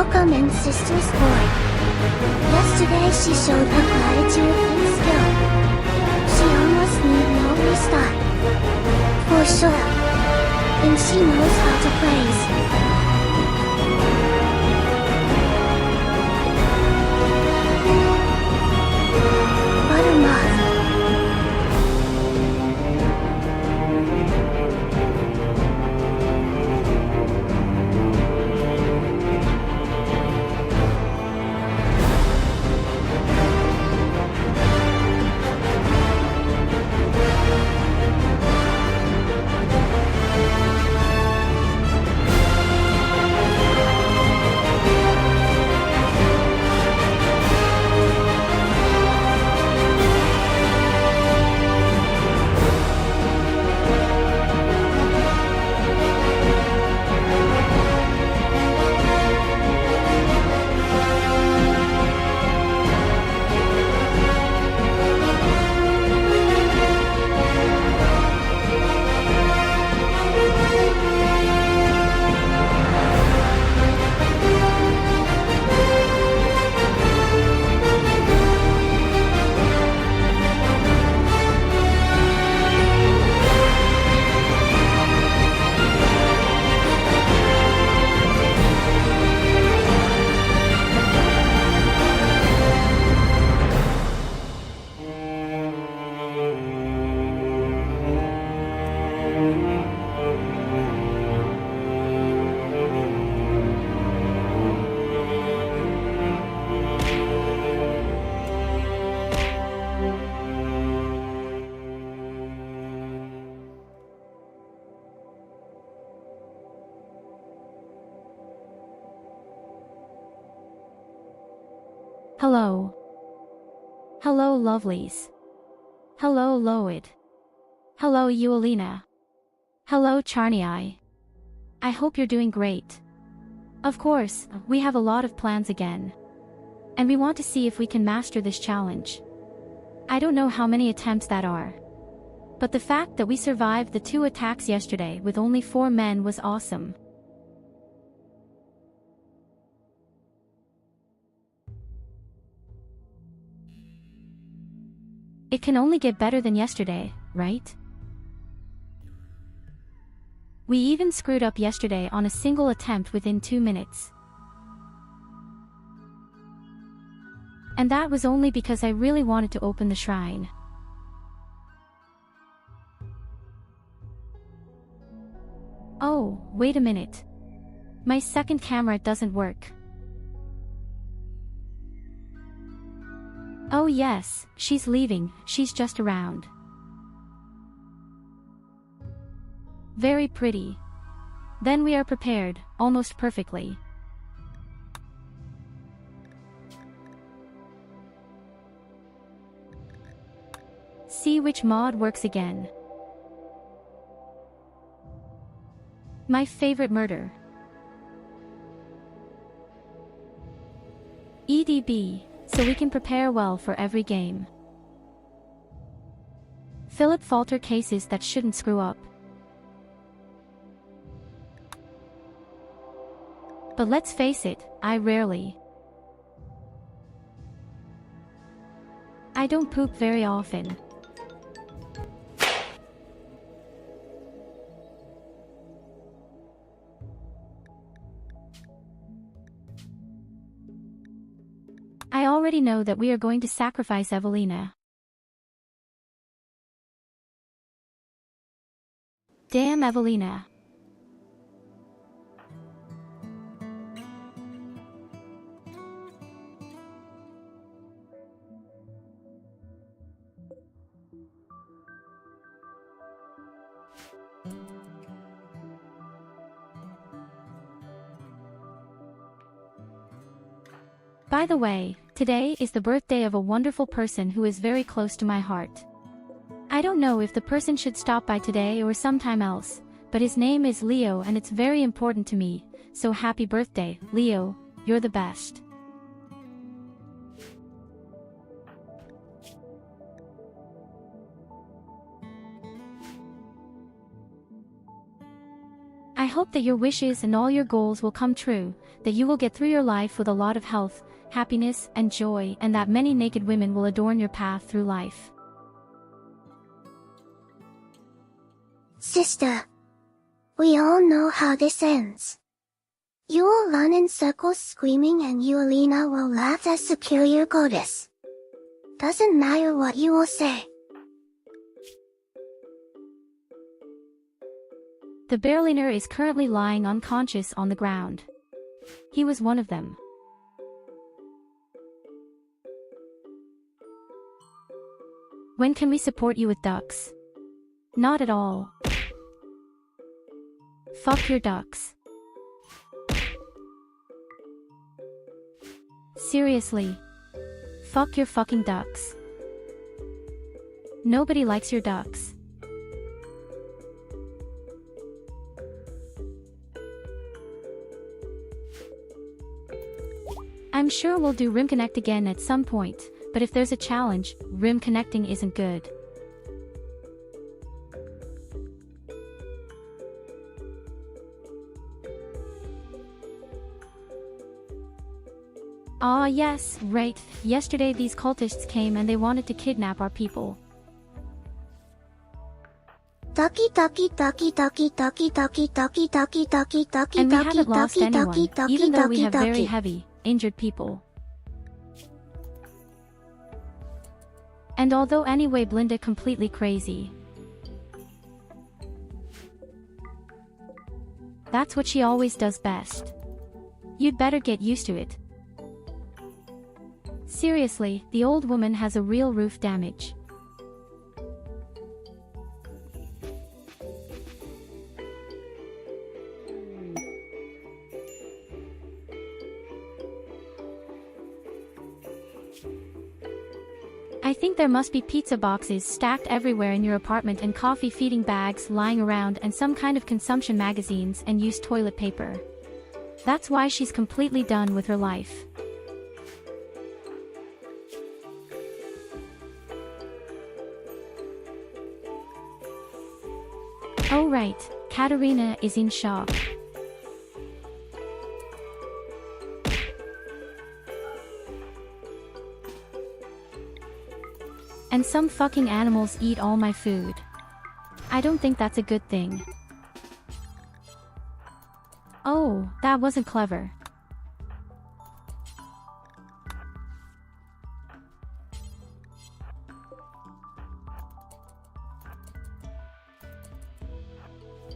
Welcome in Sister's Void. Yesterday she showed her gratitude and skill. She almost need no restart. For sure. And she knows how to praise. Buttermoth. Hello. Hello, lovelies. Hello, Loid. Hello, Eulina. Hello, Charnii. I hope you're doing great. Of course, we have a lot of plans again. And we want to see if we can master this challenge. I don't know how many attempts that are. But the fact that we survived the 2 attacks yesterday with only 4 men was awesome. It can only get better than yesterday, right? We even screwed up yesterday on a single attempt within 2 minutes. And that was only because I really wanted to open the shrine. Oh, wait a minute. My second camera doesn't work. Oh yes, she's leaving, she's just around. Very pretty. Then we are prepared, almost perfectly. See which mod works again. My favorite murder. EDB. So we can prepare well for every game. Philip falter cases that shouldn't screw up. But let's face it, I rarely. I don't poop very often. I already know that we are going to sacrifice Evelina. Damn Evelina. By the way, today is the birthday of a wonderful person who is very close to my heart. I don't know if the person should stop by today or sometime else, but his name is Leo and it's very important to me, so happy birthday, Leo, you're the best. I hope that your wishes and all your goals will come true. that you will get through your life with a lot of health, happiness, and joy, and that many naked women will adorn your path through life. Sister, we all know how this ends. You will run in circles screaming and Eulina will laugh as superior goddess. Doesn't matter what you will say. The Berliner is currently lying unconscious on the ground. He was one of them. When can we support you with ducks? Not at all. Fuck your ducks. Seriously. Fuck your fucking ducks. Nobody likes your ducks. I'm sure we'll do Rim Connect again at some point, but if there's a challenge, Rim connecting isn't good. Ah yes, right, yesterday these cultists came and they wanted to kidnap our people. Ducky ducky ducky ducky ducky ducky ducky ducky ducky ducky And we ducky haven't lost ducky anyone, ducky ducky even though we ducky have very ducky. heavy, injured people. And although anyway Blinda completely crazy. That's what she always does best. You'd better get used to it. Seriously, the old woman has a real roof damage. I think there must be pizza boxes stacked everywhere in your apartment and coffee feeding bags lying around and some kind of consumption magazines and used toilet paper. That's why she's completely done with her life. Oh right, Katerina is in shock. And some fucking animals eat all my food. I don't think that's a good thing. Oh, that wasn't clever.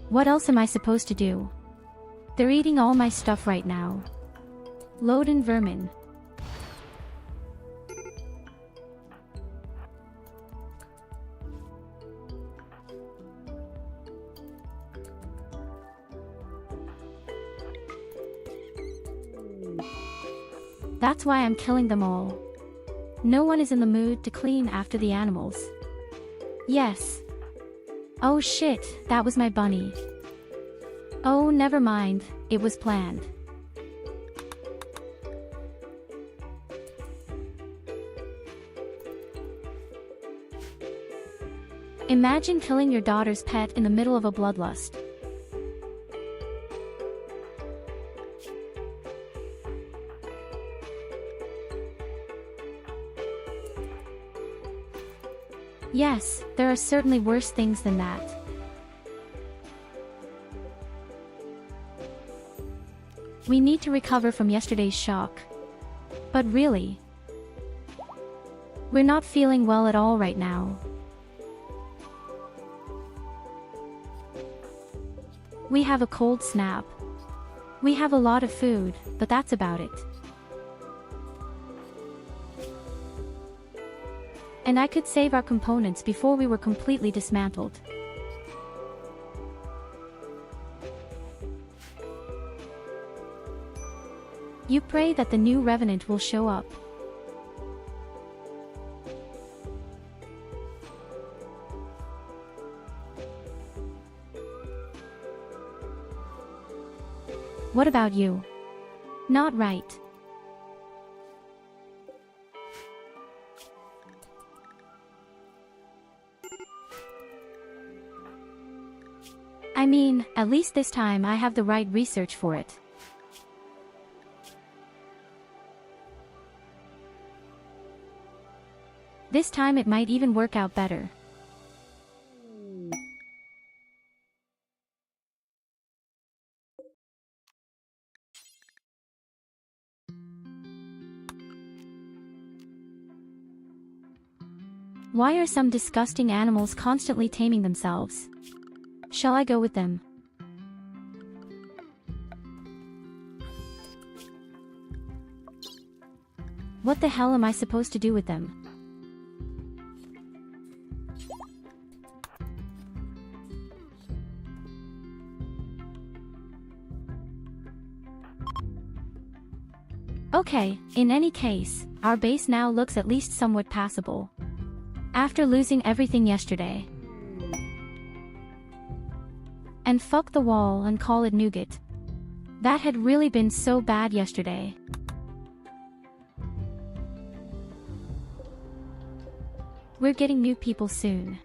What else am I supposed to do? They're eating all my stuff right now. Load in vermin. That's why I'm killing them all. No one is in the mood to clean after the animals. Yes. Oh shit, that was my bunny. Oh, never mind, it was planned. Imagine killing your daughter's pet in the middle of a bloodlust. Yes, there are certainly worse things than that. We need to recover from yesterday's shock. But really, we're not feeling well at all right now. We have a cold snap. We have a lot of food, but that's about it. And I could save our components before we were completely dismantled. You pray that the new revenant will show up. What about you? Not right. I mean, at least this time I have the right research for it. This time it might even work out better. Why are some disgusting animals constantly taming themselves? Shall I go with them? What the hell am I supposed to do with them? Okay, in any case, our base now looks at least somewhat passable. After losing everything yesterday. And fuck the wall and call it nougat. That had really been so bad yesterday. We're getting new people soon.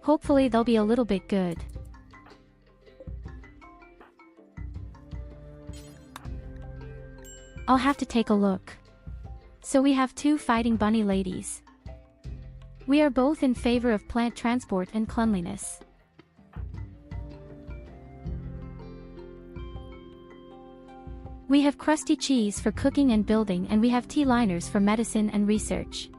Hopefully they'll be a little bit good. I'll have to take a look. So we have 2 fighting bunny ladies. We are both in favor of plant transport and cleanliness. We have crusty cheese for cooking and building, and we have tea liners for medicine and research.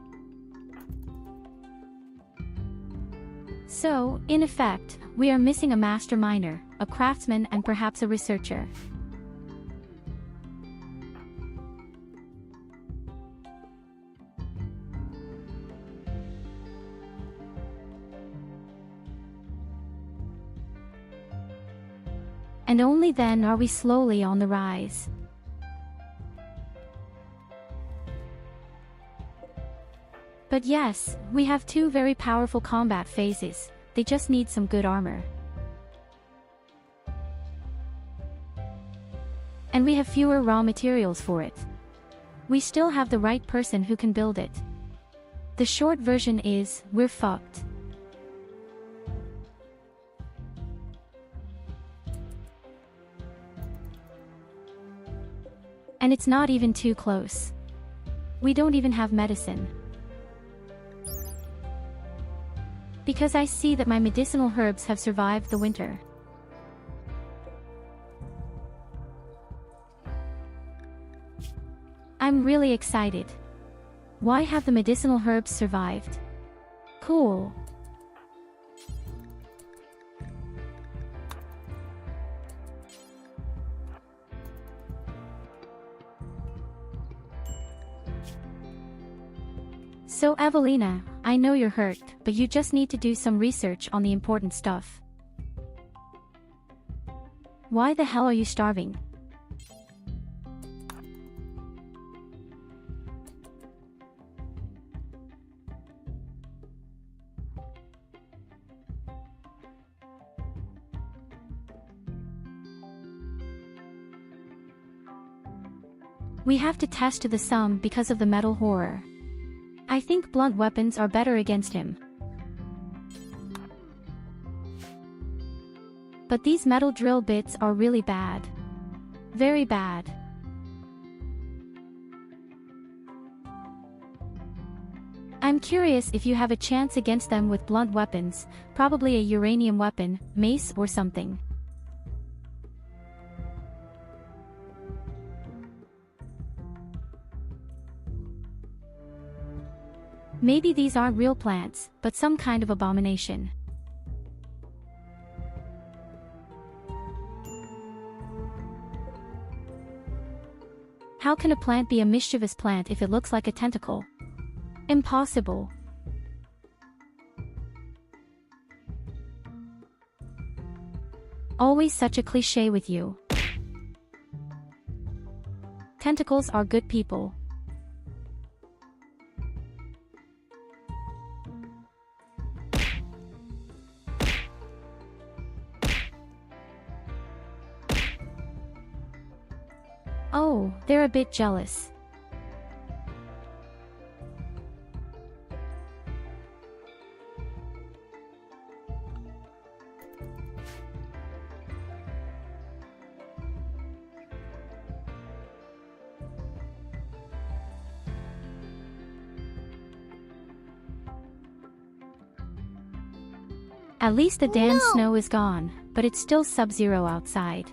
So, in effect, we are missing a master miner, a craftsman, and perhaps a researcher. And only then are we slowly on the rise. But yes, we have 2 very powerful combat phases, they just need some good armor. And we have fewer raw materials for it. We still have the right person who can build it. The short version is, we're fucked. And it's not even too close. We don't even have medicine. Because I see that my medicinal herbs have survived the winter. I'm really excited. Why have the medicinal herbs survived? Cool. So Evelina, I know you're hurt, but you just need to do some research on the important stuff. Why the hell are you starving? We have to test to the sum because of the metal horror. I think blunt weapons are better against him. But these metal drill bits are really bad. Very bad. I'm curious if you have a chance against them with blunt weapons, probably a uranium weapon, mace or something. Maybe these aren't real plants, but some kind of abomination. How can a plant be a mischievous plant if it looks like a tentacle? Impossible. Always such a cliché with you. Tentacles are good people. Oh, they're a bit jealous. At least the damn snow is gone, but it's still sub-zero outside.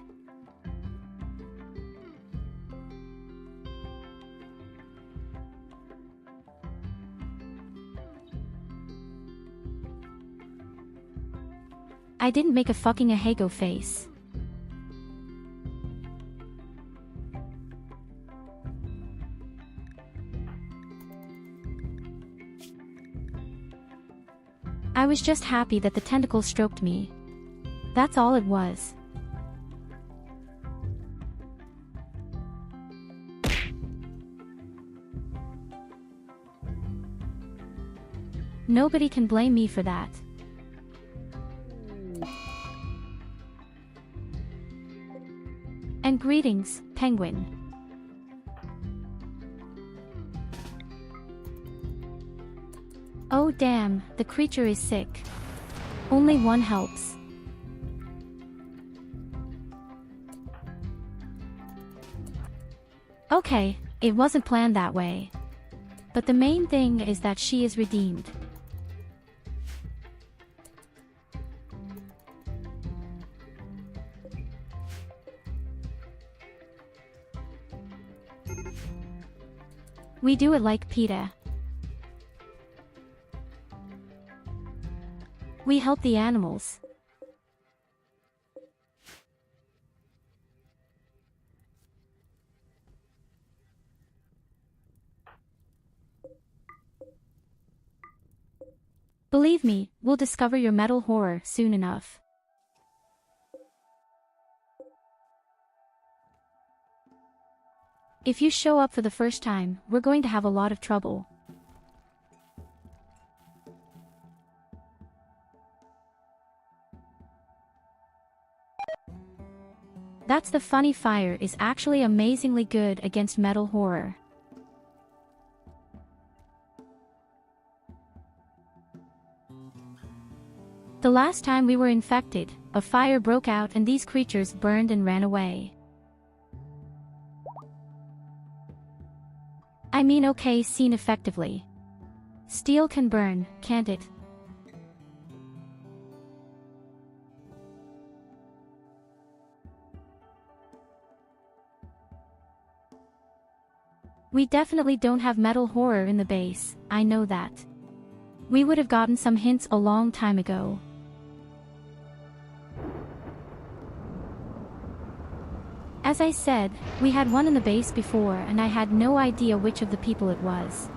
I didn't make a fucking ahego face. I was just happy that the tentacle stroked me. That's all it was. Nobody can blame me for that. And greetings, penguin. Oh damn, the creature is sick. Only one helps. Okay, it wasn't planned that way. But the main thing is that she is redeemed. We do it like PETA. We help the animals. Believe me, we'll discover your metal horror soon enough. If you show up for the first time, we're going to have a lot of trouble. That's the funny fire is actually amazingly good against metal horror. The last time we were infected, a fire broke out and these creatures burned and ran away. I mean, okay, seen effectively. Steel can burn, can't it? We definitely don't have metal horror in the base, I know that. We would have gotten some hints a long time ago. As I said, we had one in the base before and I had no idea which of the people it was.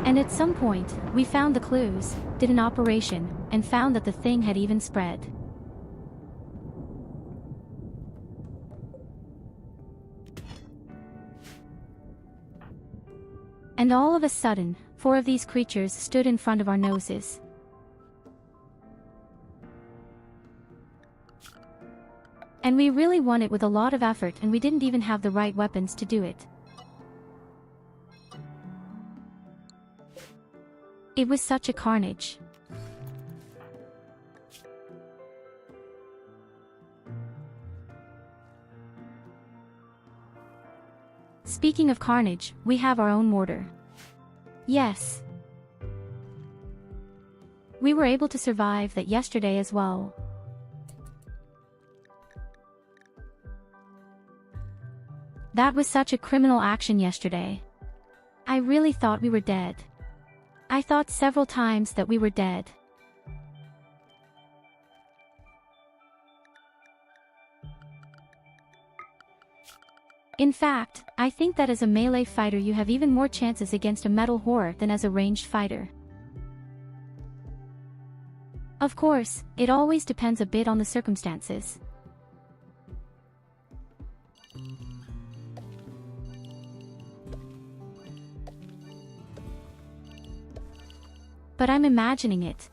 And at some point, we found the clues, did an operation, and found that the thing had even spread. And all of a sudden, 4 of these creatures stood in front of our noses. And we really won it with a lot of effort and we didn't even have the right weapons to do it. It was such a carnage. Speaking of carnage, we have our own mortar. Yes. We were able to survive that yesterday as well. That was such a criminal action yesterday. I really thought we were dead. I thought several times that we were dead. In fact, I think that as a melee fighter you have even more chances against a metal horror than as a ranged fighter. Of course, it always depends a bit on the circumstances. But I'm imagining it.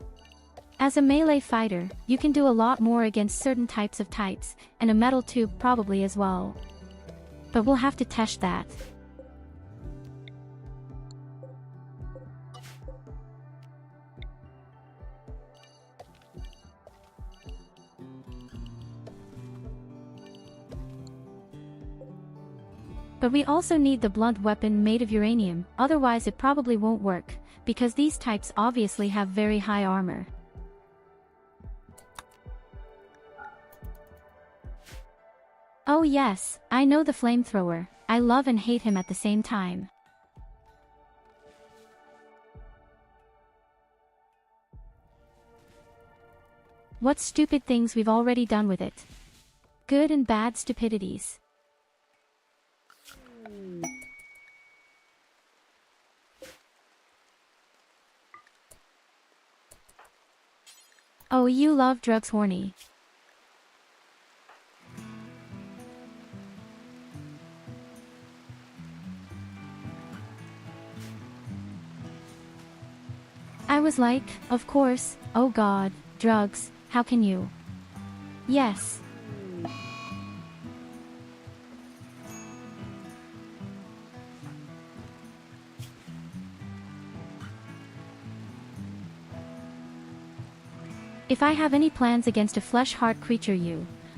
As a melee fighter, you can do a lot more against certain types of types, and a metal tube probably as well. But we'll have to test that. But we also need the blunt weapon made of uranium, otherwise it probably won't work, because these types obviously have very high armor. Oh yes, I know the flamethrower. I love and hate him at the same time. What stupid things we've already done with it. Good and bad stupidities. Oh, you love drugs, horny. I was like, of course, oh god, drugs, how can you? Yes. If I have any plans against a flesh-heart creature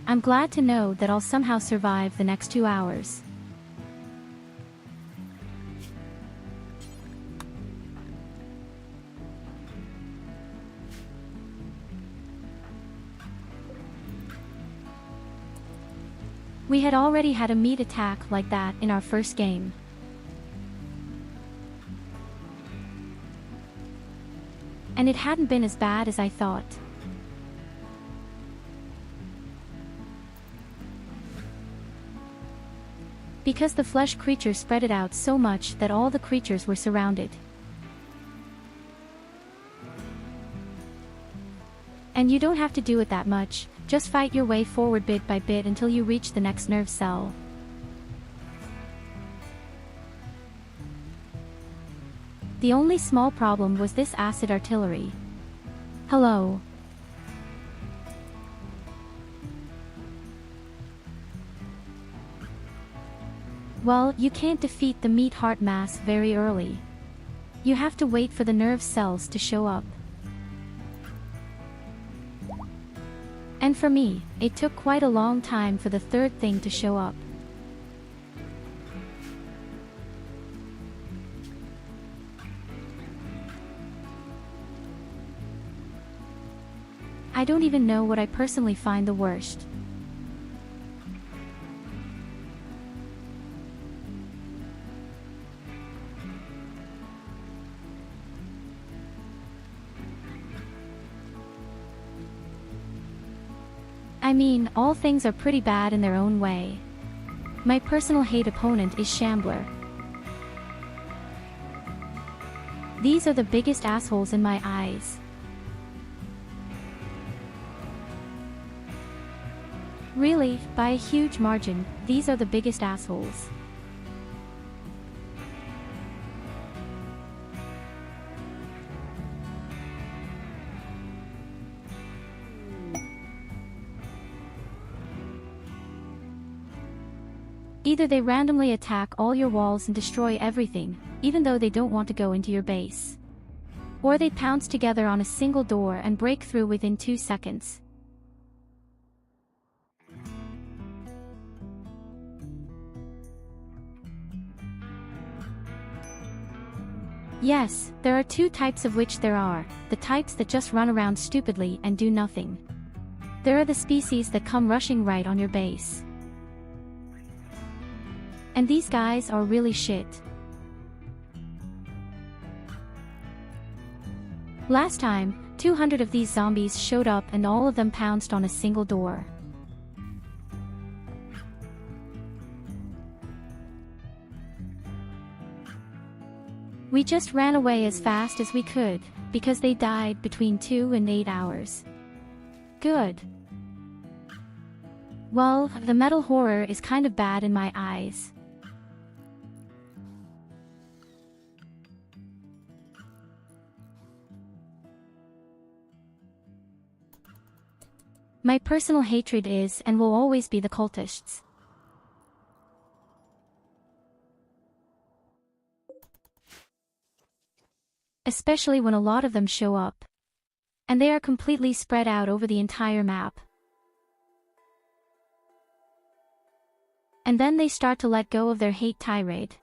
I'm glad to know that I'll somehow survive the next 2 hours. We had already had a meat attack like that in our first game. And it hadn't been as bad as I thought. Because the flesh creature spread it out so much that all the creatures were surrounded. And you don't have to do it that much, just fight your way forward bit by bit until you reach the next nerve cell. The only small problem was this acid artillery. Hello. Well, you can't defeat the meat heart mass very early. You have to wait for the nerve cells to show up. And for me, it took quite a long time for the third thing to show up. I don't even know what I personally find the worst. I mean, all things are pretty bad in their own way. My personal hate opponent is Shambler. These are the biggest assholes in my eyes. Really, by a huge margin, these are the biggest assholes. Either they randomly attack all your walls and destroy everything, even though they don't want to go into your base. Or they pounce together on a single door and break through within 2 seconds. Yes, there are 2 types of which there are, the types that just run around stupidly and do nothing. There are the species that come rushing right on your base. And these guys are really shit. Last time, 200 of these zombies showed up and all of them pounced on a single door. We just ran away as fast as we could, because they died between 2 and 8 hours. Good. Well, the metal horror is kind of bad in my eyes. My personal hatred is and will always be the cultists. Especially when a lot of them show up. And they are completely spread out over the entire map. And then they start to let go of their hate tirade.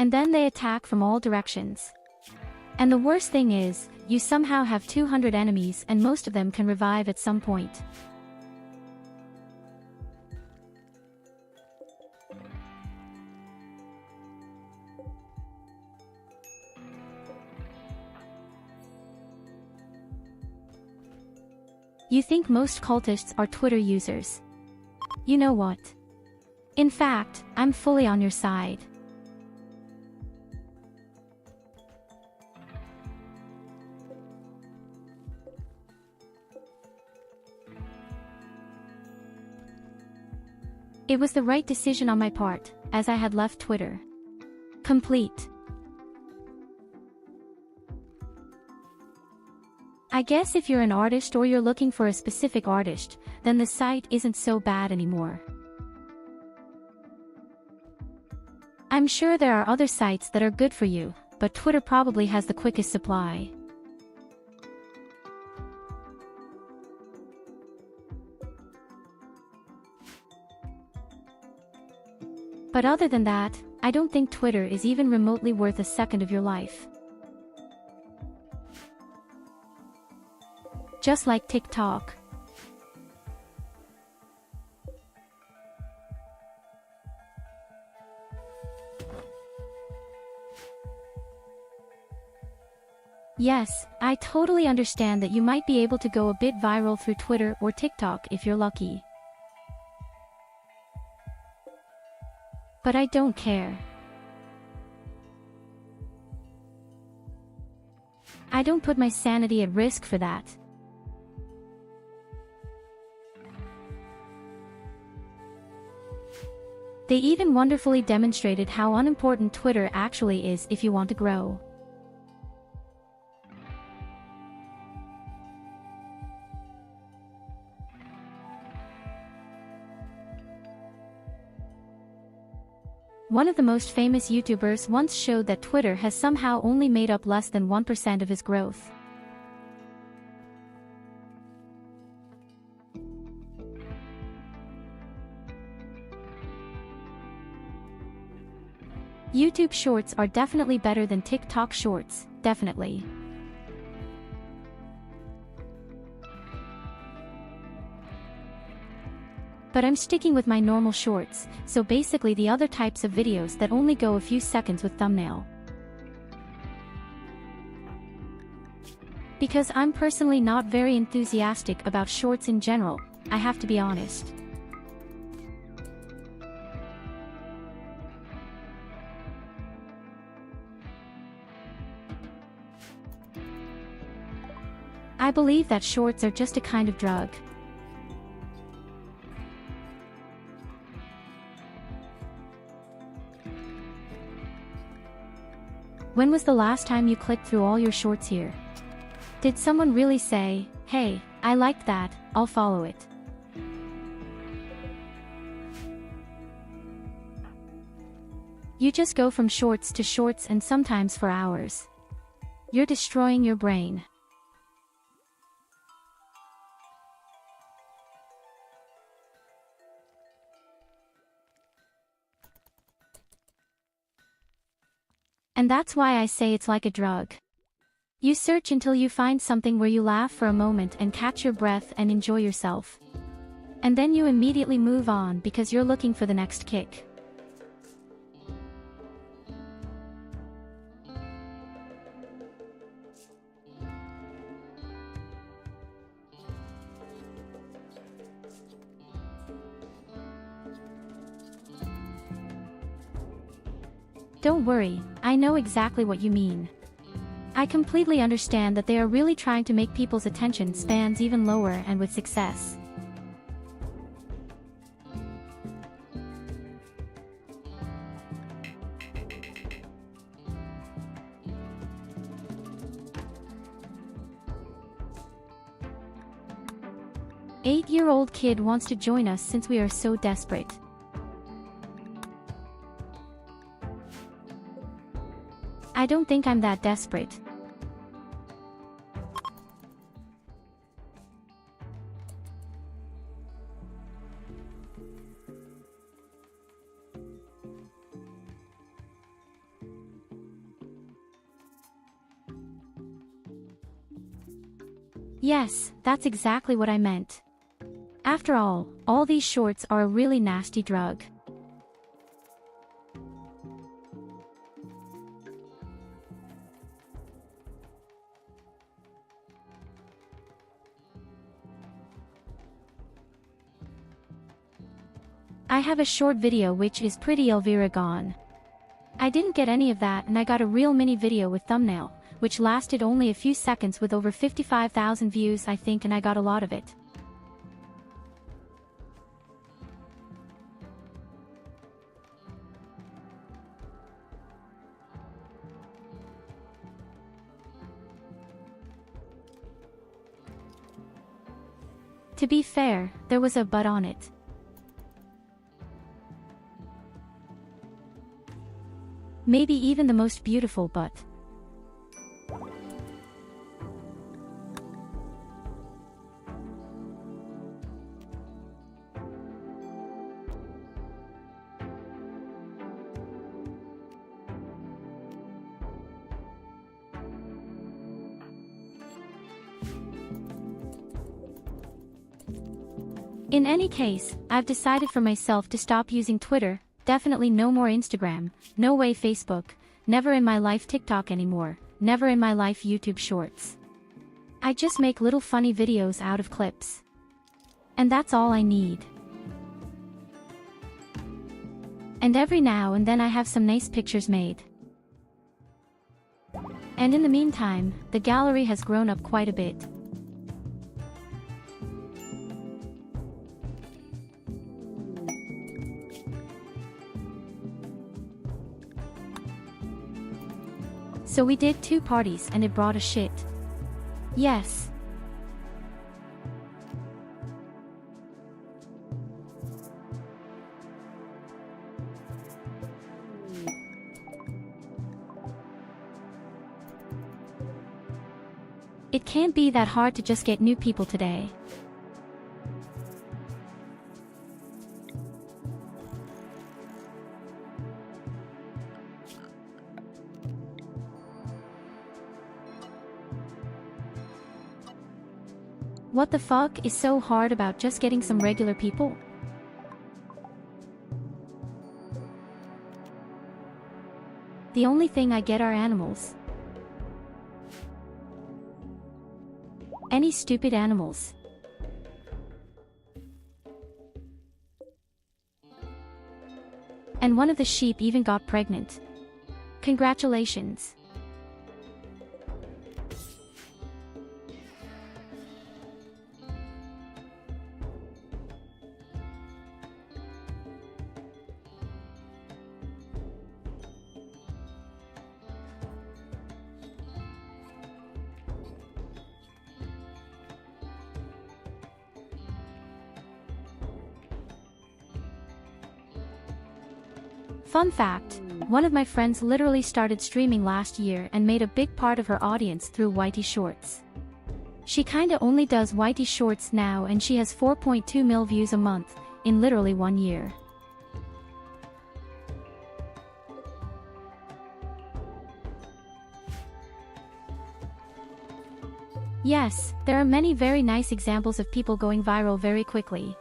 And then they attack from all directions. And the worst thing is, you somehow have 200 enemies and most of them can revive at some point. You think most cultists are Twitter users. You know what? In fact, I'm fully on your side. It was the right decision on my part, as I had left Twitter. Complete. I guess if you're an artist or you're looking for a specific artist, then the site isn't so bad anymore. I'm sure there are other sites that are good for you, but Twitter probably has the quickest supply. But other than that, I don't think Twitter is even remotely worth a second of your life. Just like TikTok. Yes, I totally understand that you might be able to go a bit viral through Twitter or TikTok if you're lucky. But I don't care. I don't put my sanity at risk for that. They even wonderfully demonstrated how unimportant Twitter actually is if you want to grow. One of the most famous YouTubers once showed that Twitter has somehow only made up less than 1% of his growth. YouTube Shorts are definitely better than TikTok Shorts, definitely. But I'm sticking with my normal shorts, so basically the other types of videos that only go a few seconds with thumbnail. Because I'm personally not very enthusiastic about shorts in general, I have to be honest. I believe that shorts are just a kind of drug. When was the last time you clicked through all your shorts here? Did someone really say, "Hey, I liked that, I'll follow it"? You just go from shorts to shorts and sometimes for hours. You're destroying your brain. And that's why I say it's like a drug. You search until you find something where you laugh for a moment and catch your breath and enjoy yourself. And then you immediately move on because you're looking for the next kick. Don't worry, I know exactly what you mean. I completely understand that they are really trying to make people's attention spans even lower and with success. Eight-year-old kid wants to join us since we are so desperate. I don't think I'm that desperate. Yes, that's exactly what I meant. After all these shorts are a really nasty drug. I have a short video which is pretty Elvira gone. I didn't get any of that and I got a real mini video with thumbnail, which lasted only a few seconds with over 55,000 views I think, and I got a lot of it. To be fair, there was a but on it. Maybe even the most beautiful but. In any case, I've decided for myself to stop using Twitter, definitely no more Instagram, no way Facebook, never in my life TikTok anymore, never in my life YouTube Shorts. I just make little funny videos out of clips. And that's all I need. And every now and then I have some nice pictures made. And in the meantime, the gallery has grown up quite a bit. So we did 2 parties and it brought a shit. Yes. It can't be that hard to just get new people today. What the fuck is so hard about just getting some regular people? The only thing I get are animals. Any stupid animals. And one of the sheep even got pregnant. Congratulations. Fun fact, one of my friends literally started streaming last year and made a big part of her audience through Whitey Shorts. She kinda only does Whitey Shorts now and she has 4.2 mil views a month, in literally 1 year. Yes, there are many very nice examples of people going viral very quickly.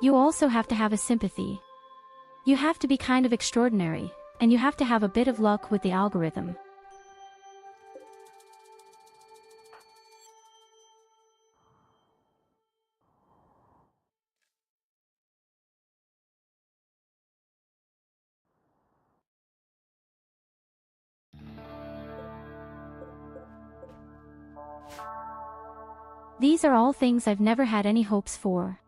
You also have to have a sympathy. You have to be kind of extraordinary, and you have to have a bit of luck with the algorithm. These are all things I've never had any hopes for.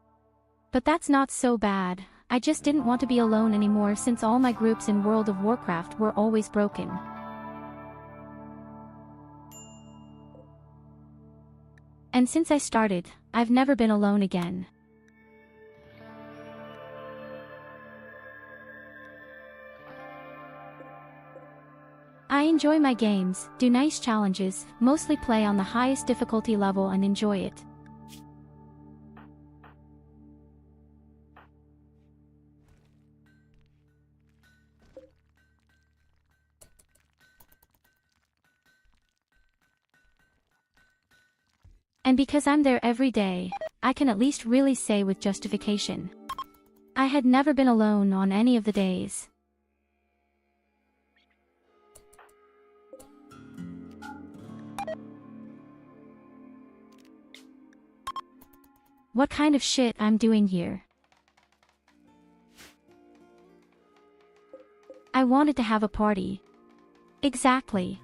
But that's not so bad, I just didn't want to be alone anymore since all my groups in World of Warcraft were always broken. And since I started, I've never been alone again. I enjoy my games, do nice challenges, mostly play on the highest difficulty level and enjoy it. And because I'm there every day, I can at least really say with justification. I had never been alone on any of the days. What kind of shit I'm doing here? I wanted to have a party. Exactly.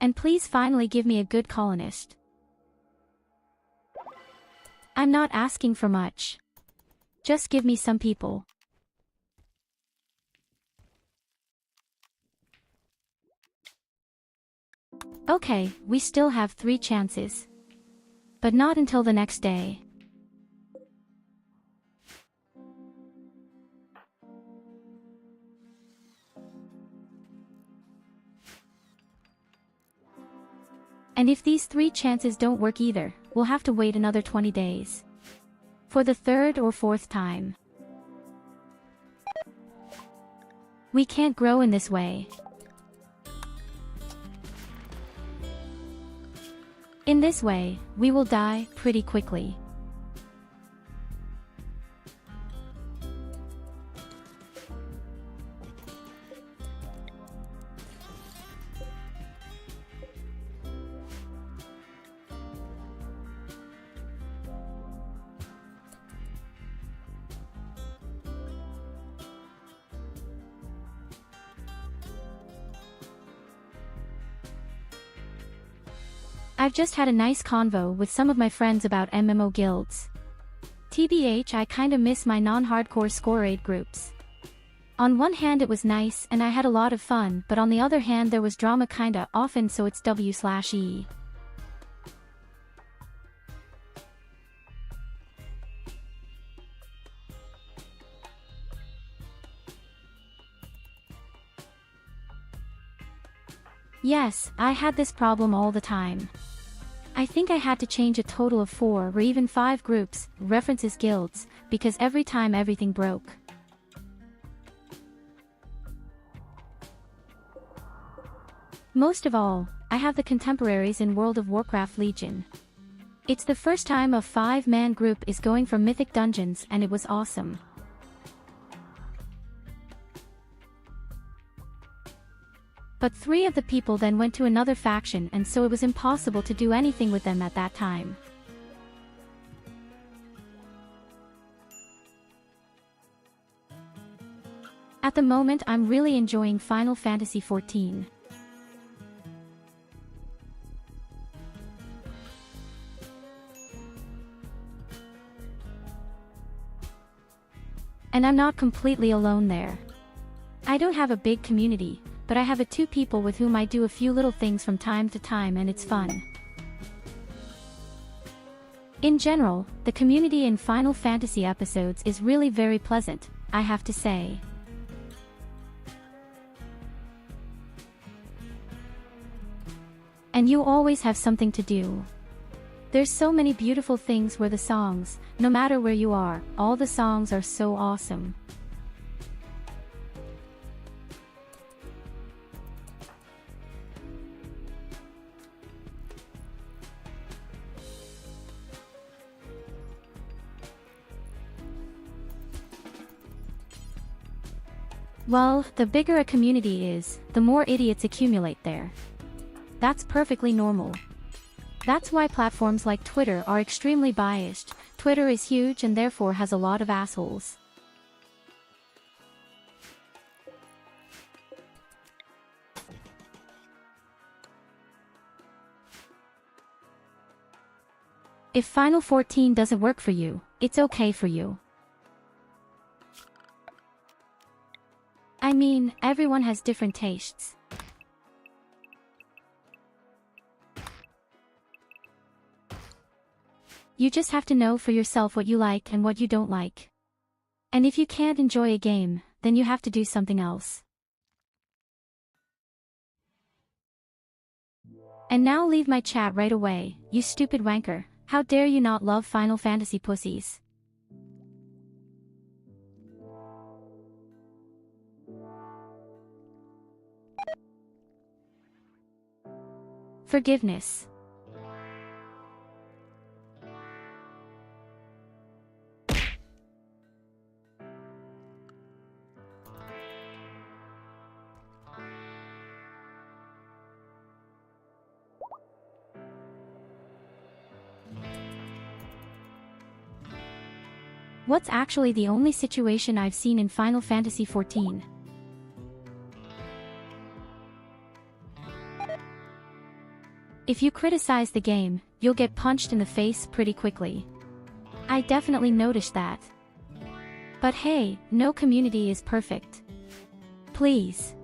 And please finally give me a good colonist. I'm not asking for much. Just give me some people. Okay, we still have 3 chances. But not until the next day. And if these 3 chances don't work either, we'll have to wait another 20 days. For the 3rd or 4th time. We can't grow in this way. In this way, we will die pretty quickly. I've just had a nice convo with some of my friends about MMO guilds. TBH, I kinda miss my non-hardcore score 8 groups. On one hand it was nice and I had a lot of fun, but on the other hand there was drama kinda often, so it's W/E. Yes, I had this problem all the time. I think I had to change a total of 4 or even 5 groups, references guilds, because every time everything broke. Most of all, I have the contemporaries in World of Warcraft Legion. It's the first time a 5-man group is going for mythic dungeons and it was awesome. But 3 of the people then went to another faction, and so it was impossible to do anything with them at that time. At the moment I'm really enjoying Final Fantasy XIV. And I'm not completely alone there. I don't have a big community, but I have 2 people with whom I do a few little things from time to time and it's fun. In general, the community in Final Fantasy episodes is really very pleasant, I have to say. And you always have something to do. There's so many beautiful things where the songs, no matter where you are, all the songs are so awesome. Well, the bigger a community is, the more idiots accumulate there. That's perfectly normal. That's why platforms like Twitter are extremely biased. Twitter is huge and therefore has a lot of assholes. If Final 14 doesn't work for you, it's okay for you. I mean, everyone has different tastes. You just have to know for yourself what you like and what you don't like. And if you can't enjoy a game, then you have to do something else. And now leave my chat right away, you stupid wanker. How dare you not love Final Fantasy pussies? Forgiveness. What's actually the only situation I've seen in Final Fantasy XIV? If you criticize the game, you'll get punched in the face pretty quickly. I definitely noticed that. But hey, no community is perfect. Please.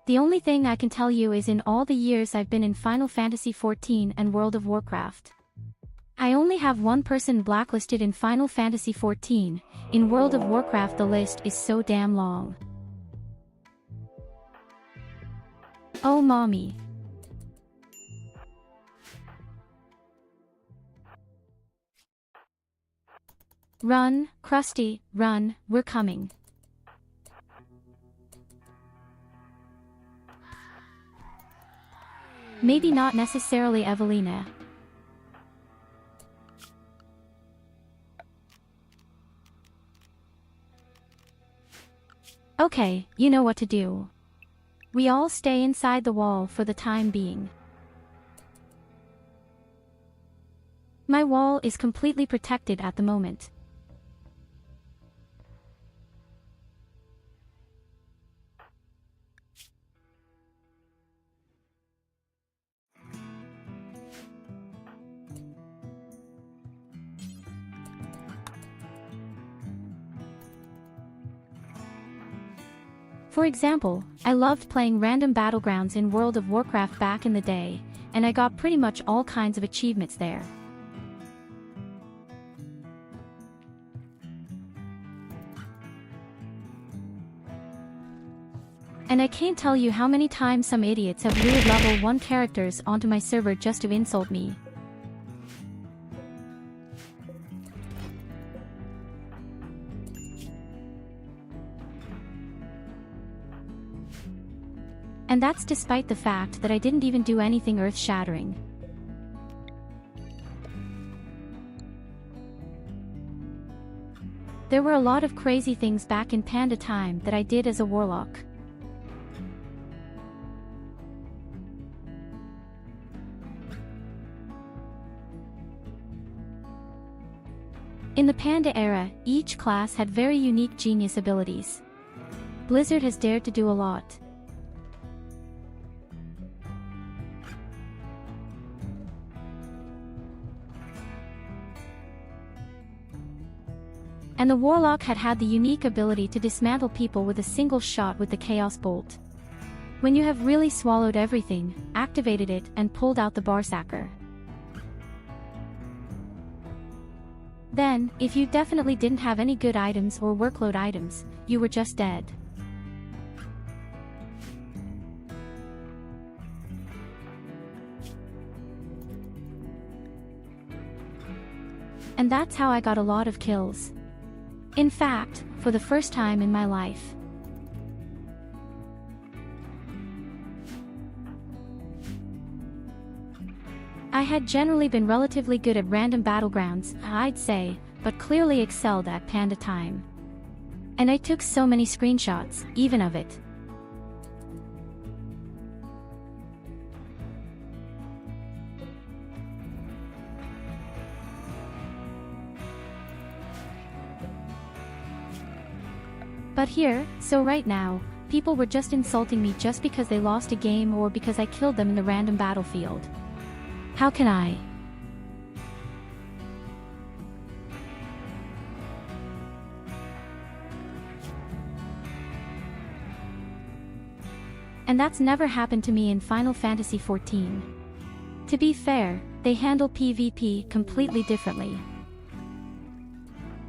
The only thing I can tell you is in all the years I've been in Final Fantasy XIV and World of Warcraft, I only have one person blacklisted in Final Fantasy XIV. In World of Warcraft the list is so damn long. Oh mommy. Run, Krusty, run, we're coming. Maybe not necessarily Evelina. Okay, you know what to do. We all stay inside the wall for the time being. My wall is completely protected at the moment. For example, I loved playing random battlegrounds in World of Warcraft back in the day, and I got pretty much all kinds of achievements there. And I can't tell you how many times some idiots have lured level 1 characters onto my server just to insult me. And that's despite the fact that I didn't even do anything earth-shattering. There were a lot of crazy things back in Panda time that I did as a warlock. In the Panda era, each class had very unique genius abilities. Blizzard has dared to do a lot. And the Warlock had the unique ability to dismantle people with a single shot with the Chaos Bolt. When you have really swallowed everything, activated it and pulled out the Berserker. Then, if you definitely didn't have any good items or workload items, you were just dead. And that's how I got a lot of kills. In fact, for the first time in my life. I had generally been relatively good at random battlegrounds, I'd say, but clearly excelled at Panda time. And I took so many screenshots, even of it. But here, so right now, people were just insulting me just because they lost a game or because I killed them in the random battlefield. How can I? And that's never happened to me in Final Fantasy XIV. To be fair, they handle PvP completely differently.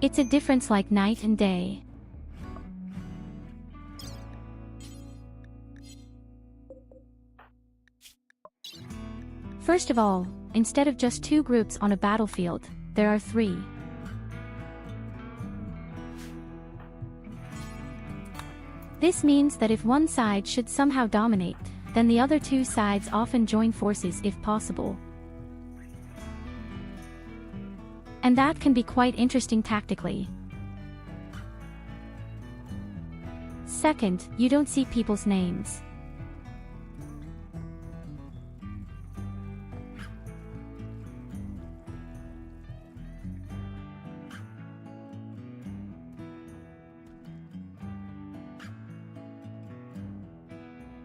It's a difference like night and day. First of all, instead of just 2 groups on a battlefield, there are 3. This means that if one side should somehow dominate, then the other 2 sides often join forces if possible. And that can be quite interesting tactically. Second, you don't see people's names.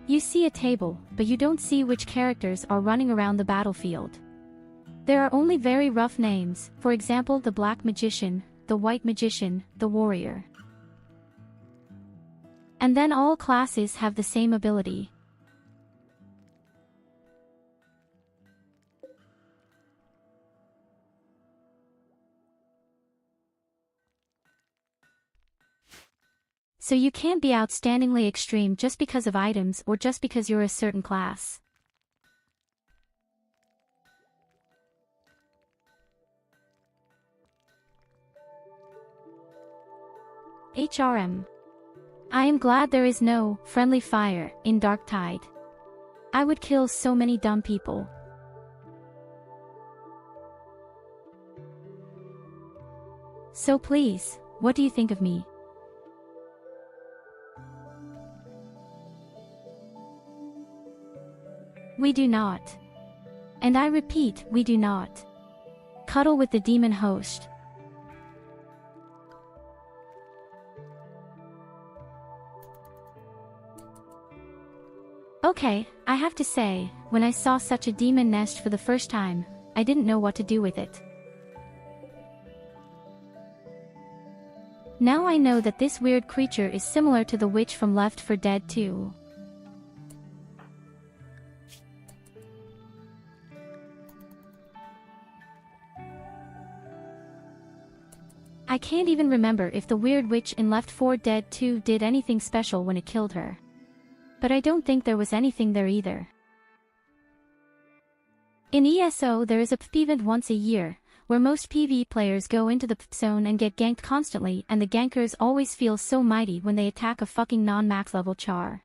You see a table, but you don't see which characters are running around the battlefield. There are only very rough names, for example the Black Magician, the White Magician, the Warrior. And then all classes have the same ability. So you can't be outstandingly extreme just because of items or just because you're a certain class. HRM. I am glad there is no friendly fire in Dark Tide. I would kill so many dumb people. So please, what do you think of me? We do not. And I repeat, we do not. Cuddle with the demon host. Okay, I have to say, when I saw such a demon nest for the first time, I didn't know what to do with it. Now I know that this weird creature is similar to the witch from Left 4 Dead 2. I can't even remember if the weird witch in Left 4 Dead 2 did anything special when it killed her. But I don't think there was anything there either. In ESO there is a PvP event once a year, where most PvE players go into the PvP zone and get ganked constantly, and the gankers always feel so mighty when they attack a fucking non-max level char.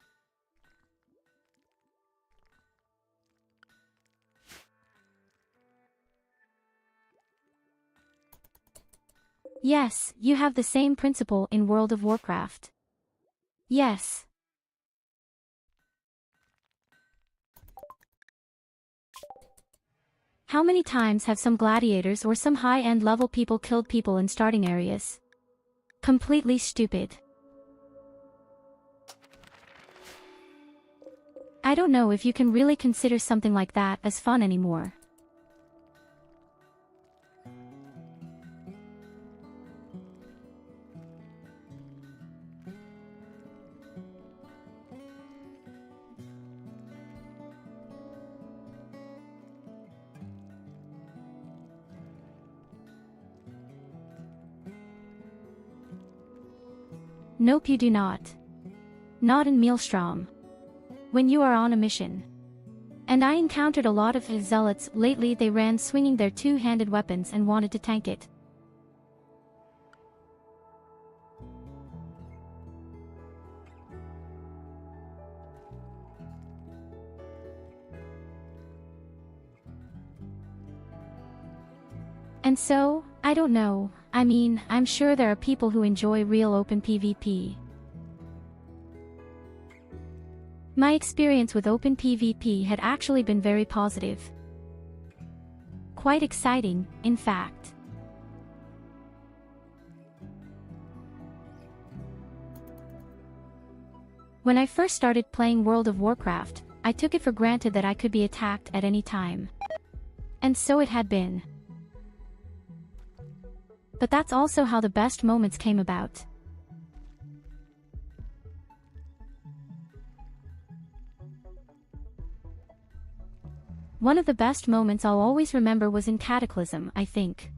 Yes, you have the same principle in World of Warcraft. Yes. How many times have some gladiators or some high-end level people killed people in starting areas? Completely stupid. I don't know if you can really consider something like that as fun anymore. Nope, you do not. Not in Maelstrom. When you are on a mission. And I encountered a lot of zealots lately. They ran swinging their 2-handed weapons and wanted to tank it. And so, I don't know, I mean, I'm sure there are people who enjoy real open PvP. My experience with open PvP had actually been very positive. Quite exciting, in fact. When I first started playing World of Warcraft, I took it for granted that I could be attacked at any time. And so it had been. But that's also how the best moments came about. One of the best moments I'll always remember was in Cataclysm, I think.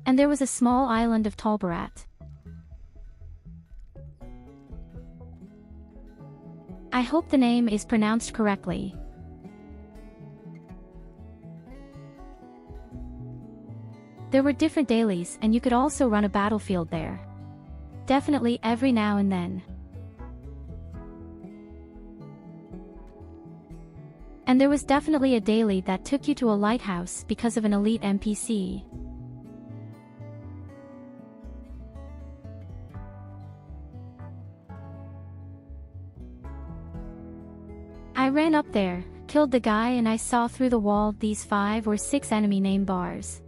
And there was a small island of Talbarat. I hope the name is pronounced correctly. There were different dailies and you could also run a battlefield there. Definitely every now and then. And there was definitely a daily that took you to a lighthouse because of an elite NPC. I ran up there, killed the guy, and I saw through the wall these 5 or 6 enemy name bars.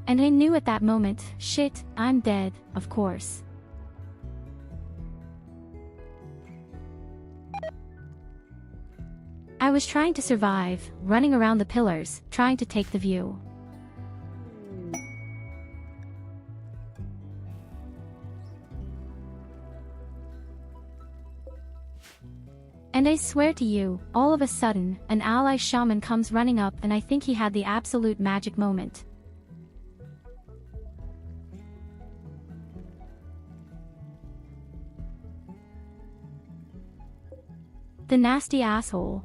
And I knew at that moment, shit, I'm dead, of course. I was trying to survive, running around the pillars, trying to take the view. And I swear to you, all of a sudden, an ally shaman comes running up and I think he had the absolute magic moment. The nasty asshole.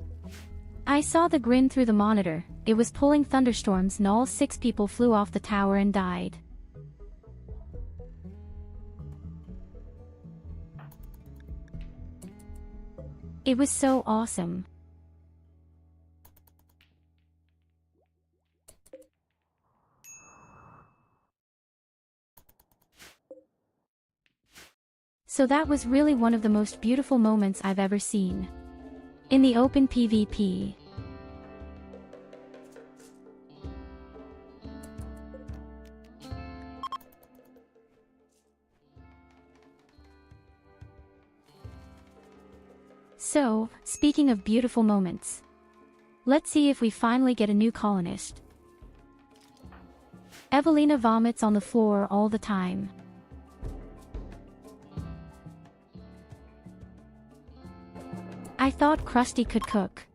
I saw the grin through the monitor, it was pulling thunderstorms and all 6 people flew off the tower and died. It was so awesome. So that was really one of the most beautiful moments I've ever seen. In the open PvP. So, speaking of beautiful moments, let's see if we finally get a new colonist. Evelina vomits on the floor all the time. I thought Krusty could cook.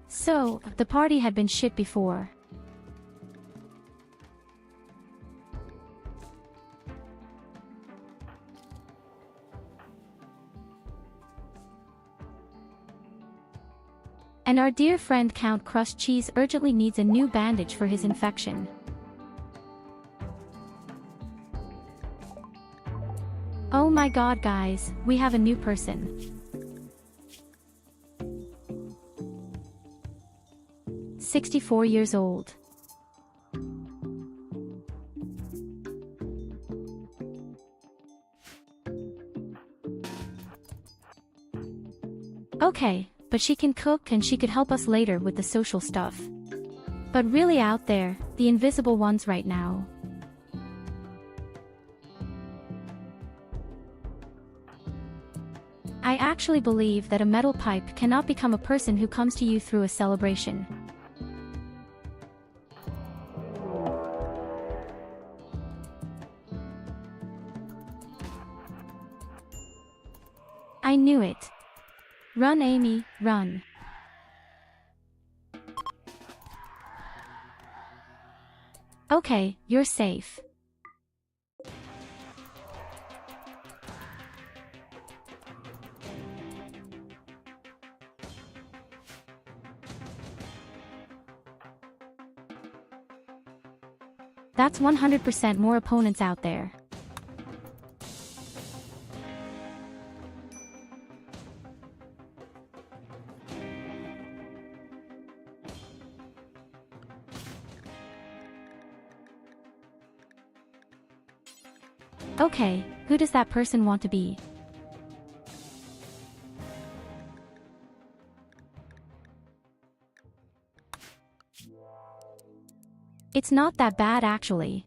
So, the party had been shit before. And our dear friend Count Crust Cheese urgently needs a new bandage for his infection. Oh my god guys, we have a new person. 64 years old. Okay, but she can cook and she could help us later with the social stuff. But really out there, the invisible ones right now. I actually believe that a metal pipe cannot become a person who comes to you through a celebration. I knew it. Run Amy, run. Okay, you're safe. That's 100% more opponents out there. Okay, who does that person want to be? It's not that bad actually.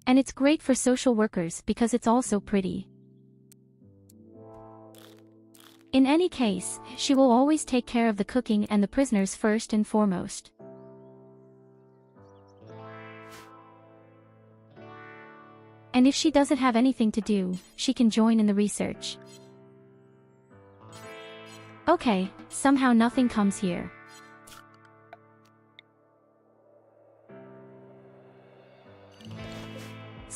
And it's great for social workers because it's also pretty. In any case, she will always take care of the cooking and the prisoners first and foremost. And if she doesn't have anything to do, she can join in the research. Okay, somehow nothing comes here.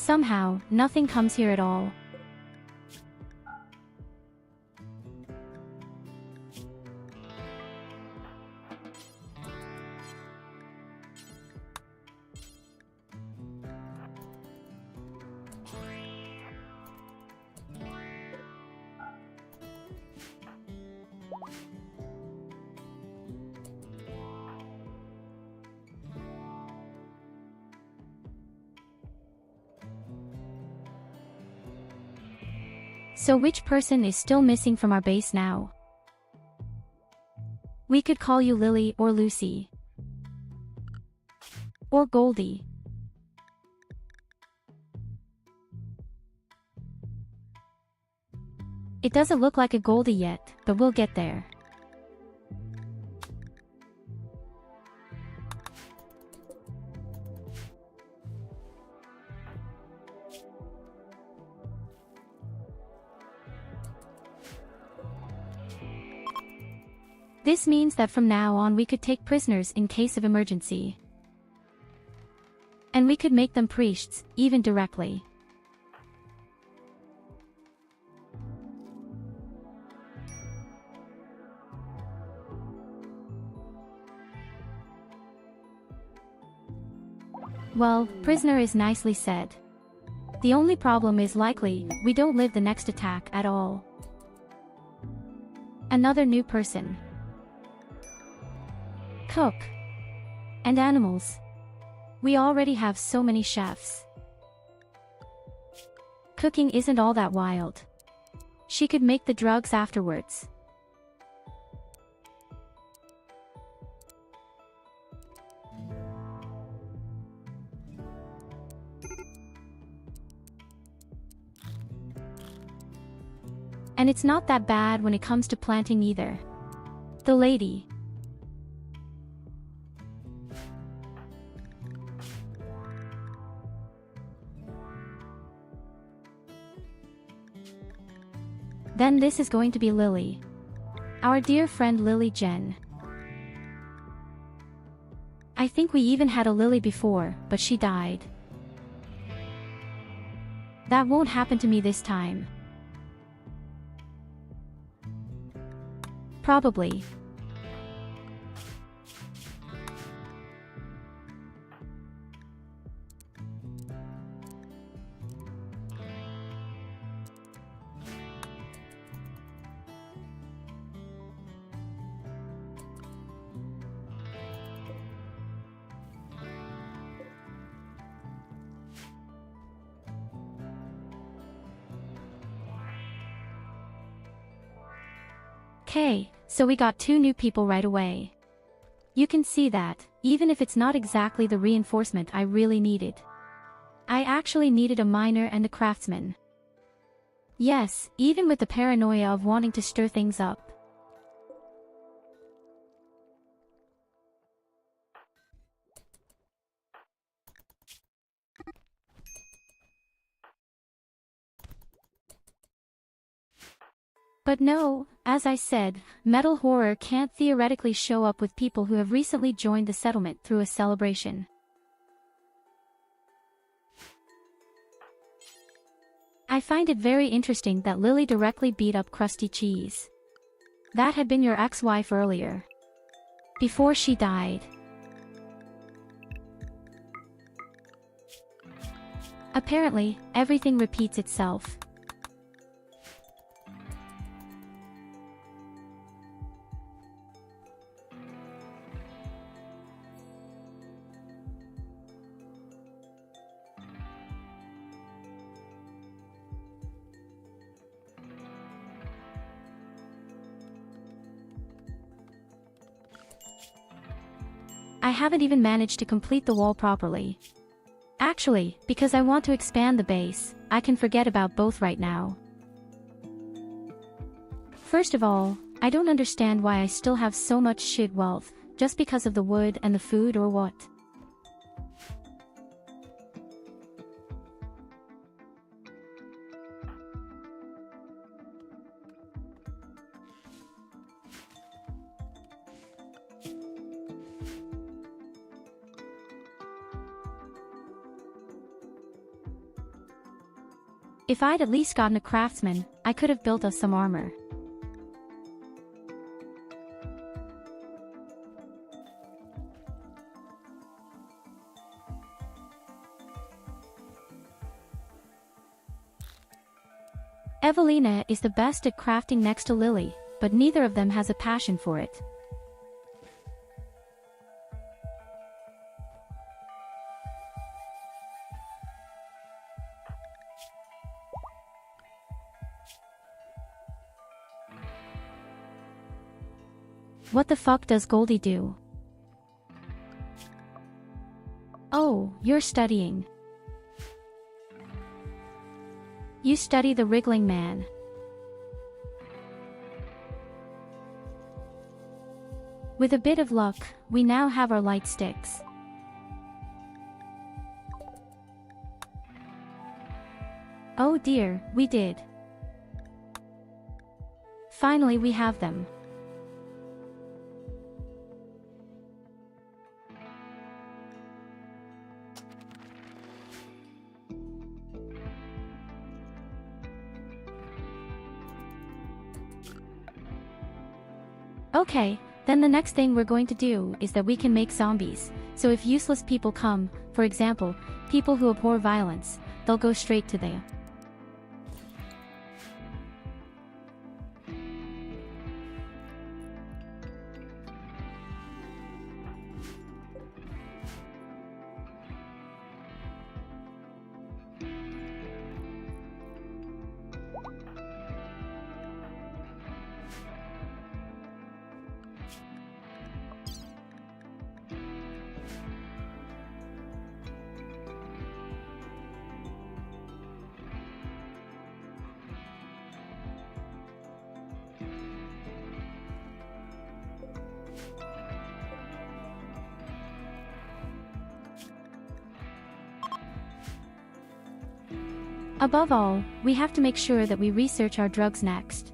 Somehow, nothing comes here at all. So which person is still missing from our base now? We could call you Lily or Lucy. Or Goldie. It doesn't look like a Goldie yet, but we'll get there. This means that from now on we could take prisoners in case of emergency. And we could make them priests, even directly. Well, prisoner is nicely said. The only problem is likely, we don't live the next attack at all. Another new person. Cook. And animals. We already have so many chefs. Cooking isn't all that wild. She could make the drugs afterwards. And it's not that bad when it comes to planting either. The lady. Then this is going to be Lily. Our dear friend Lily Jen. I think we even had a Lily before, but she died. That won't happen to me this time. Probably. Okay, so we got 2 new people right away. You can see that, even if it's not exactly the reinforcement I really needed. I actually needed a miner and a craftsman. Yes, even with the paranoia of wanting to stir things up. But no, as I said, metal horror can't theoretically show up with people who have recently joined the settlement through a celebration. I find it very interesting that Lily directly beat up Krusty Cheese. That had been your ex-wife earlier. Before she died. Apparently, everything repeats itself. I haven't even managed to complete the wall properly. Actually, because I want to expand the base, I can forget about both right now. First of all, I don't understand why I still have so much shit wealth, just because of the wood and the food or what. If I'd at least gotten a craftsman, I could have built us some armor. Evelina is the best at crafting next to Lily, but neither of them has a passion for it. What the fuck does Goldie do? Oh, you're studying. You study the wriggling man. With a bit of luck, we now have our light sticks. Oh dear, we did. Finally we have them. Okay, then the next thing we're going to do is that we can make zombies, so if useless people come, for example, people who abhor violence, they'll go straight to them. Above all, we have to make sure that we research our drugs next.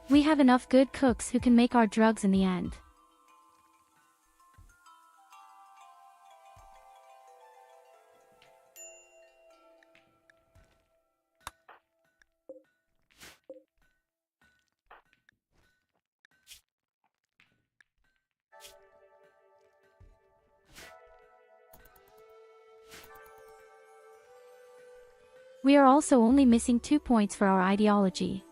We have enough good cooks who can make our drugs in the end. We are also only missing 2 points for our ideology.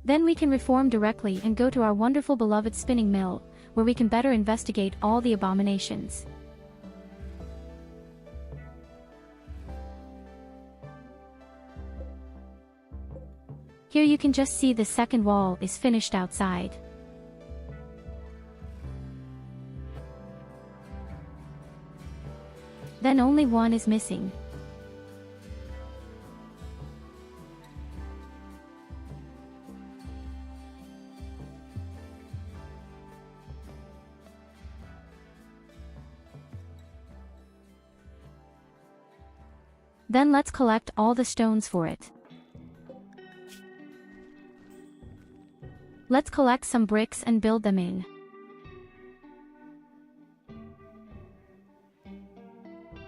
Then we can reform directly and go to our wonderful beloved spinning mill, where we can better investigate all the abominations. Here you can just see the second wall is finished outside. Then only one is missing. Then let's collect all the stones for it. Let's collect some bricks and build them in.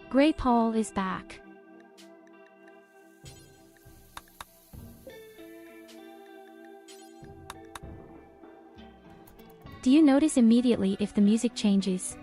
Grey Paul is back. Do you notice immediately if the music changes?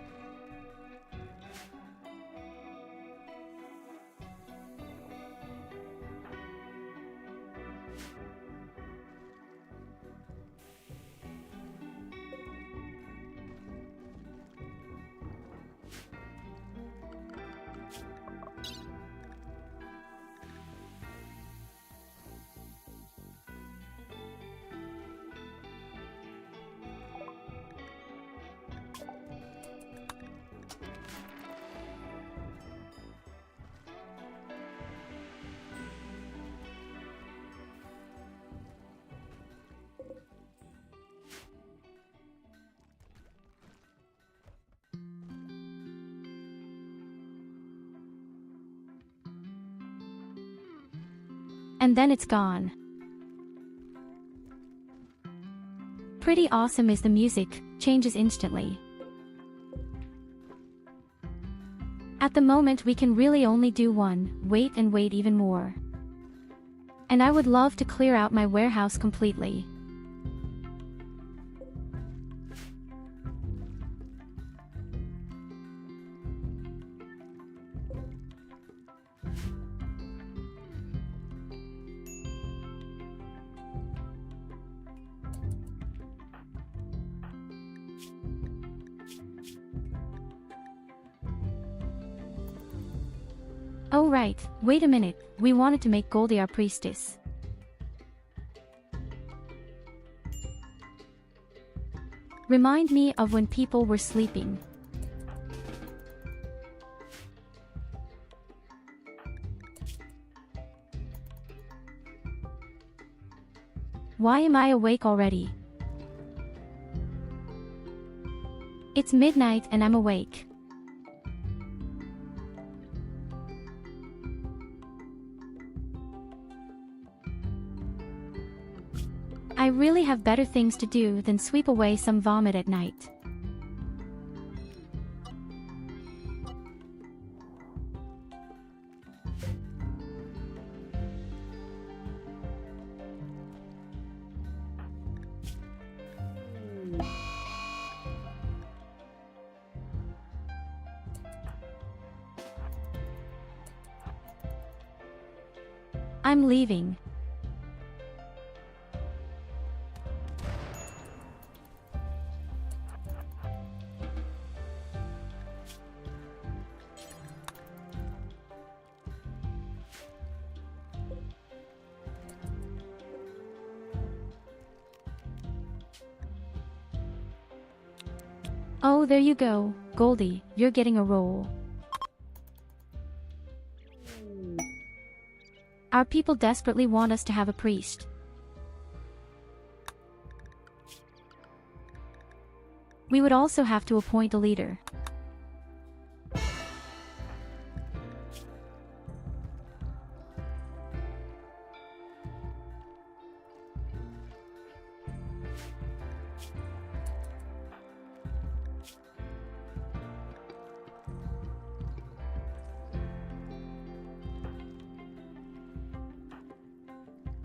And then it's gone. Pretty awesome is the music, changes instantly. At the moment we can really only do one, wait and wait even more. And I would love to clear out my warehouse completely. Oh right, wait a minute, we wanted to make Goldie our priestess. Remind me of when people were sleeping. Why am I awake already? It's midnight and I'm awake. I really have better things to do than sweep away some vomit at night. I'm leaving. Oh, there you go, Goldie, you're getting a role. Our people desperately want us to have a priest. We would also have to appoint a leader.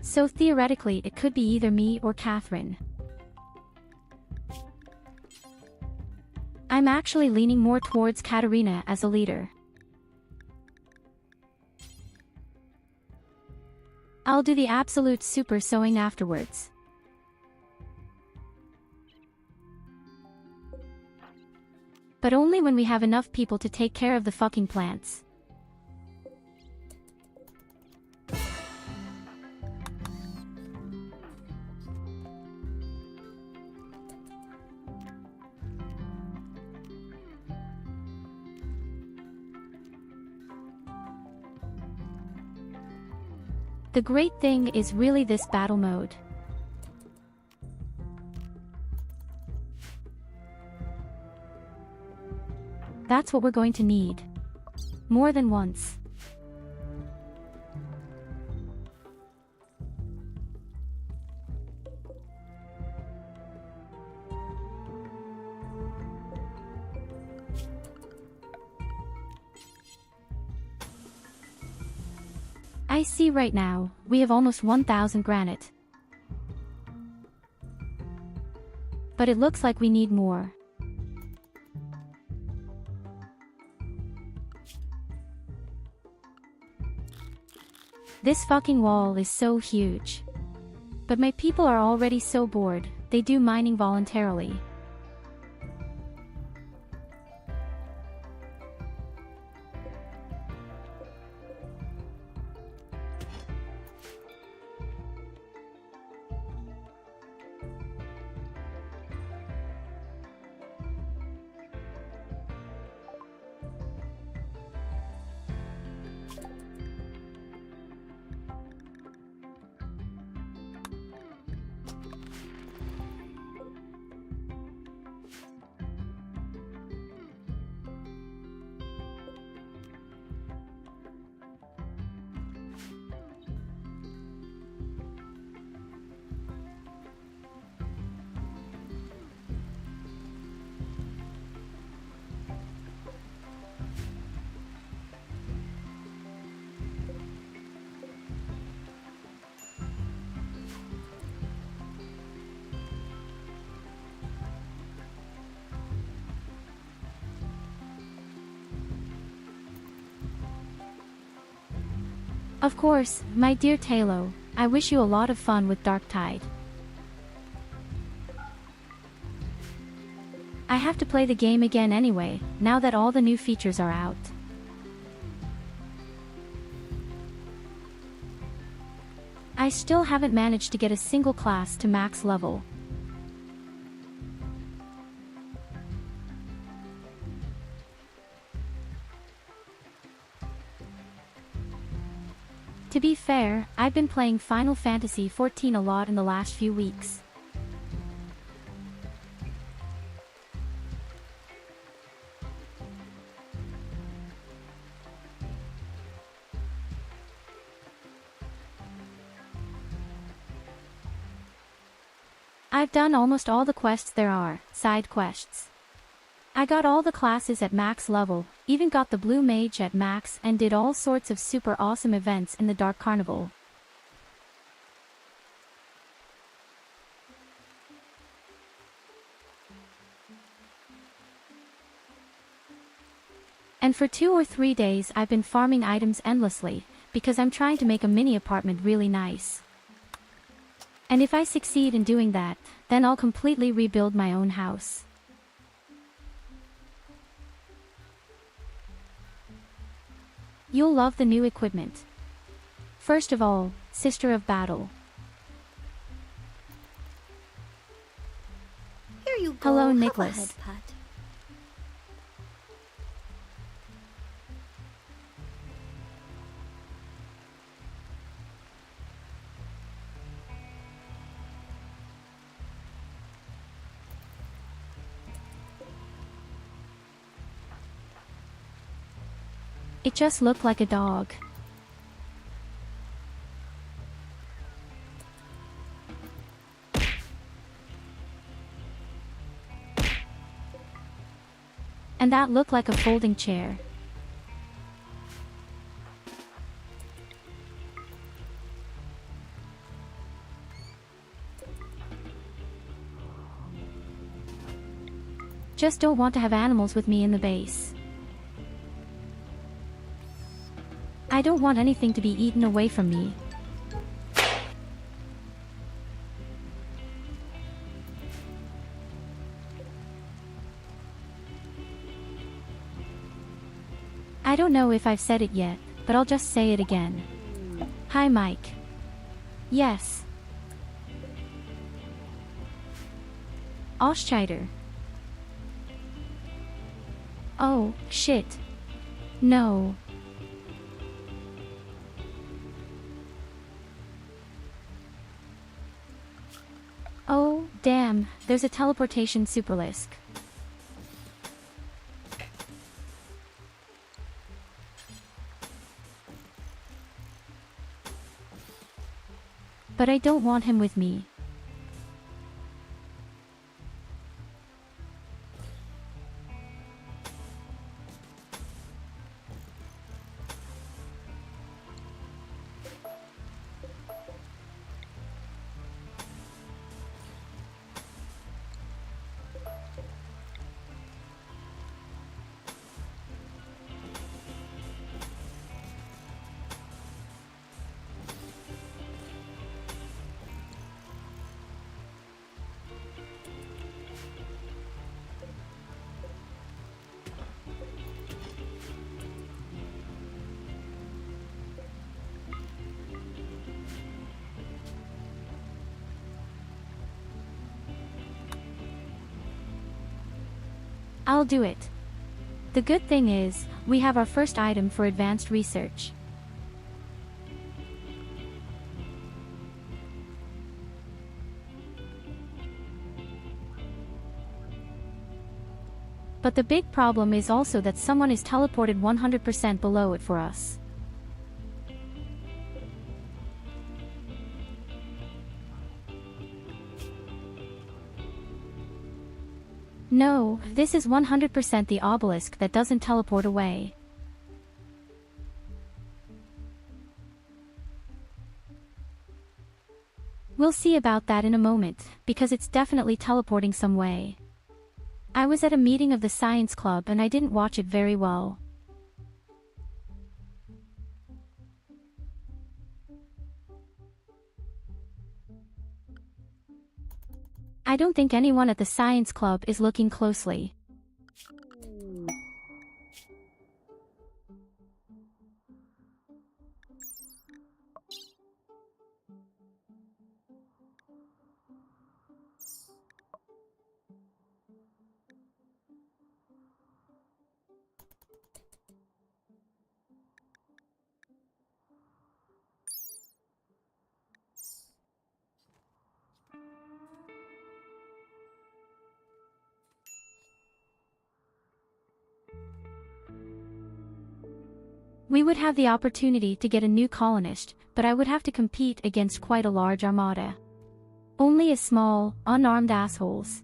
So theoretically it could be either me or Catherine. I'm actually leaning more towards Katerina as a leader. I'll do the absolute super sewing afterwards. But only when we have enough people to take care of the fucking plants. The great thing is really this battle mode. That's what we're going to need. More than once. I see right now, we have almost 1,000 granite. But it looks like we need more. This fucking wall is so huge. But my people are already so bored, they do mining voluntarily. Of course, my dear Talo, I wish you a lot of fun with Dark Tide. I have to play the game again anyway, now that all the new features are out. I still haven't managed to get a single class to max level. To be fair, I've been playing Final Fantasy XIV a lot in the last few weeks. I've done almost all the quests there are, side quests. I got all the classes at max level, even got the Blue Mage at max and did all sorts of super awesome events in the Dark Carnival. And for 2 or 3 days I've been farming items endlessly, because I'm trying to make a mini apartment really nice. And if I succeed in doing that, then I'll completely rebuild my own house. You'll love the new equipment. First of all, Sister of Battle. Here you go. Hello, Have a Nicholas. head pat. It just looked like a dog. And that looked like a folding chair. Just don't want to have animals with me in the base. I don't want anything to be eaten away from me. I don't know if I've said it yet, but I'll just say it again. Hi, Mike. Yes. Ausscheider. Oh, shit. No. Oh, damn, there's a teleportation superlisk. But I don't want him with me. I'll do it. The good thing is, we have our first item for advanced research. But the big problem is also that someone is teleported 100% below it for us. No, this is 100% the obelisk that doesn't teleport away. We'll see about that in a moment, because it's definitely teleporting some way. I was at a meeting of the science club and I didn't watch it very well. I don't think anyone at the science club is looking closely. We would have the opportunity to get a new colonist, but I would have to compete against quite a large armada. Only a small, unarmed assholes.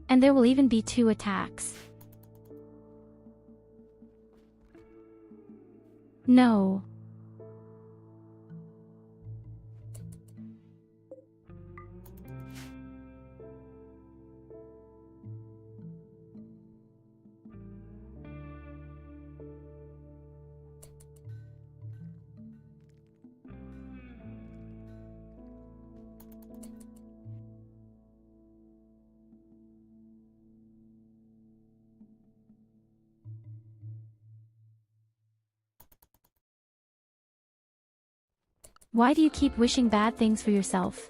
And there will even be 2 attacks. No. Why do you keep wishing bad things for yourself?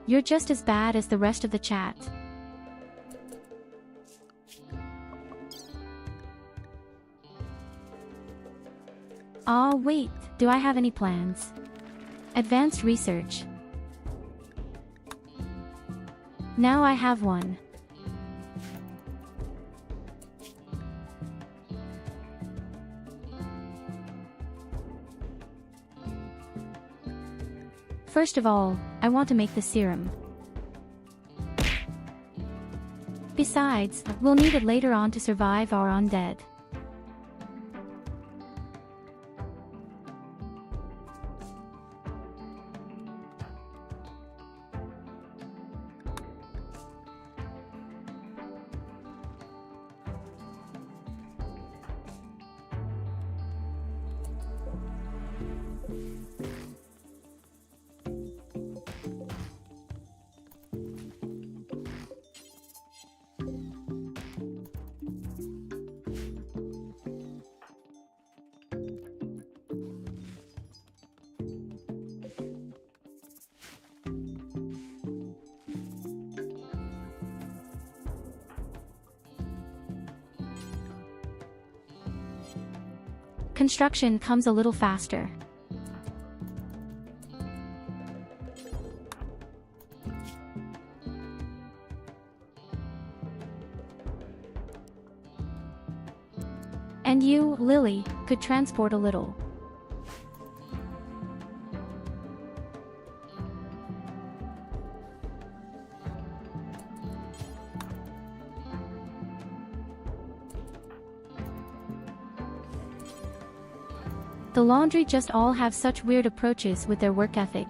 You're just as bad as the rest of the chat. Aw, wait, do I have any plans? Advanced research. Now I have one. First of all, I want to make the serum. Besides, we'll need it later on to survive our undead. Construction comes a little faster. And you, Lily, could transport a little. The laundry just all have such weird approaches with their work ethic.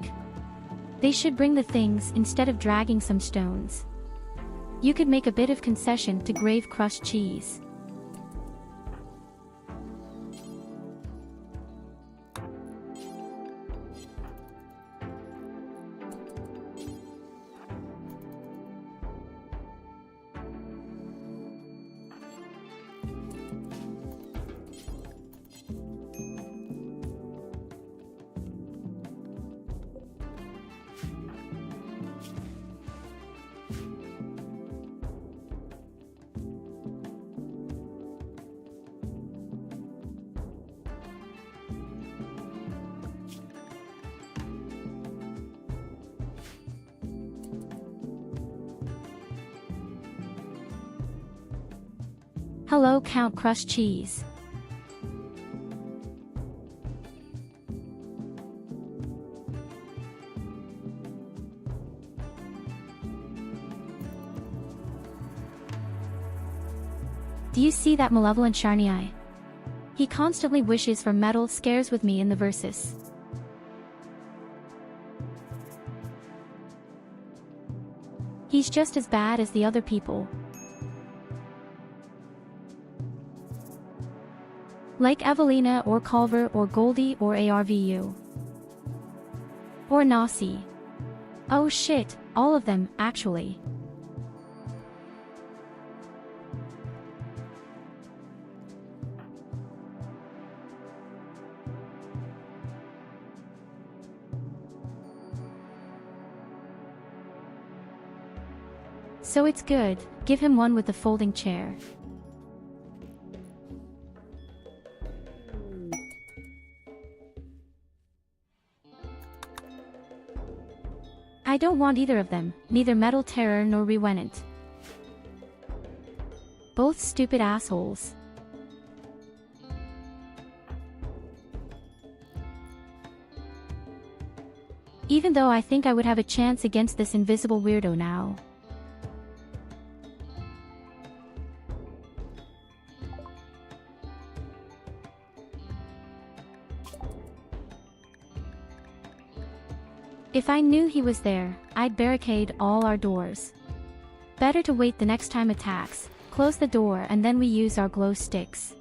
They should bring the things instead of dragging some stones. You could make a bit of concession to Grave crushed cheese. Hello, Count Crushed Cheese. Do you see that malevolent shiny eye? He constantly wishes for metal scares with me in the verses. He's just as bad as the other people. Like Evelina or Culver or Goldie or ARVU. Or Nasi. Oh shit, all of them, actually. So it's good, give him one with the folding chair. I don't want either of them, neither Metal Terror nor Revenant. Both stupid assholes. Even though I think I would have a chance against this invisible weirdo now. If I knew he was there, I'd barricade all our doors. Better to wait the next time attacks, close the door and then we use our glow sticks.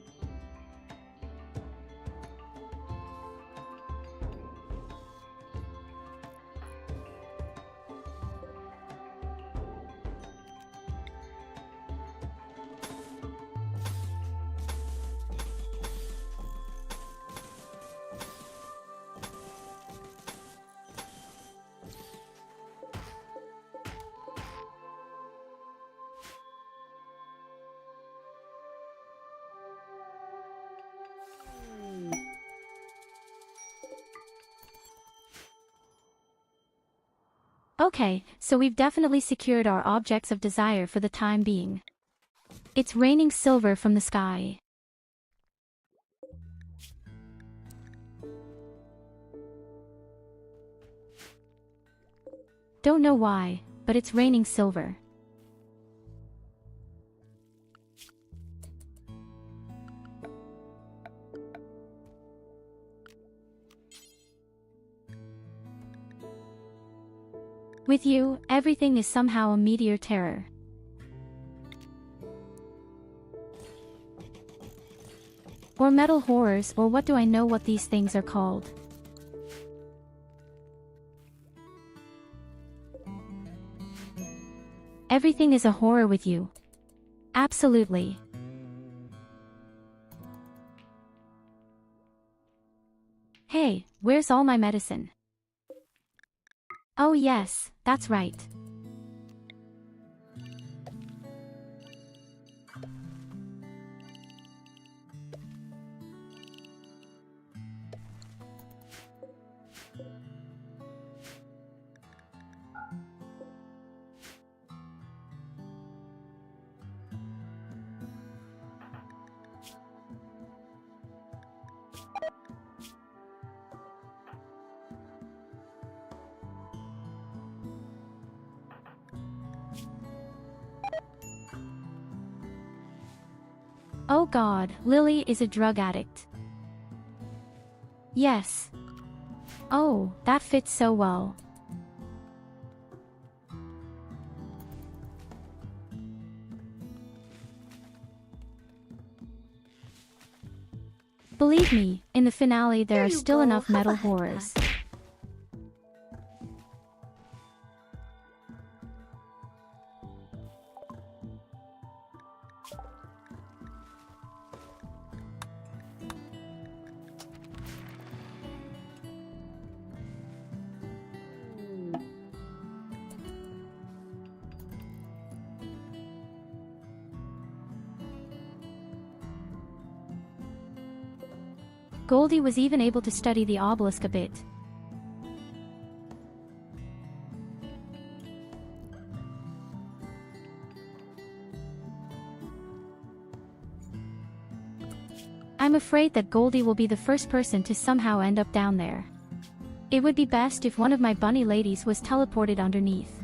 Okay, so we've definitely secured our objects of desire for the time being. It's raining silver from the sky. Don't know why, but it's raining silver. With you, everything is somehow a meteor terror. Or metal horrors, or what do I know what these things are called. Everything is a horror with you. Absolutely. Hey, where's all my medicine? Oh yes, that's right. Oh god, Lily is a drug addict. Yes. Oh, that fits so well. Believe me, in the finale there are still enough metal horrors. Goldie was even able to study the obelisk a bit. I'm afraid that Goldie will be the first person to somehow end up down there. It would be best if one of my bunny ladies was teleported underneath.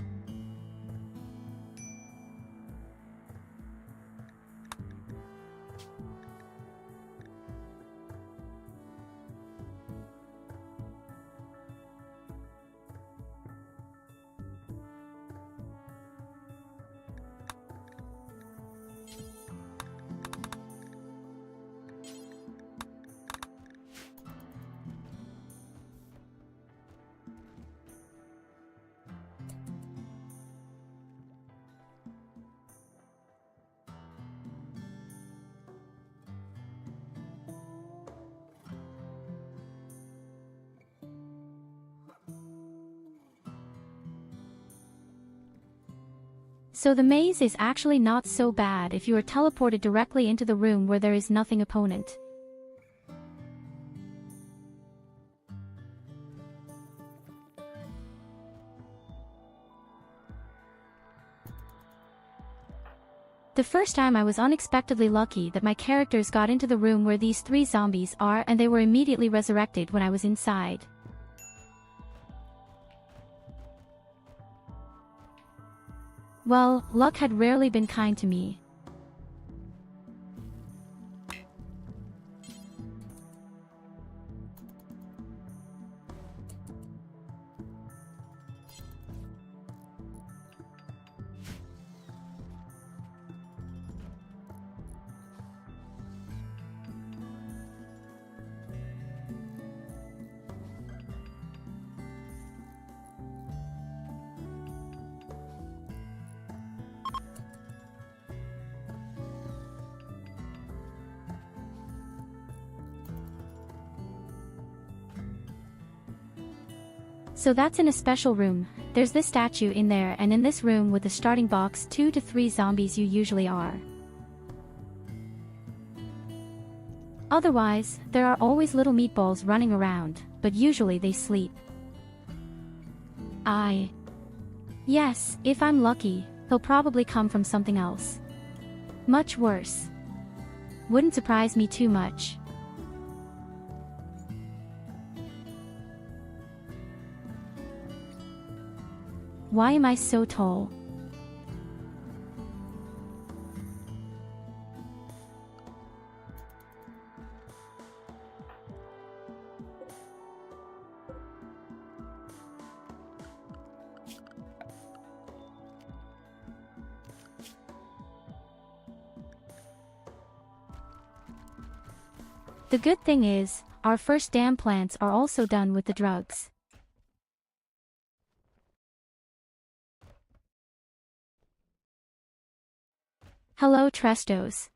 So the maze is actually not so bad if you are teleported directly into the room where there is nothing opponent. The first time I was unexpectedly lucky that my characters got into the room where these 3 zombies are, and they were immediately resurrected when I was inside. Well, luck had rarely been kind to me. So that's in a special room. There's this statue in there, and in this room with the starting box 2 to 3 zombies you usually are. Otherwise, there are always little meatballs running around, but usually they sleep. Yes, if I'm lucky, he'll probably come from something else. Much worse. Wouldn't surprise me too much. Why am I so tall? The good thing is, our first damn plants are also done with the drugs. Hello Trestos.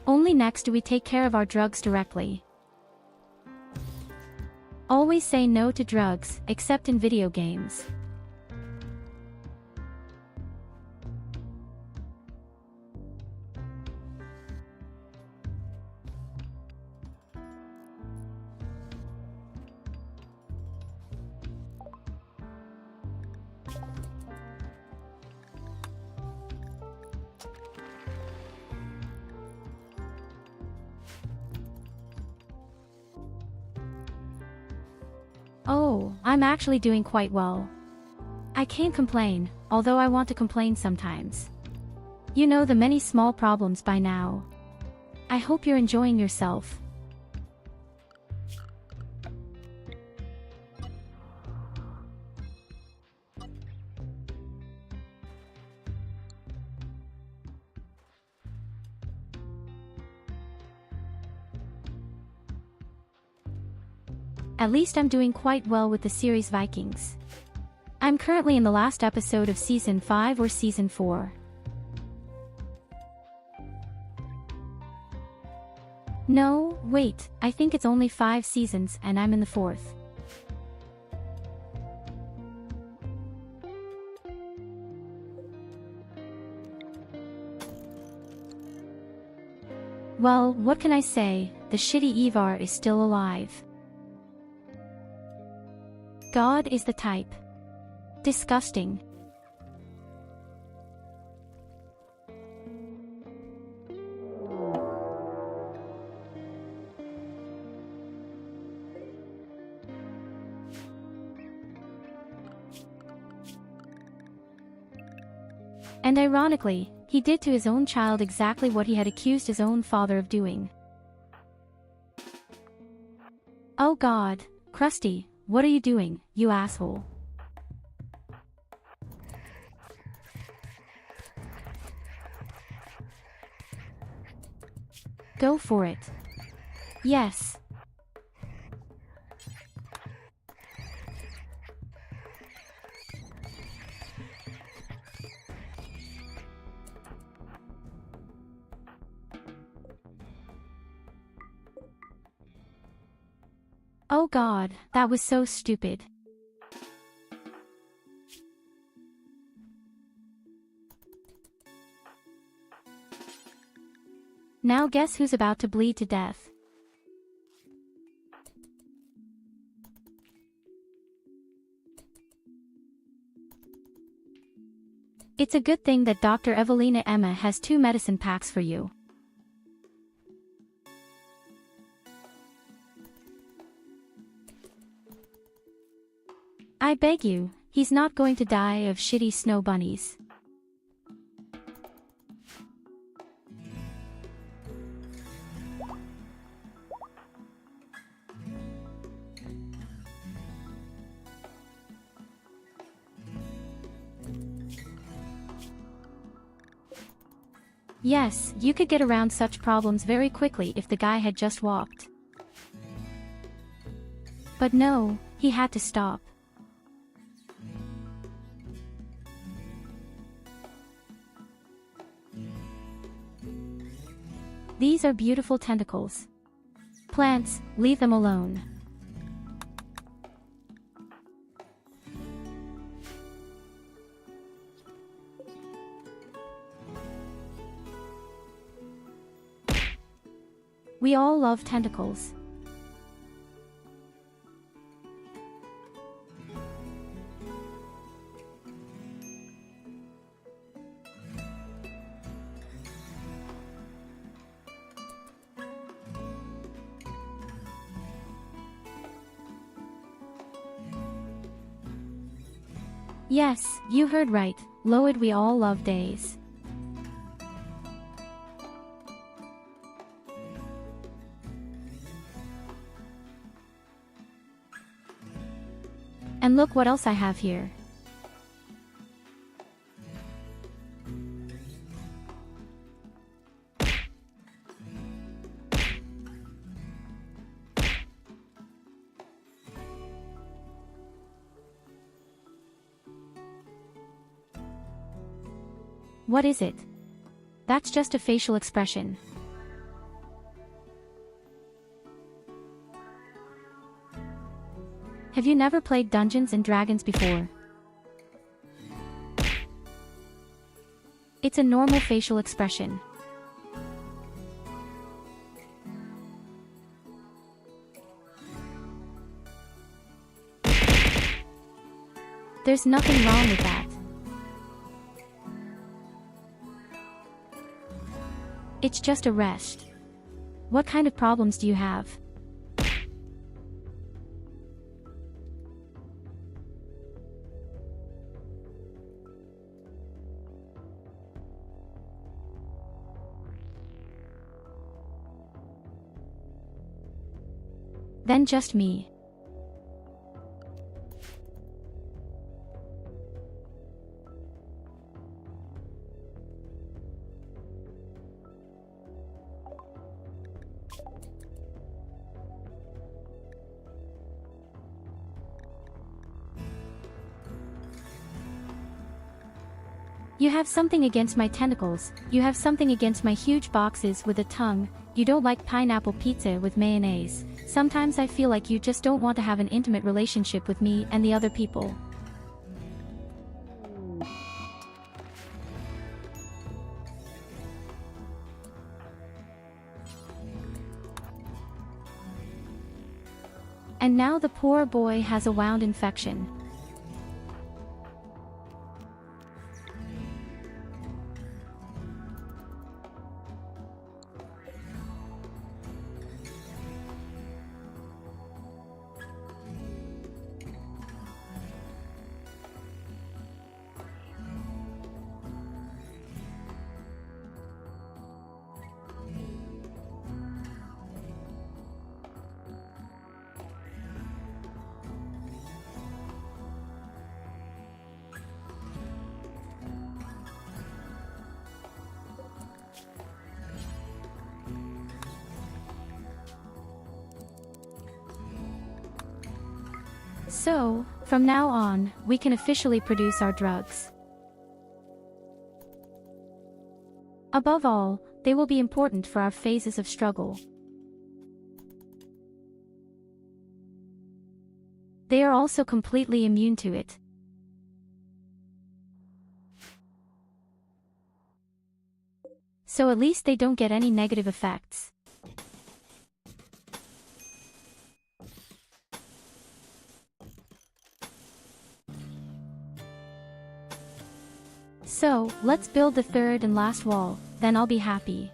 Only next do we take care of our drugs directly. Always say no to drugs, except in video games. Oh, I'm actually doing quite well. I can't complain, although I want to complain sometimes. You know the many small problems by now. I hope you're enjoying yourself. At least I'm doing quite well with the series Vikings. I'm currently in the last episode of Season 5 or Season 4. No, wait, I think it's only 5 seasons and I'm in the 4th. Well, what can I say, the shitty Ivar is still alive. God is the type. Disgusting. And ironically, he did to his own child exactly what he had accused his own father of doing. Oh God, Krusty, what are you doing, you asshole? Go for it. Yes. Oh God, that was so stupid. Now guess who's about to bleed to death? It's a good thing that Dr. Evelina Emma has 2 medicine packs for you. I beg you, he's not going to die of shitty snow bunnies. Yes, you could get around such problems very quickly if the guy had just walked. But no, he had to stop. These are beautiful tentacles. Plants, leave them alone. We all love tentacles. Yes, you heard right, Loid, we all love days. And look what else I have here. What is it? That's just a facial expression. Have you never played Dungeons and Dragons before? It's a normal facial expression. There's nothing wrong with that. It's just a rest. What kind of problems do you have? Then just me. You have something against my tentacles, you have something against my huge boxes with a tongue, you don't like pineapple pizza with mayonnaise. Sometimes I feel like you just don't want to have an intimate relationship with me and the other people. And now the poor boy has a wound infection. So, from now on, we can officially produce our drugs. Above all, they will be important for our phases of struggle. They are also completely immune to it. So at least they don't get any negative effects. So, let's build the third and last wall, then I'll be happy.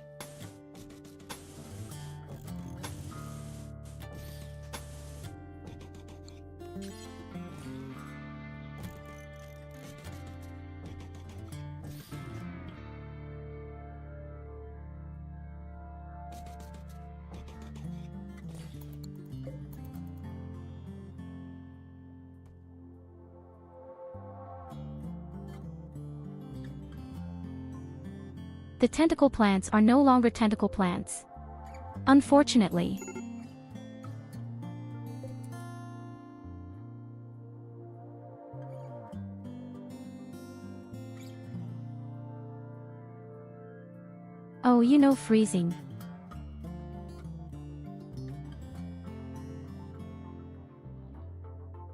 The tentacle plants are no longer tentacle plants. Unfortunately. Oh, you know, freezing.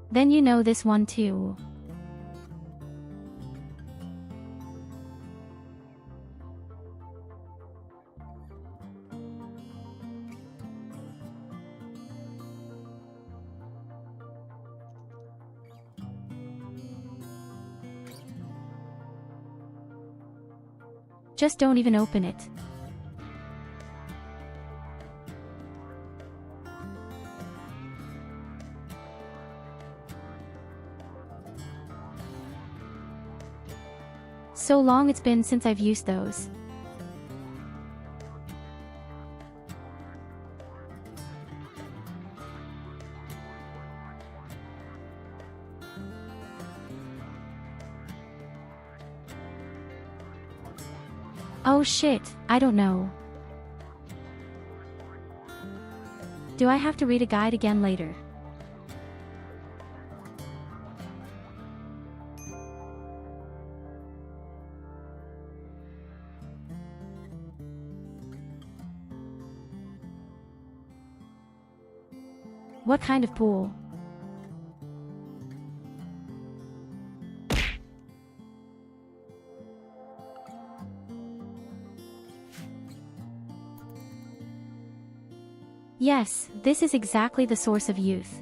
Then you know this one too. Just don't even open it. So long it's been since I've used those. Oh shit, I don't know. Do I have to read a guide again later? What kind of pool? Yes, this is exactly the source of youth.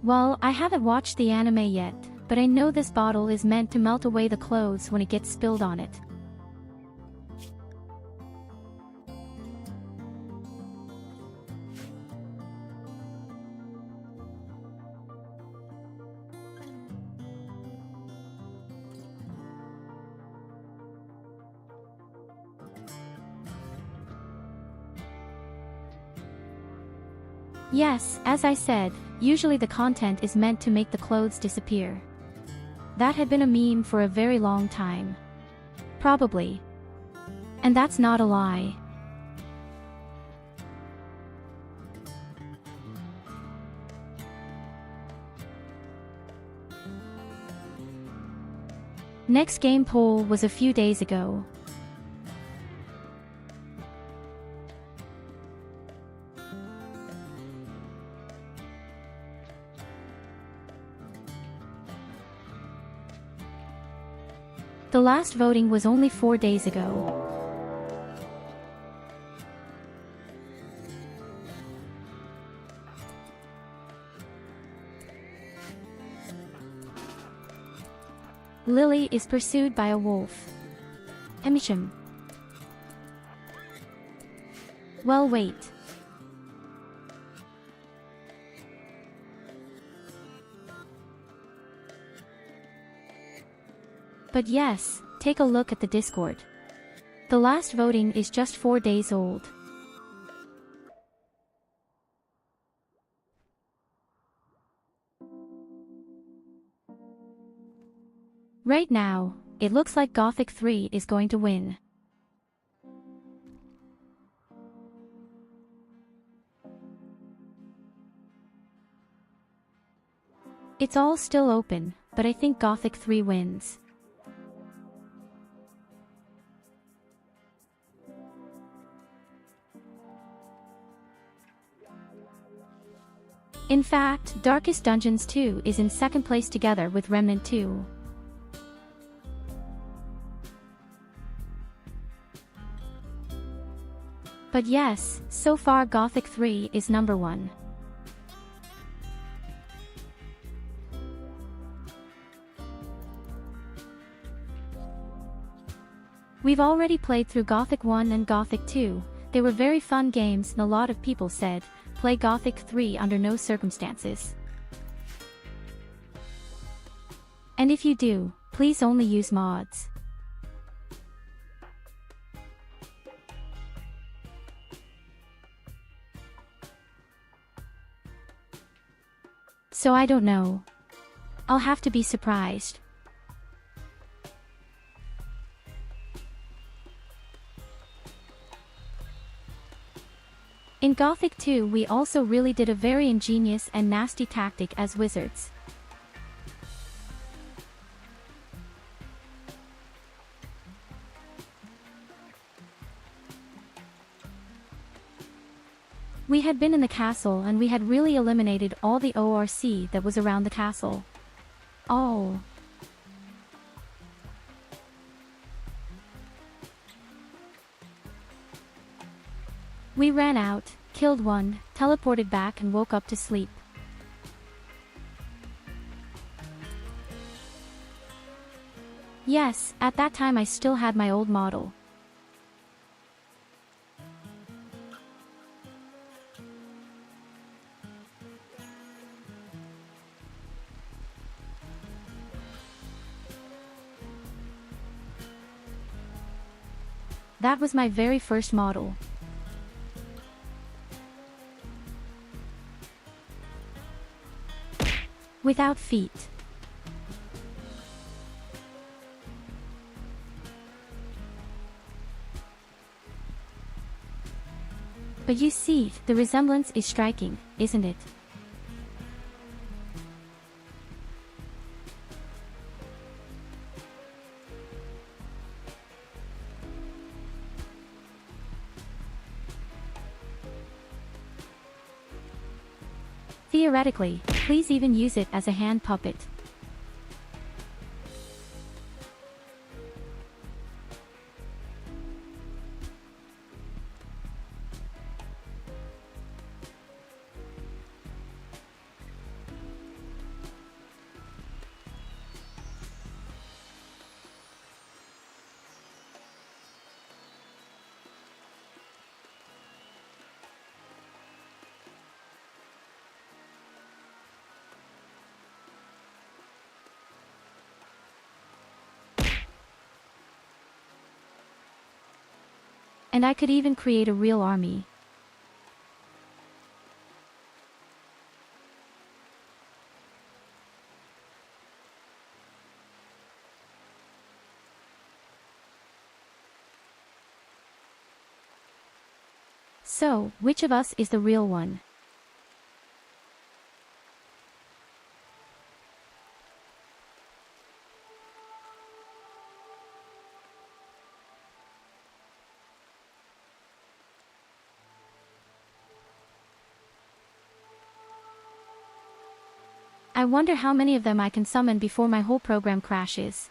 Well, I haven't watched the anime yet, but I know this bottle is meant to melt away the clothes when it gets spilled on it. Yes, as I said, usually the content is meant to make the clothes disappear. That had been a meme for a very long time. Probably. And that's not a lie. Next game poll was a few days ago. The last voting was only 4 days ago. Lily is pursued by a wolf. Being'im. Well, wait. But yes, take a look at the Discord. The last voting is just 4 days old. Right now, It looks like Gothic 3 is going to win. It's all still open, but I think Gothic 3 wins. In fact, Darkest Dungeons 2 is in second place together with Remnant 2. But yes, so far Gothic 3 is number 1. We've already played through Gothic 1 and Gothic 2. They were very fun games and a lot of people said, play Gothic 3 under no circumstances. And if you do, please only use mods. So I don't know. I'll have to be surprised. In Gothic 2 we also really did a very ingenious and nasty tactic as wizards. We had been in the castle and we had really eliminated all the ORC that was around the castle. Oh. We ran out, killed one, teleported back and woke up to sleep. Yes, at that time I still had my old model. That was my very first model. Without feet. But you see, the resemblance is striking, isn't it? Theoretically, please even use it as a hand puppet. And I could even create a real army. So, which of us is the real one? I wonder how many of them I can summon before my whole program crashes.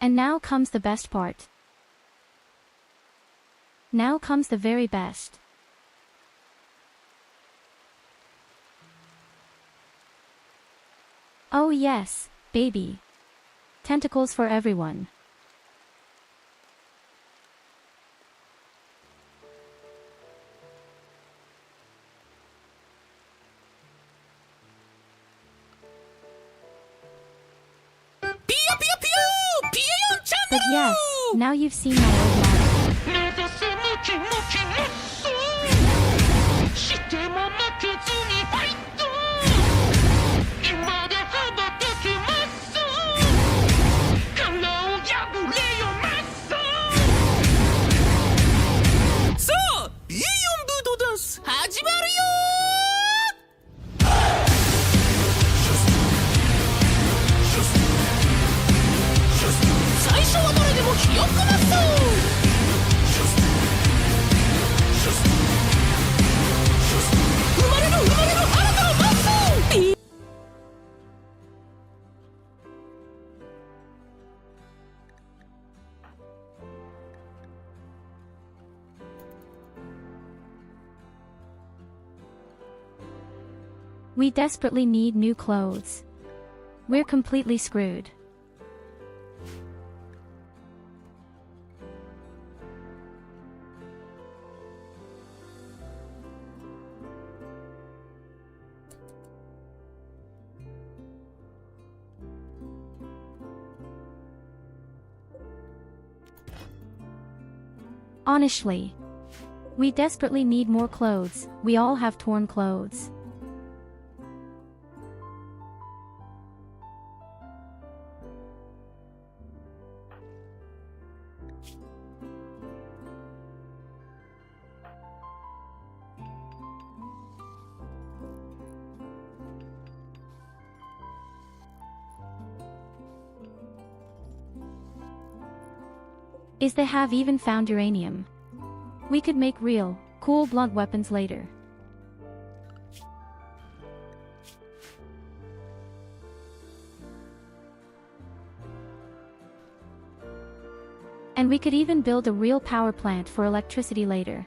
And now comes the best part. Now comes the very best. Oh yes, baby. Tentacles for everyone. But yes, now you've seen my old model. 目指すムキムキマッスルしても負けずにファイト今で羽ばたけます殻を破れよますさあビエヨンブードダンス始まるよ最初は誰でもひよくます生まれる新たなマス We desperately need new clothes. We're completely screwed. Honestly. We desperately need more clothes. We all have torn clothes. Is they have even found uranium. We could make real, cool blunt weapons later. And we could even build a real power plant for electricity later.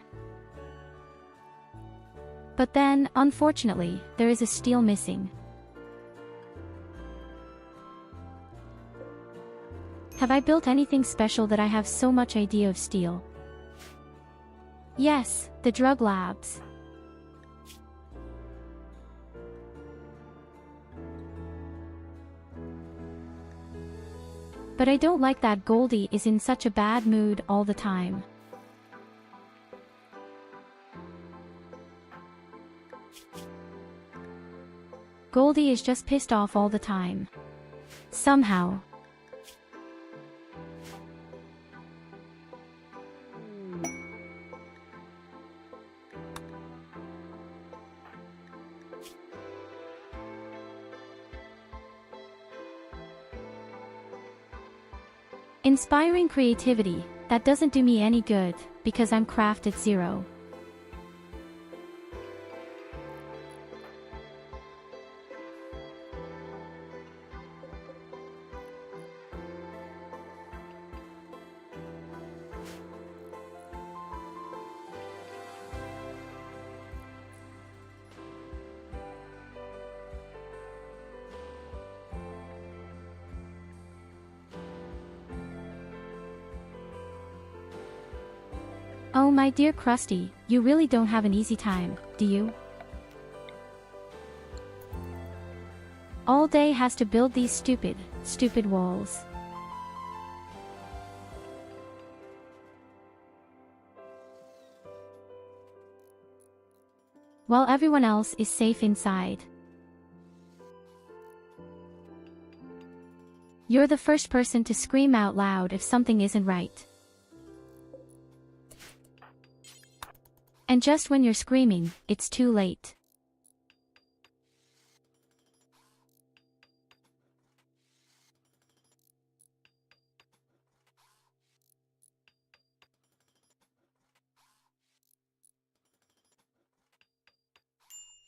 But then, unfortunately, there is a steel missing. Have I built anything special that I have so much idea of steel? Yes, the drug labs. But I don't like that Goldie is in such a bad mood all the time. Goldie is just pissed off all the time. Somehow. Inspiring creativity, that doesn't do me any good, because I'm craft at 0. Oh my dear Krusty, you really don't have an easy time, do you? All day has to build these stupid walls. While everyone else is safe inside. You're the first person to scream out loud if something isn't right. And just when you're screaming, it's too late.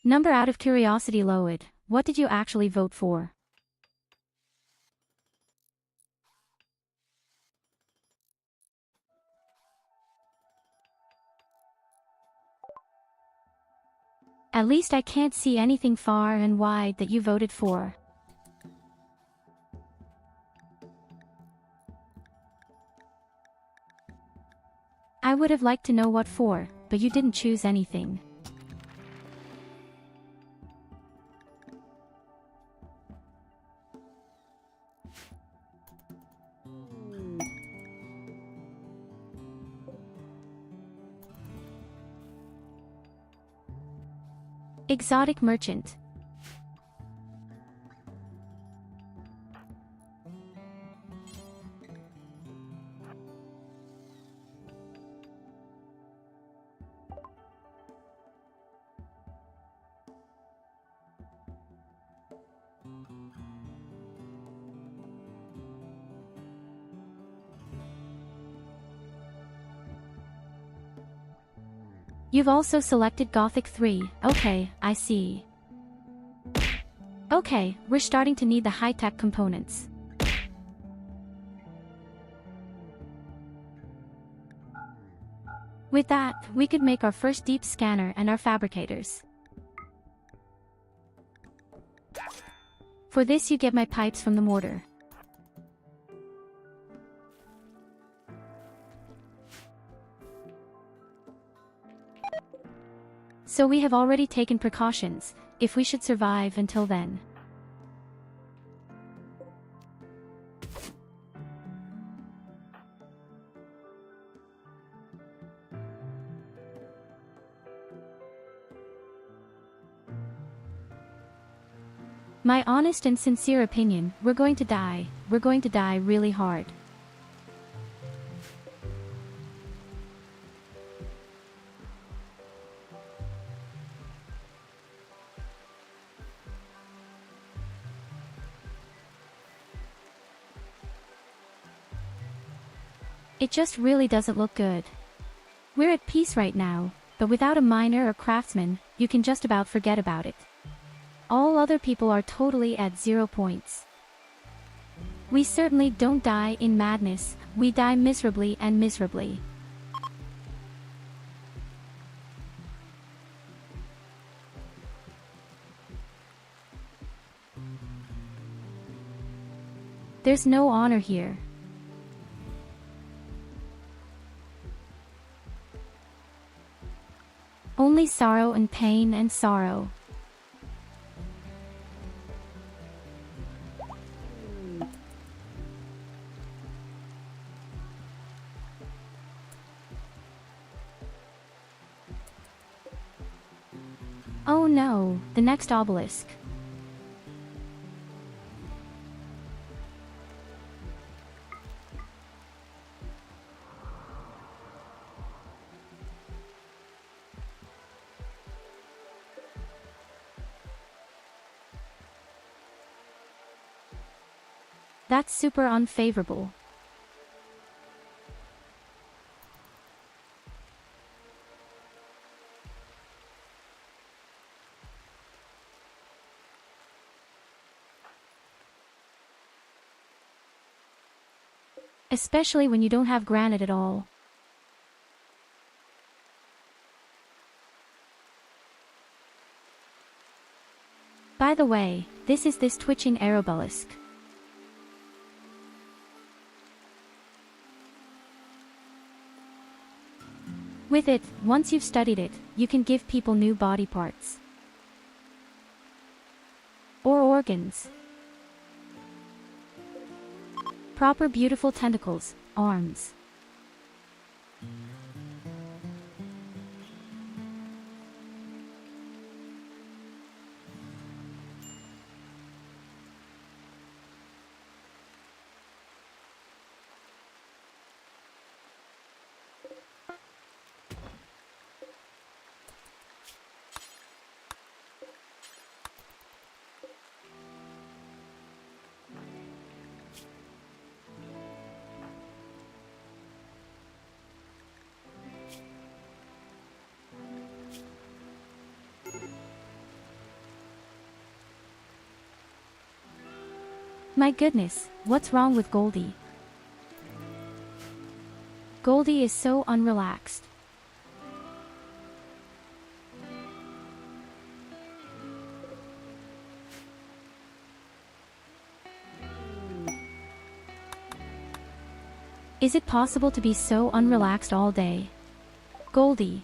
Number out of curiosity Loid, what did you actually vote for? At least I can't see anything far and wide that you voted for. I would have liked to know what for, but you didn't choose anything. Exotic merchant. You've also selected Gothic 3, okay, I see. Okay, we're starting to need the high-tech components. With that, we could make our first deep scanner and our fabricators. For this you get my pipes from the mortar. So we have already taken precautions, if we should survive until then. My honest and sincere opinion, we're going to die really hard. It just really doesn't look good. We're at peace right now, but without a miner or craftsman, you can just about forget about it. All other people are totally at 0 points. We certainly don't die in madness, we die miserably and miserably. There's no honor here. Only sorrow and pain and sorrow. Oh no, the next obelisk. That's super unfavorable. Especially when you don't have granite at all. By the way, this is this twitching aerobelisk. With it, once you've studied it, you can give people new body parts. Or organs. Proper beautiful tentacles, arms. My goodness, what's wrong with Goldie? Goldie is so unrelaxed. Is it possible to be so unrelaxed all day? Goldie.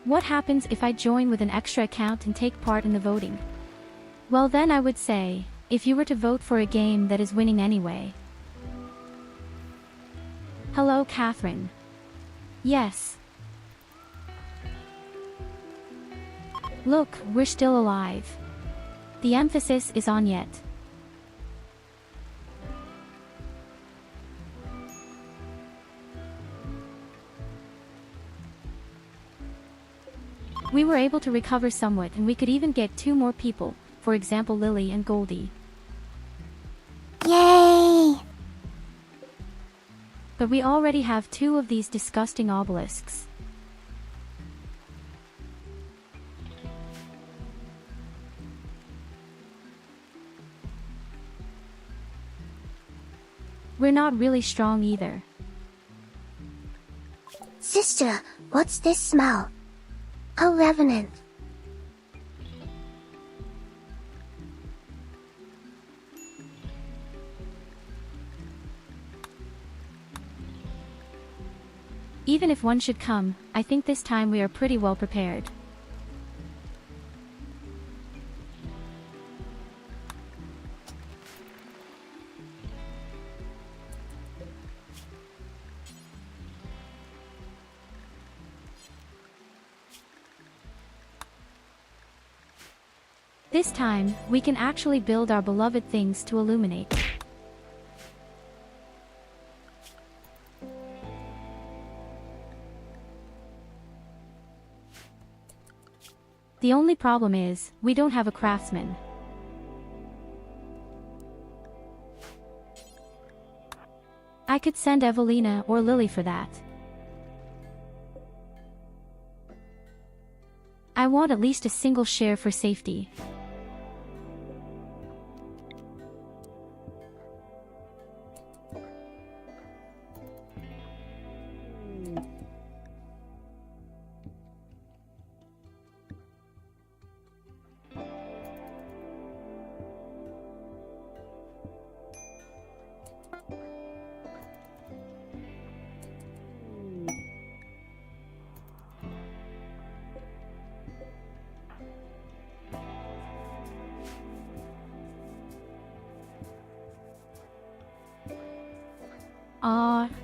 What happens if I join with an extra account and take part in the voting? Well, then I would say, if you were to vote for a game that is winning anyway. Hello, Catherine. Yes. Look, we're still alive. The emphasis is on yet. We were able to recover somewhat, and we could even get 2 more people, for example Lily and Goldie. Yay! But we already have 2 of these disgusting obelisks. We're not really strong either. Sister, what's this smell? A revenant. Even if one should come, I think this time we are pretty well prepared. This time, we can actually build our beloved things to illuminate. The only problem is, we don't have a craftsman. I could send Evelina or Lily for that. I want at least a single share for safety.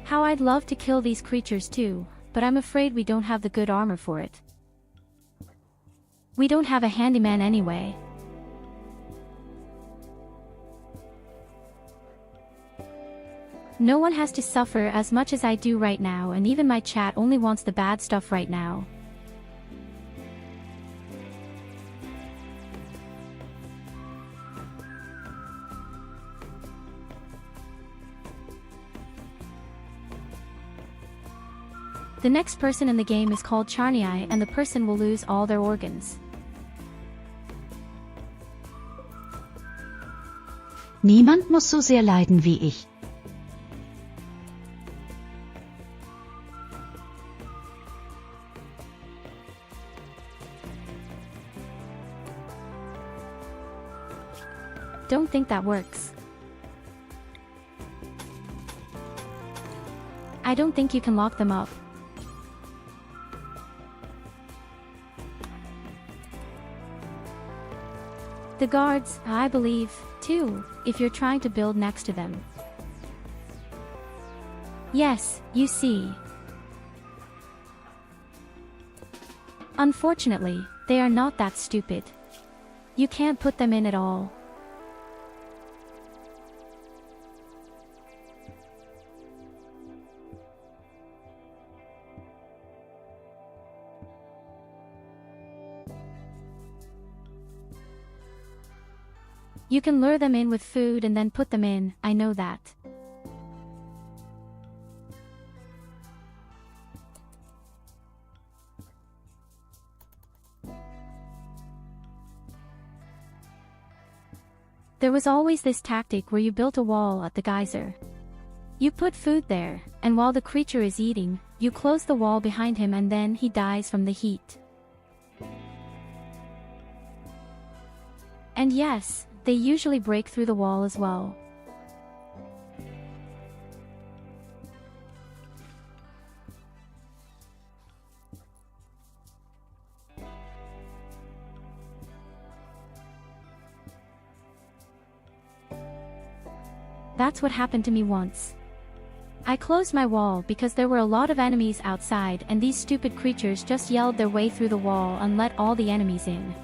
How I'd love to kill these creatures too, but I'm afraid we don't have the good armor for it. We don't have a handyman anyway. No one has to suffer as much as I do right now, and even my chat only wants the bad stuff right now. The next person in the game is called Charniai, and the person will lose all their organs. Niemand muss so sehr leiden wie ich. Don't think that works. I don't think you can lock them up. The guards, I believe, too, if you're trying to build next to them. Yes, you see. Unfortunately, they are not that stupid. You can't put them in at all. You can lure them in with food and then put them in, I know that. There was always this tactic where you built a wall at the geyser. You put food there, and while the creature is eating, you close the wall behind him and then he dies from the heat. And yes, they usually break through the wall as well. That's what happened to me once. I closed my wall because there were a lot of enemies outside and these stupid creatures just yelled their way through the wall and let all the enemies in.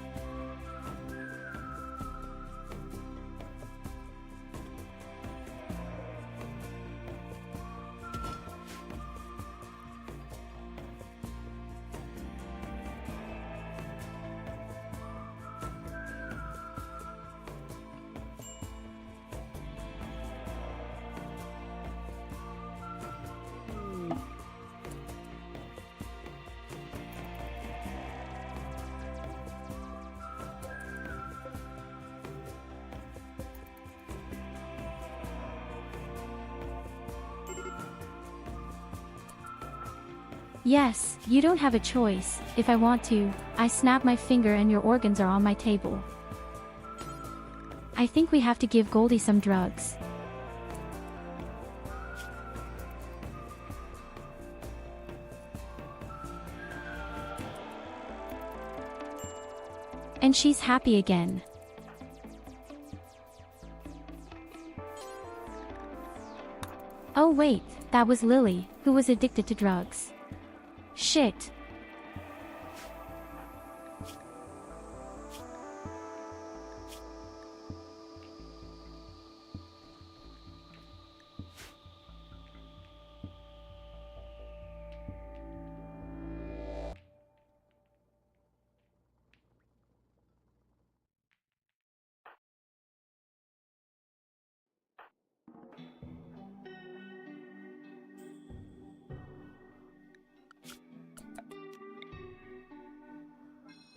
Yes, you don't have a choice. If I want to, I snap my finger and your organs are on my table. I think we have to give Goldie some drugs. And she's happy again. Oh wait, that was Lily, who was addicted to drugs. Shit.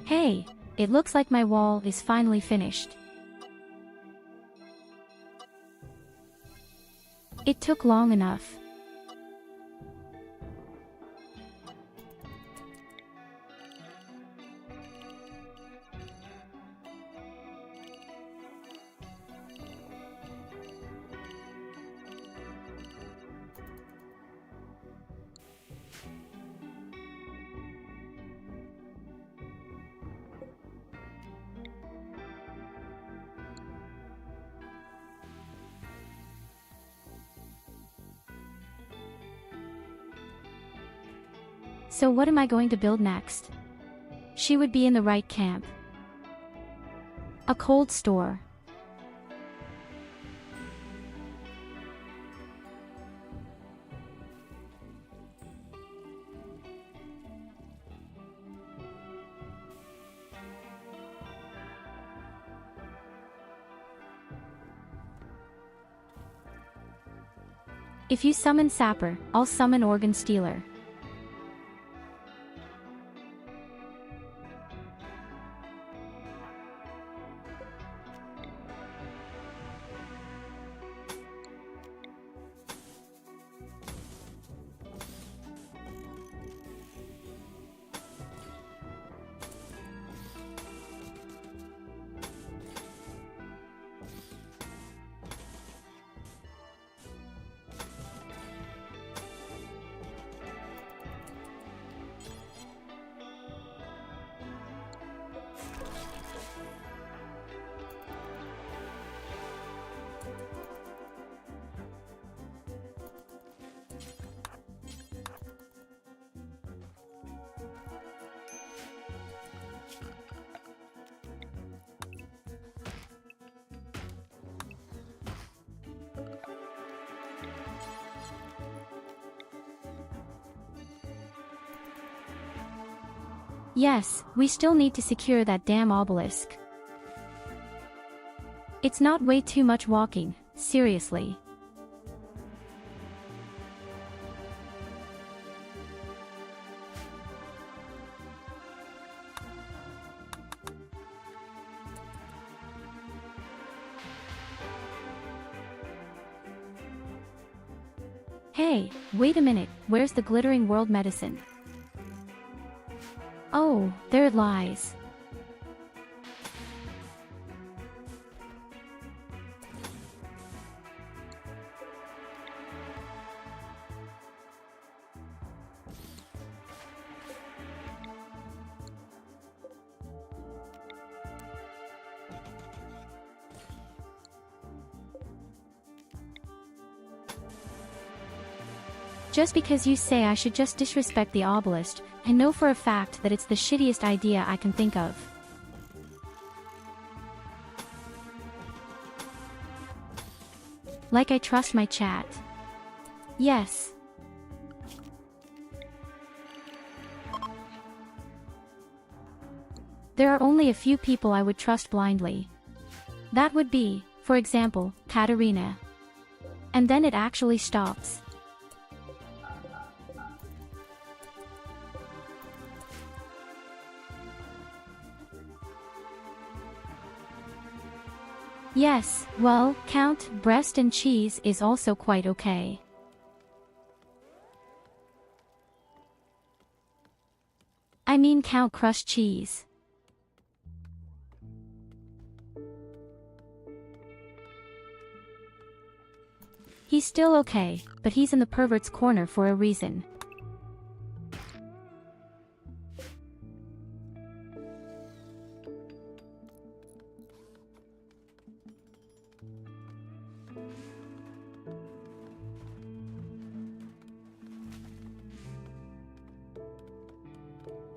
Hey, it looks like my wall is finally finished. It took long enough. So what am I going to build next? She would be in the right camp. A cold store. If you summon Sapper, I'll summon Organ Stealer. Yes, we still need to secure that damn obelisk. It's not way too much walking, seriously. Hey, wait a minute, where's the glittering world medicine? Oh, there it lies. Just because you say I should just disrespect the obelisk, I know for a fact that it's the shittiest idea I can think of. Like I trust my chat. Yes. There are only a few people I would trust blindly. That would be, for example, Katarina. And then it actually stops. Yes, well, Count breast and cheese is also quite okay. I mean Count crushed cheese. He's still okay, but he's in the pervert's corner for a reason.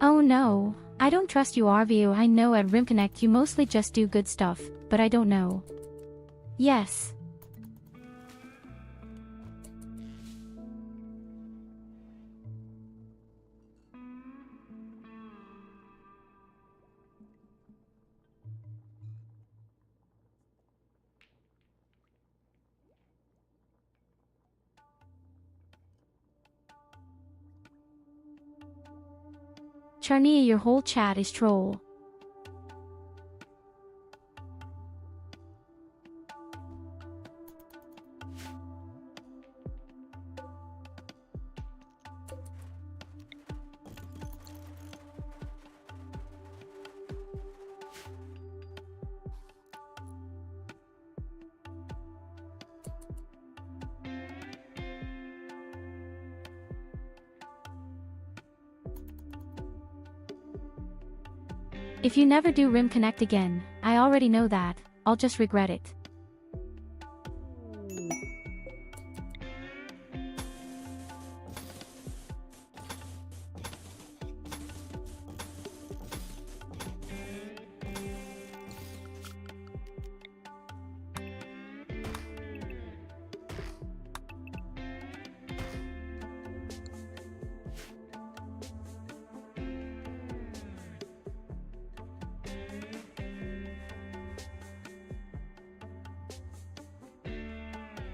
Oh no, I don't trust you RVO. I know at RimConnect you mostly just do good stuff, but I don't know. Yes. Charnia, your whole chat is troll. If you never do RimConnect again, I already know that, I'll just regret it.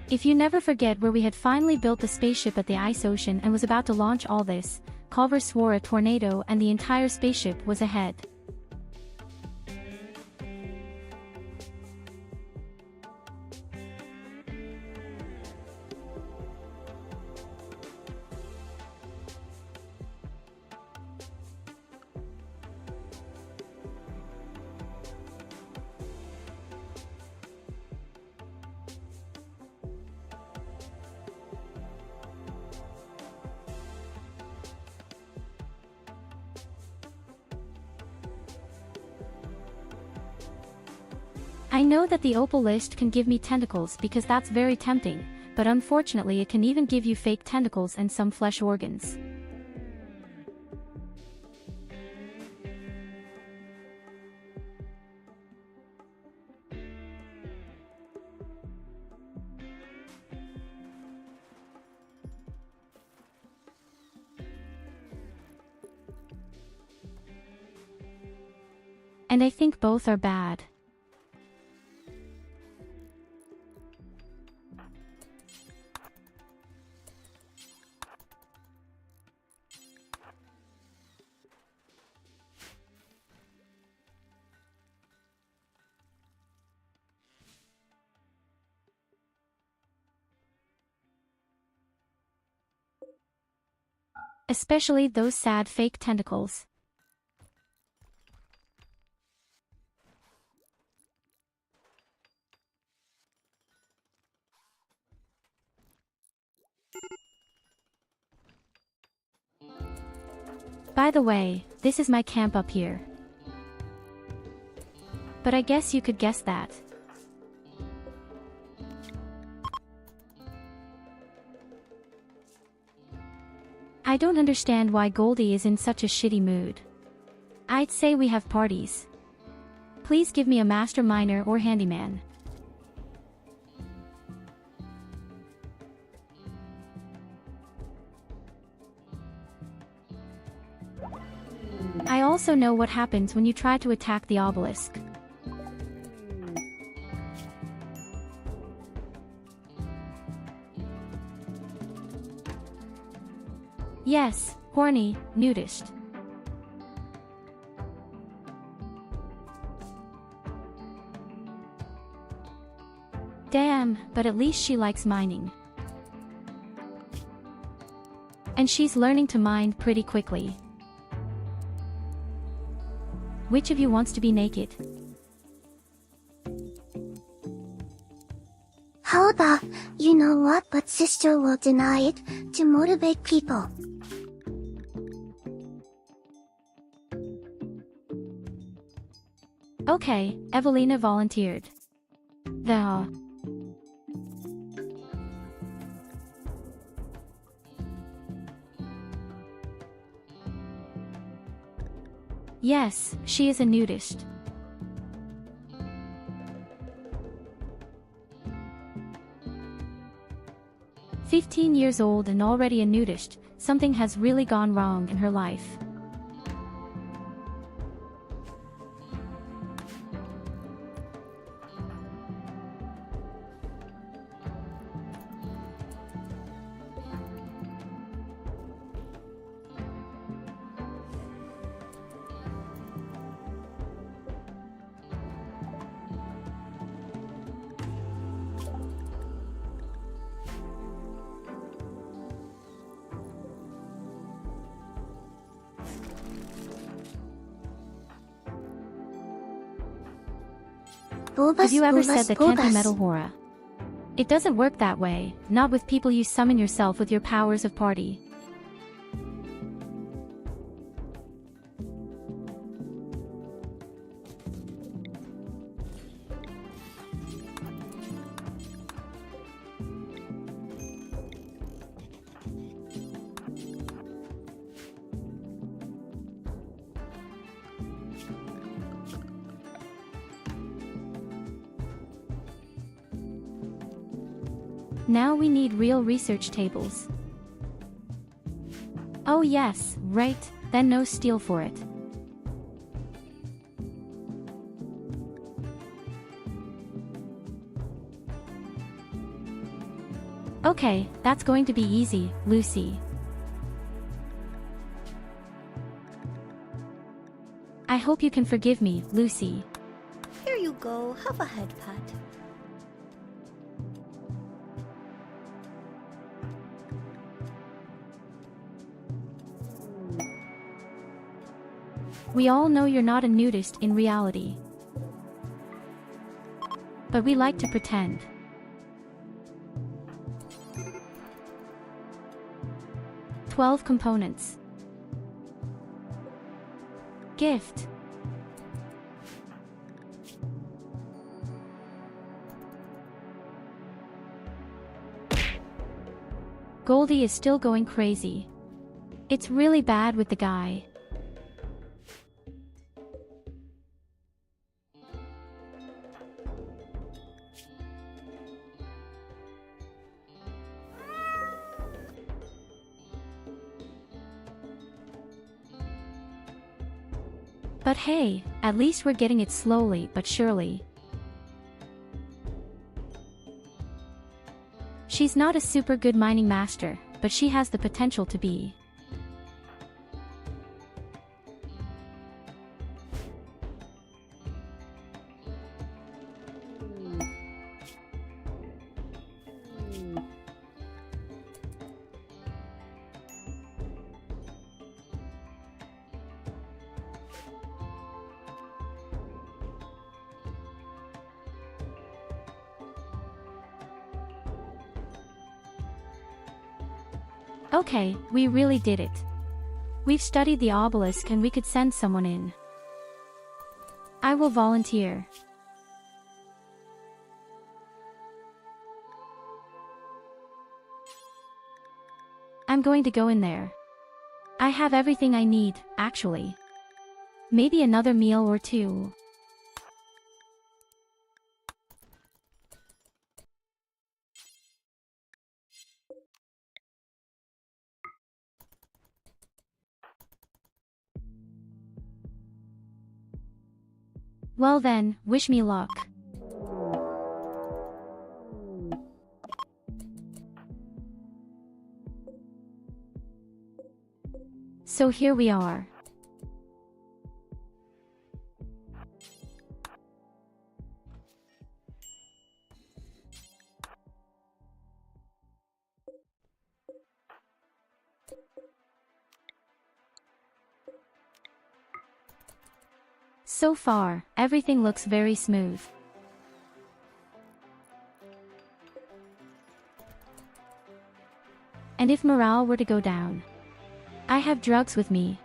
If you never forget where we had finally built the spaceship at the ice ocean and was about to launch all this, Culver swore a tornado and the entire spaceship was ahead. I know that the opal list can give me tentacles because that's very tempting, but unfortunately it can even give you fake tentacles and some flesh organs. And I think both are bad. Especially those sad fake tentacles. By the way, this is my camp up here. But I guess you could guess that. I don't understand why Goldie is in such a shitty mood. I'd say we have parties. Please give me a master miner or handyman. I also know what happens when you try to attack the obelisk. Yes, horny, nudist. Damn, but at least she likes mining. And she's learning to mine pretty quickly. Which of you wants to be naked? How about, you know what, but sister will deny it, to motivate people. Okay, Evelina volunteered. The Yes, she is a nudist. "15 years old and already a nudist, something has really gone wrong in her life." Have you ever said that can't be metal horror? It doesn't work that way, not with people you summon yourself with your powers of party. Now we need real research tables. Oh yes, right, then no steel for it. Okay, that's going to be easy, Lucy. I hope you can forgive me, Lucy. Here you go, have a head pat. We all know you're not a nudist in reality. But we like to pretend. "12 components. Gift. Goldie is still going crazy. It's really bad with the guy. But hey, at least we're getting it slowly but surely. She's not a super good mining master, but she has the potential to be. Okay, we really did it. We've studied the obelisk and we could send someone in. I will volunteer. I'm going to go in there. I have everything I need, actually. Maybe another meal or two. Well then, wish me luck. So here we are. So far, everything looks very smooth. And if morale were to go down, I have drugs with me.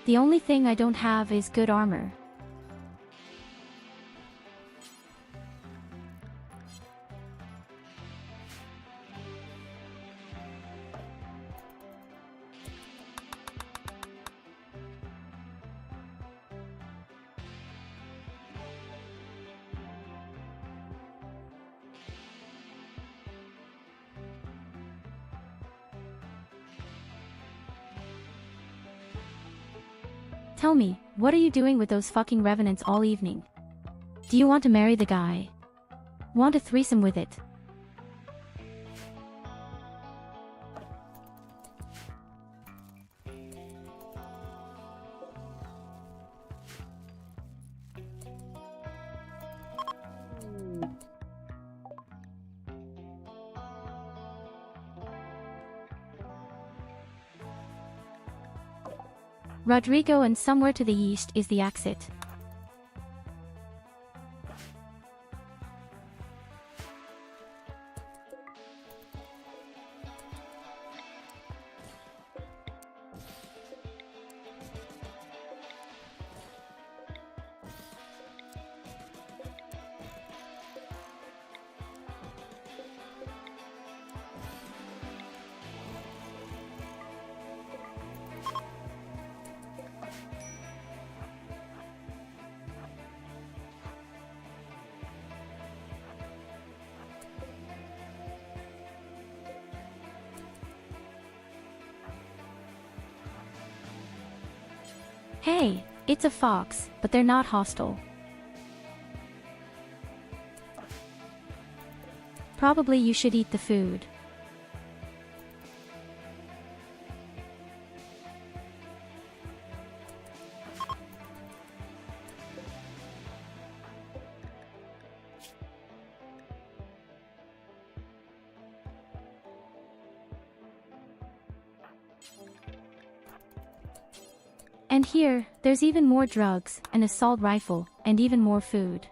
The only thing I don't have is good armor. Tell me, what are you doing with those fucking revenants all evening? Do you want to marry the guy? Want a threesome with it? Rodrigo, and somewhere to the east is the exit. Hey, it's a fox, but they're not hostile. Probably you should eat the food. And here, there's even more drugs, an assault rifle, and even more food.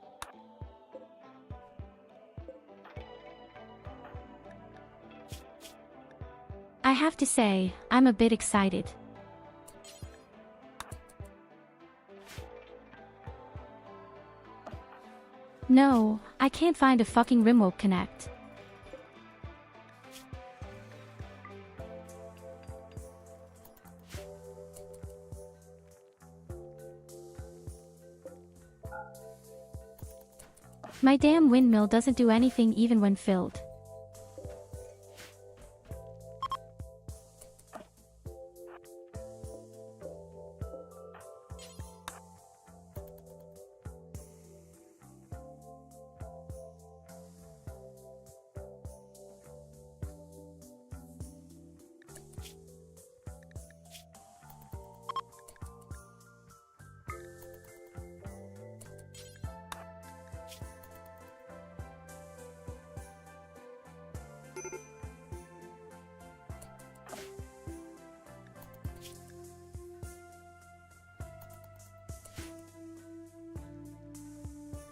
I have to say, I'm a bit excited. No, I can't find a fucking Rimworld connect. My damn windmill doesn't do anything even when filled.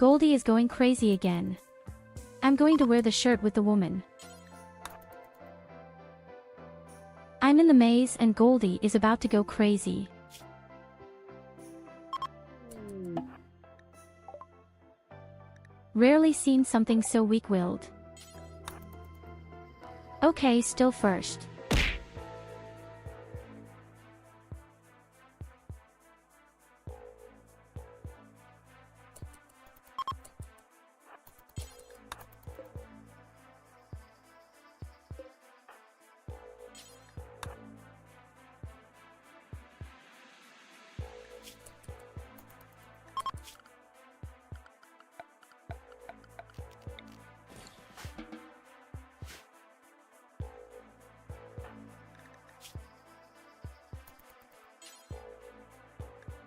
Goldie is going crazy again. I'm going to wear the shirt with the woman. I'm in the maze and Goldie is about to go crazy. Rarely seen something so weak-willed. Okay, still first.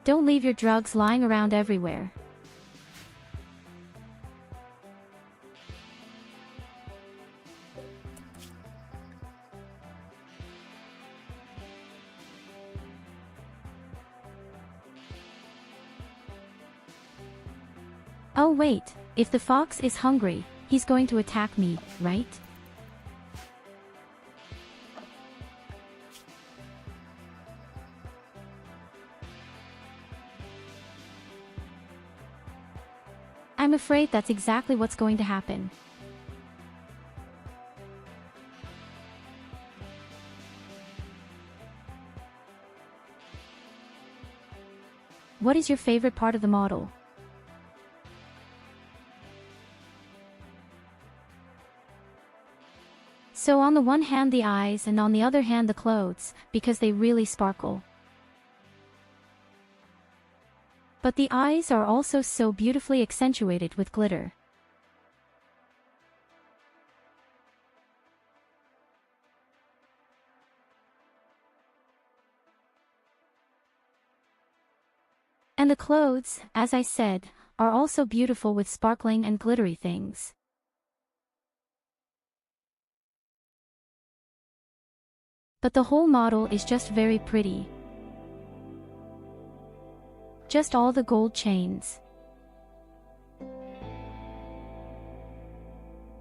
Don't leave your drugs lying around everywhere. Oh wait, if the fox is hungry, he's going to attack me, right? I'm afraid that's exactly what's going to happen. What is your favorite part of the model? So on the one hand the eyes and on the other hand the clothes, because they really sparkle. But the eyes are also so beautifully accentuated with glitter. And the clothes, as I said, are also beautiful with sparkling and glittery things. But the whole model is just very pretty. Just all the gold chains.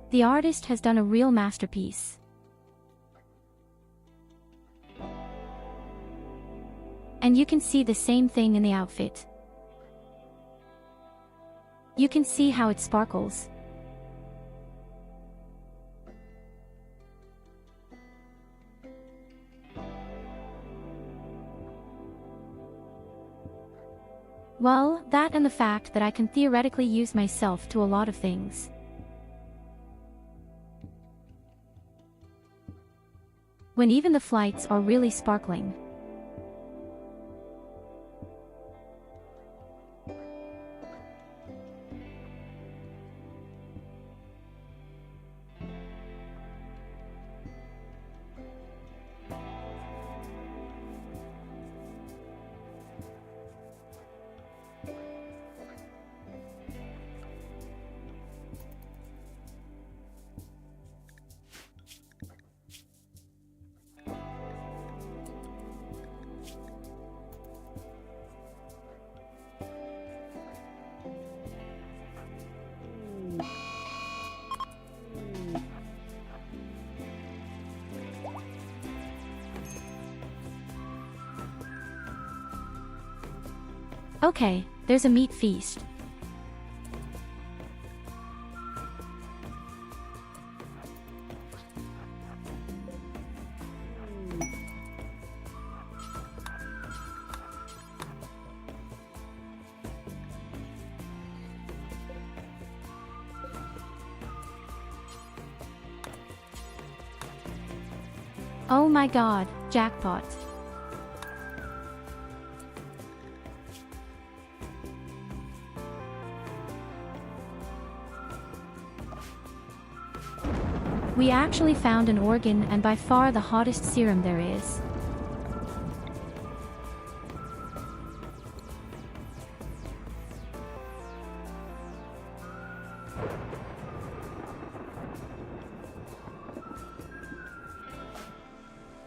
The artist has done a real masterpiece. And you can see the same thing in the outfit. You can see how it sparkles. Well, that and the fact that I can theoretically use myself to a lot of things. When even the flights are really sparkling. Okay, there's a meat feast. Oh my god, jackpot. We actually found an organ and by far the hottest serum there is.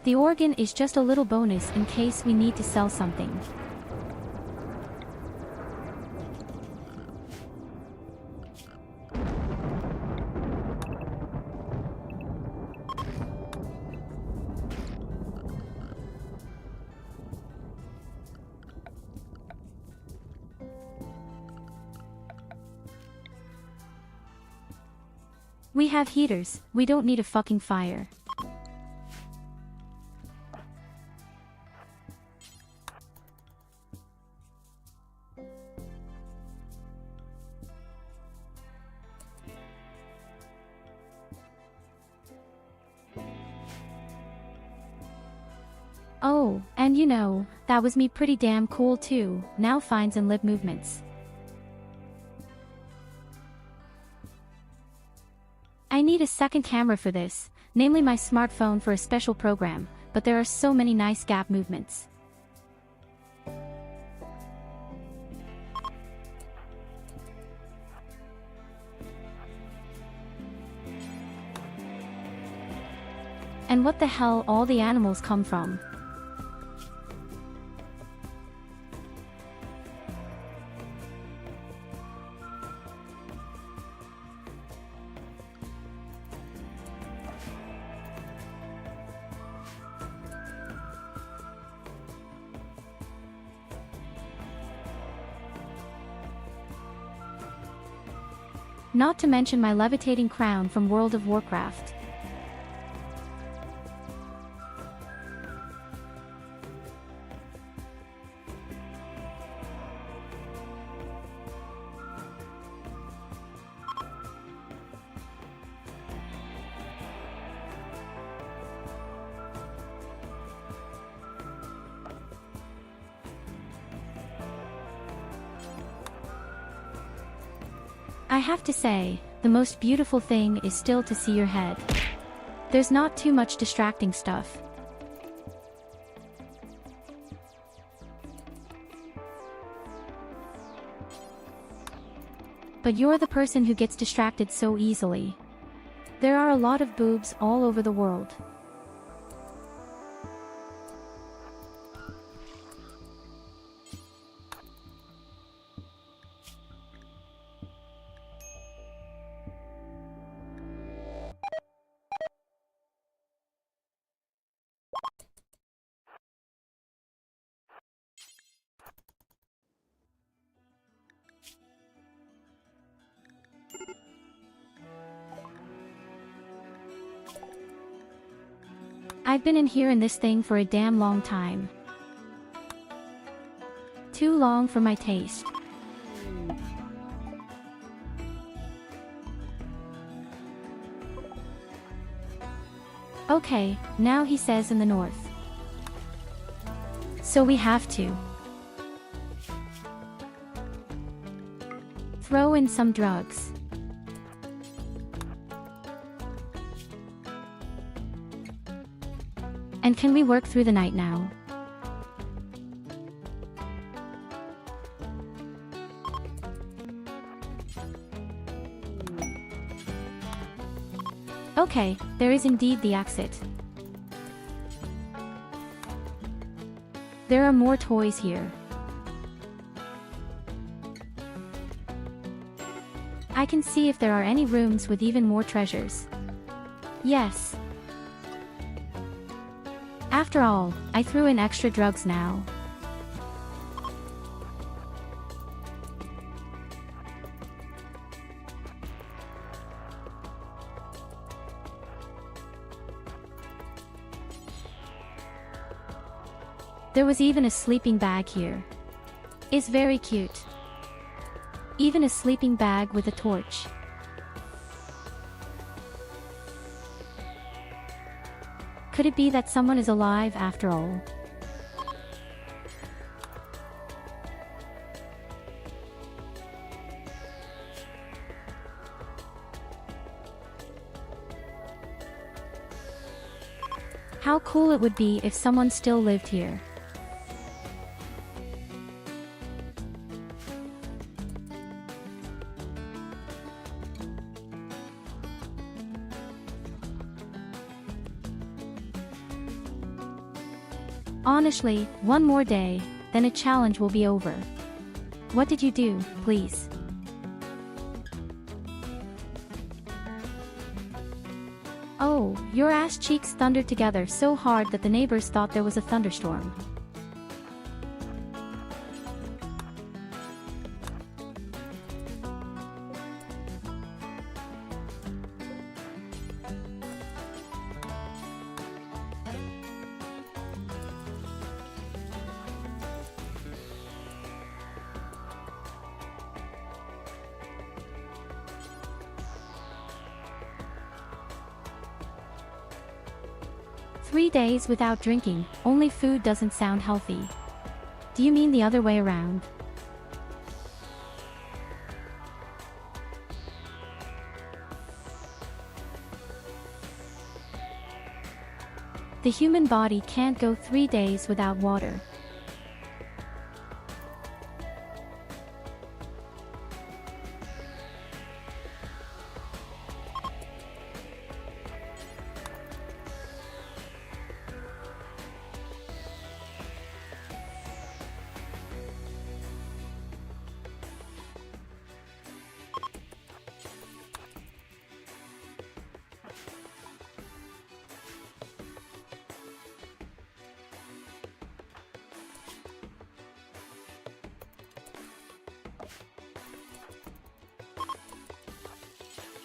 The organ is just a little bonus in case we need to sell something. We have heaters, we don't need a fucking fire. Oh, and you know, that was me pretty damn cool too, now finds and lip movements. I need a second camera for this, namely my smartphone for a special program, but there are so many nice gap movements. And what the hell all the animals come from? Not to mention my levitating crown from World of Warcraft. I have to say, the most beautiful thing is still to see your head. There's not too much distracting stuff. But you're the person who gets distracted so easily. There are a lot of boobs all over the world. I've been in here in this thing for a damn long time. Too long for my taste. Okay, now he says in the north. So we have to throw in some drugs. And can we work through the night now? Okay, there is indeed the exit. There are more toys here. I can see if there are any rooms with even more treasures. Yes. After all, I threw in extra drugs now. There was even a sleeping bag here. It's very cute. Even a sleeping bag with a torch. Could it be that someone is alive after all? How cool it would be if someone still lived here. Honestly, one more day, then a challenge will be over. What did you do, please? Oh, your ass cheeks thundered together so hard that the neighbors thought there was a thunderstorm. 3 days without drinking, only food doesn't sound healthy. Do you mean the other way around? The human body can't go 3 days without water.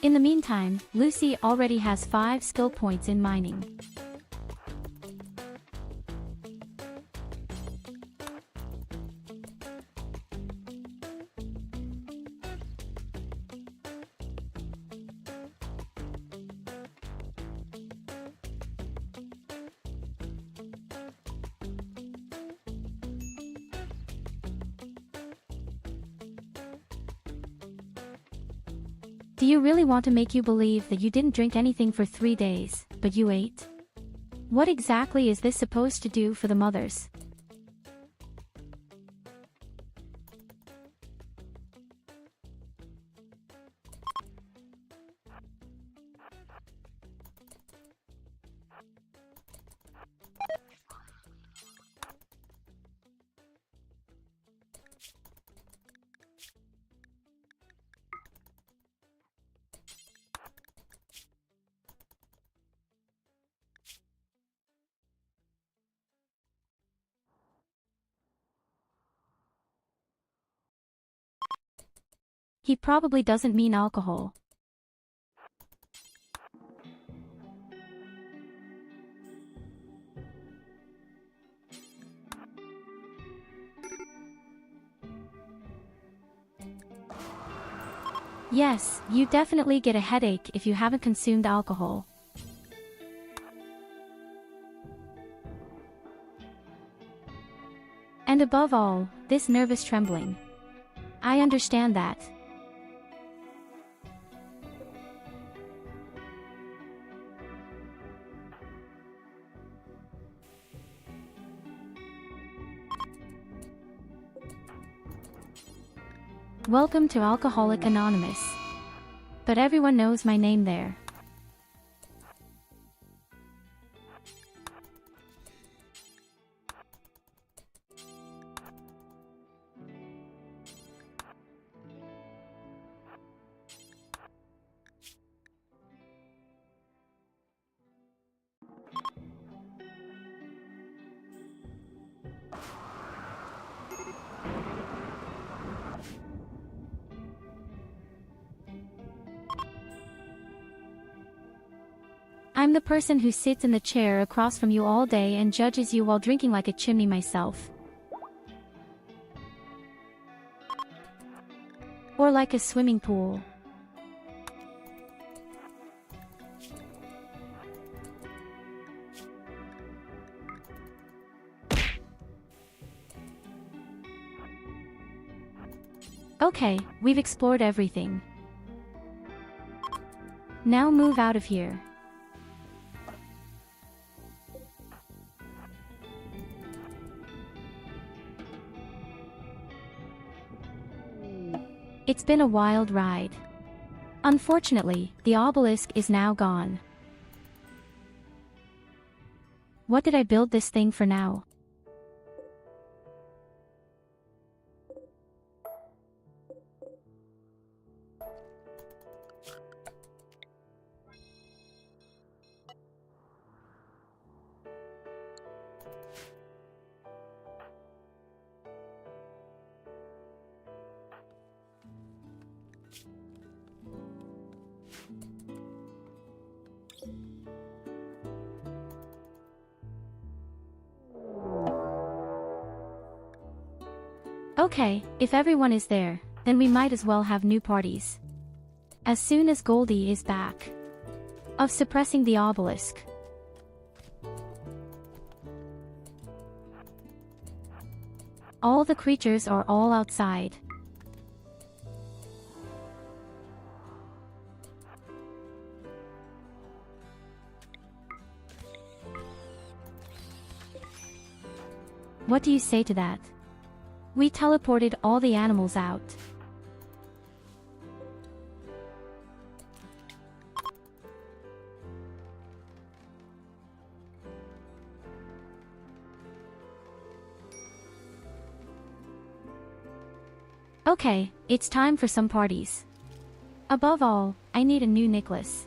In the meantime, Lucy already has 5 skill points in mining. Do you really want to make you believe that you didn't drink anything for 3 days, but you ate? What exactly is this supposed to do for the mothers? He probably doesn't mean alcohol. Yes, you definitely get a headache if you haven't consumed alcohol. And above all, this nervous trembling. I understand that. Welcome to Alcoholic Anonymous. But everyone knows my name there. I'm the person who sits in the chair across from you all day and judges you while drinking like a chimney myself. Or like a swimming pool. Okay, we've explored everything. Now move out of here. It's been a wild ride. Unfortunately, the obelisk is now gone. What did I build this thing for now? Okay, if everyone is there, then we might as well have new parties. As soon as Goldie is back. Of suppressing the obelisk. All the creatures are all outside. What do you say to that? We teleported all the animals out. Okay, it's time for some parties. Above all, I need a new necklace.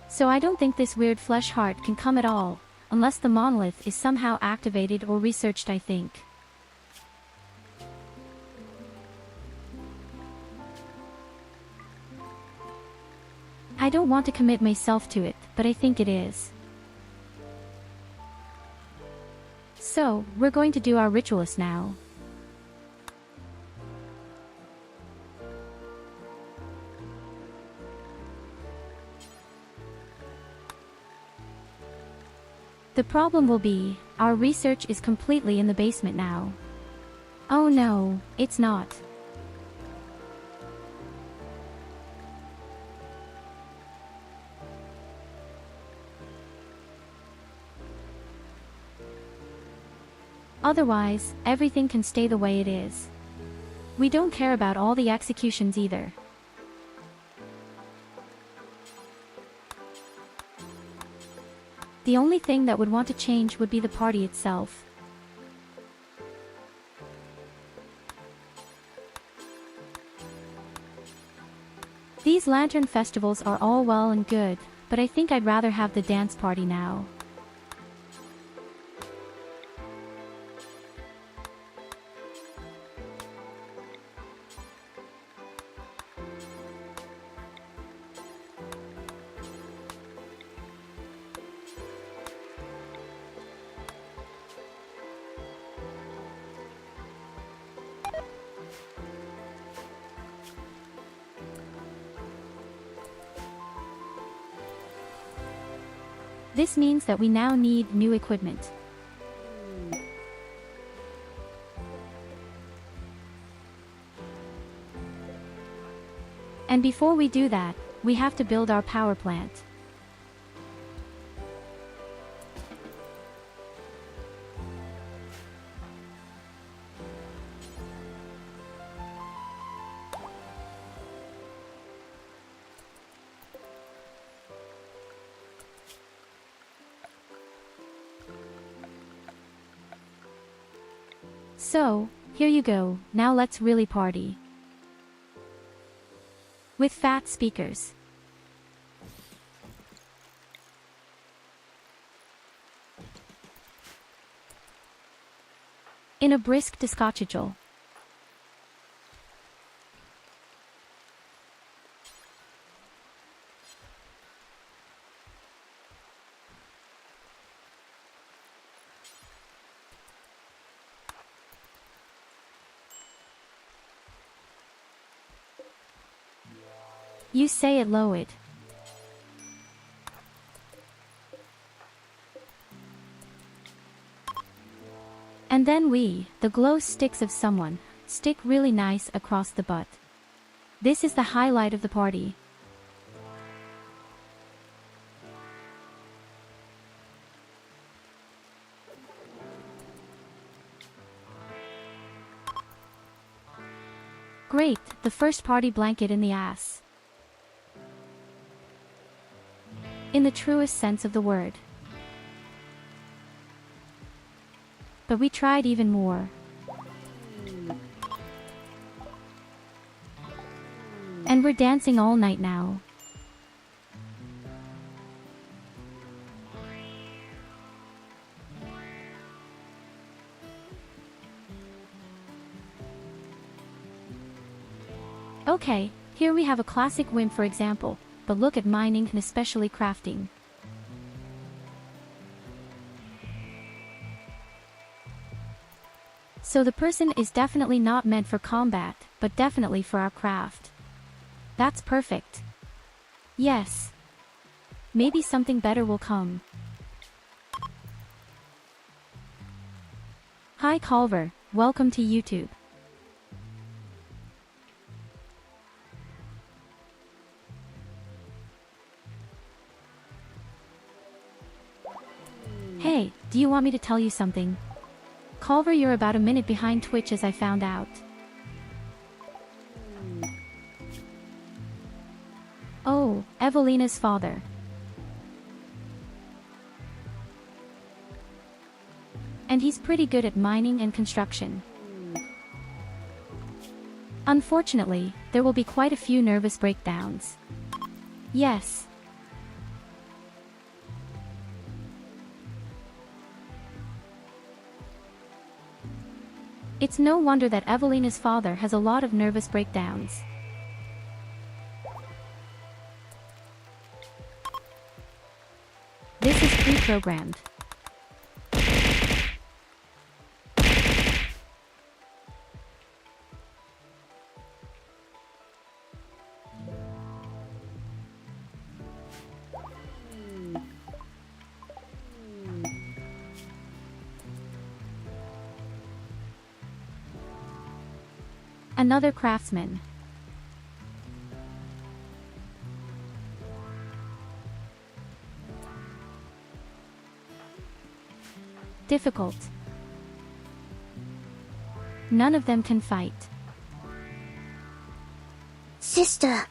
So I don't think this weird flesh heart can come at all, unless the monolith is somehow activated or researched, I think. I don't want to commit myself to it, but I think it is. So, we're going to do our ritualist now. The problem will be, our research is completely in the basement now. Oh no, it's not. Otherwise, everything can stay the way it is. We don't care about all the executions either. The only thing that would want to change would be the party itself. These lantern festivals are all well and good, but I think I'd rather have the dance party now. This means that we now need new equipment. And before we do that, we have to build our power plant. So, here you go, now let's really party. With fat speakers. In a brisk discochichal. You say it low it. And then the glow sticks of someone, stick really nice across the butt. This is the highlight of the party. Great, the first party blanket in the ass. In the truest sense of the word. But we tried even more. And we're dancing all night now. Okay, here we have a classic whim for example, but look at mining and especially crafting. So the person is definitely not meant for combat, but definitely for our craft. That's perfect. Yes. Maybe something better will come. Hi Culver, welcome to YouTube. Hey, do you want me to tell you something? Culver, you're about a minute behind Twitch as I found out. Oh, Evelina's father. And he's pretty good at mining and construction. Unfortunately, there will be quite a few nervous breakdowns. Yes. It's no wonder that Evelina's father has a lot of nervous breakdowns. This is pre-programmed. Another craftsman. Difficult. None of them can fight. Sister,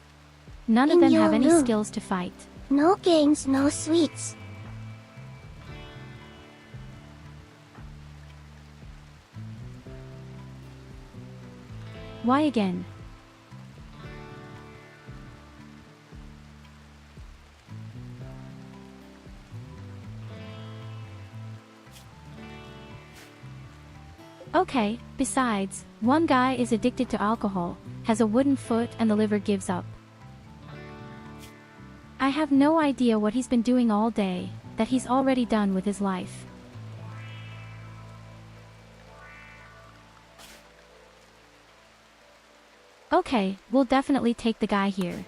None of In them your have any room. skills to fight. no games, no sweets. Why again? Okay, besides, one guy is addicted to alcohol, has a wooden foot and the liver gives up. I have no idea what he's been doing all day, that he's already done with his life. Okay, we'll definitely take the guy here.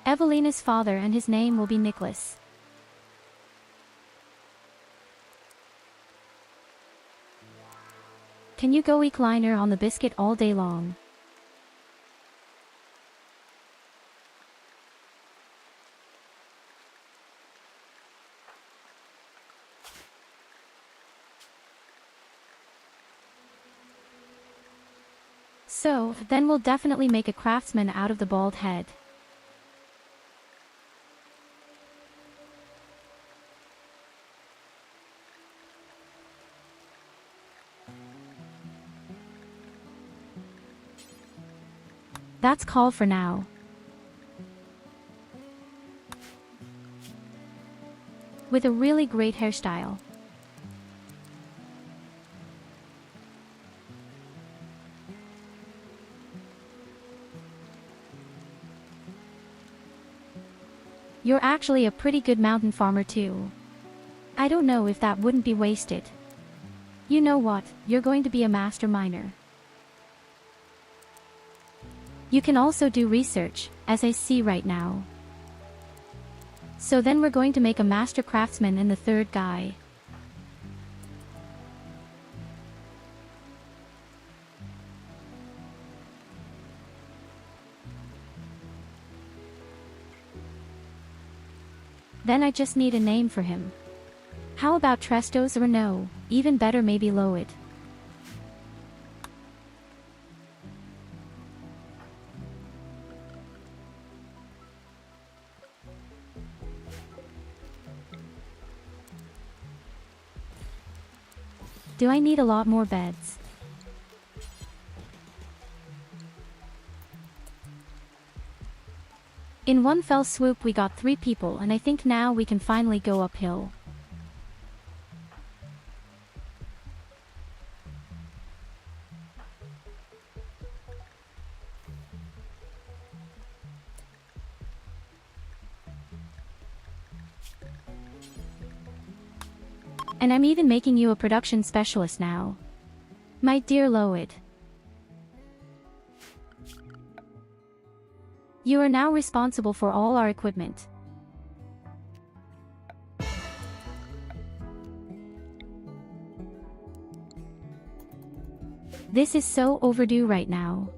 Evelina's father and his name will be Nicholas. Can you go recliner on the biscuit all day long? So, then we'll definitely make a craftsman out of the bald head. That's all for now. With a really great hairstyle. You're actually a pretty good mountain farmer too. I don't know if that wouldn't be wasted. You know what, you're going to be a master miner. You can also do research, as I see right now. So then we're going to make a master craftsman in the third guy. Then I just need a name for him. How about Trestos or no, even better maybe Loid. Do I need a lot more beds? In one fell swoop we got 3 people and I think now we can finally go uphill. And I'm even making you a production specialist now. My dear Loid. You are now responsible for all our equipment. This is so overdue right now.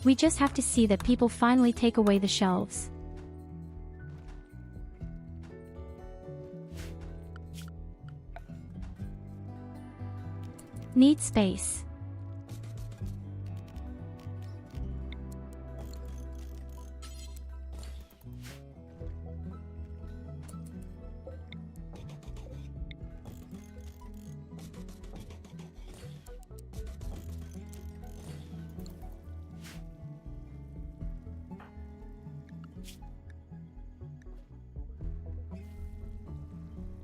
We just have to see that people finally take away the shelves. Need space.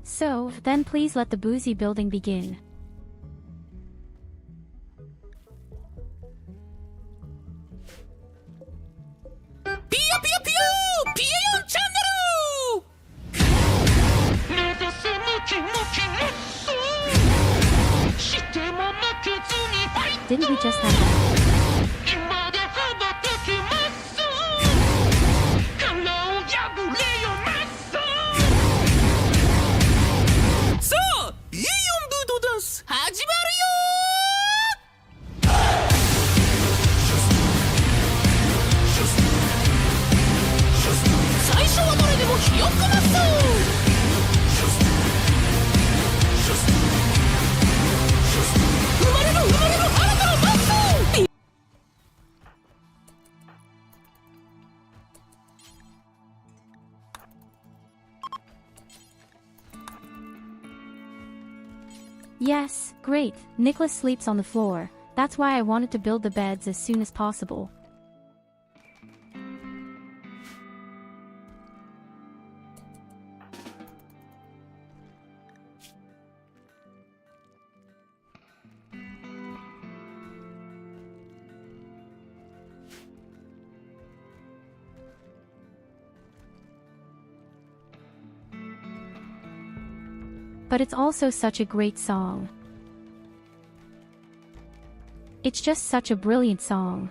So, then please let the boozy building begin. 피요 피요 피요 피해요 찬나루 내가 세무키 무키 냈어 시대만 맡겨주니 파이트 Didn't we just have that? 입마다 하다테키마스 칼라오 야구레요 마스 소 이용 부도던스 하지 마리요 最初はどれでもひよっこマッソ生まれる新たなマッソ Yes, great. Nicholas sleeps on the floor. That's why I wanted to build the beds as soon as possible. But it's also such a great song. It's just such a brilliant song.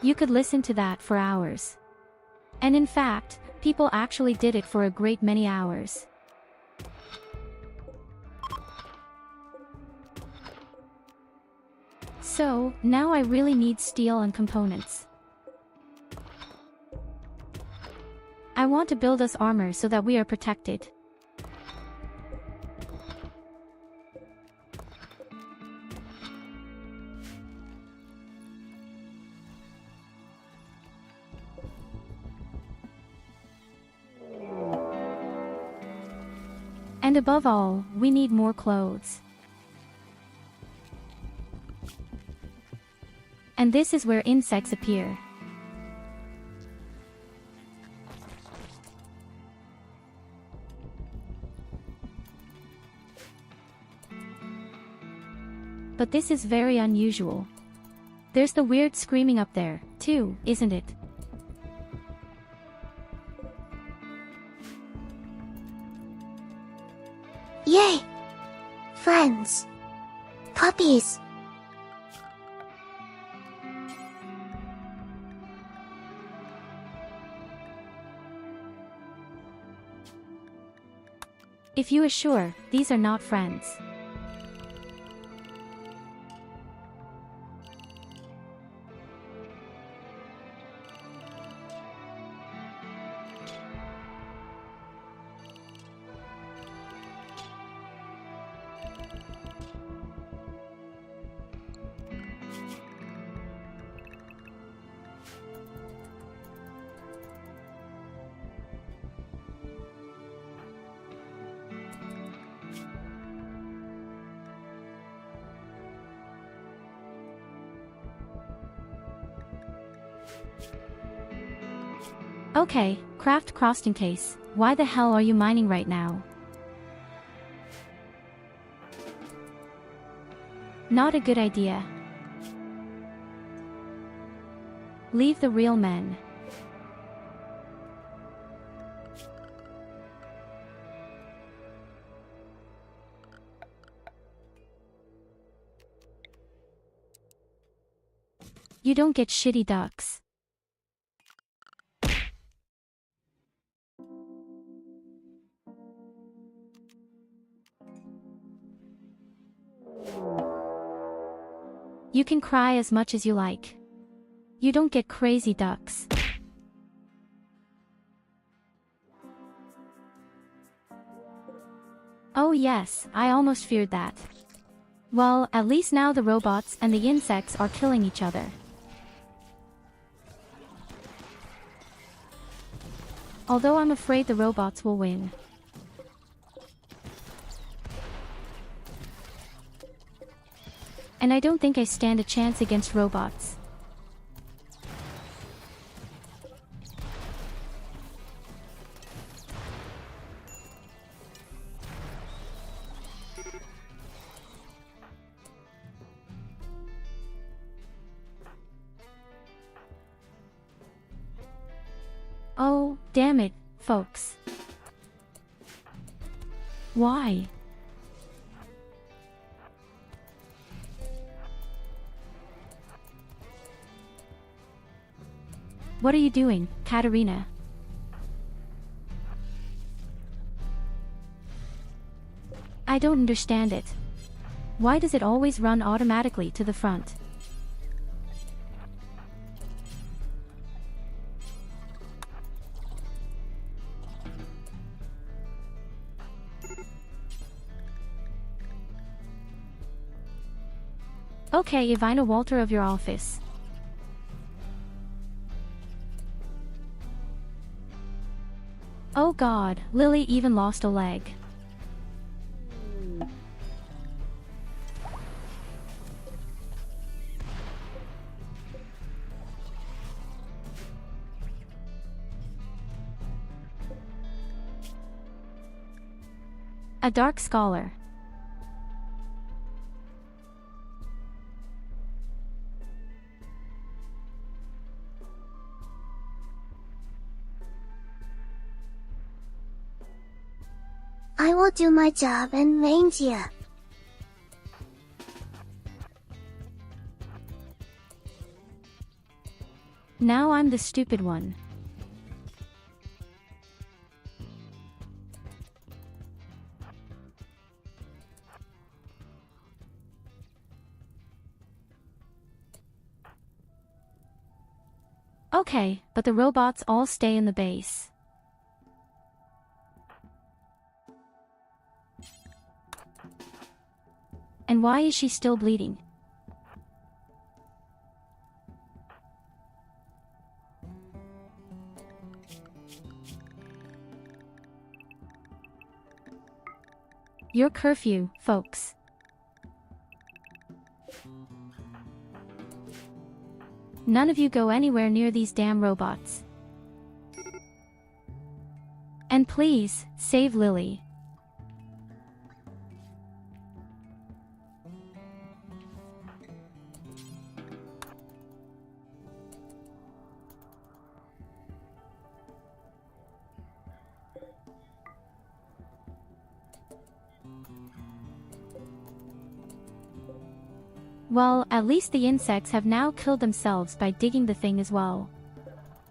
You could listen to that for hours. And in fact, people actually did it for a great many hours. So, now I really need steel and components. I want to build us armor so that we are protected. And above all, we need more clothes. And this is where insects appear. But this is very unusual. There's the weird screaming up there, too, isn't it? Yay! Friends! Puppies! If you are sure, these are not friends. Okay, craft crafting case, why the hell are you mining right now? Not a good idea. Leave the real men. You don't get shitty ducks. You can cry as much as you like. You don't get crazy ducks. Oh yes, I almost feared that. Well, at least now the robots and the insects are killing each other. Although I'm afraid the robots will win. And I don't think I stand a chance against robots. Oh, damn it, folks. Why? What are you doing, Katarina? I don't understand it. Why does it always run automatically to the front? Okay, Ivana Walter of your office. Oh god, Lily even lost a leg. A dark scholar. I will do my job and range you. Now I'm the stupid one. Okay, but the robots all stay in the base. And why is she still bleeding? Your curfew, folks. None of you go anywhere near these damn robots. And please, save Lily. Well, at least the insects have now killed themselves by digging the thing as well.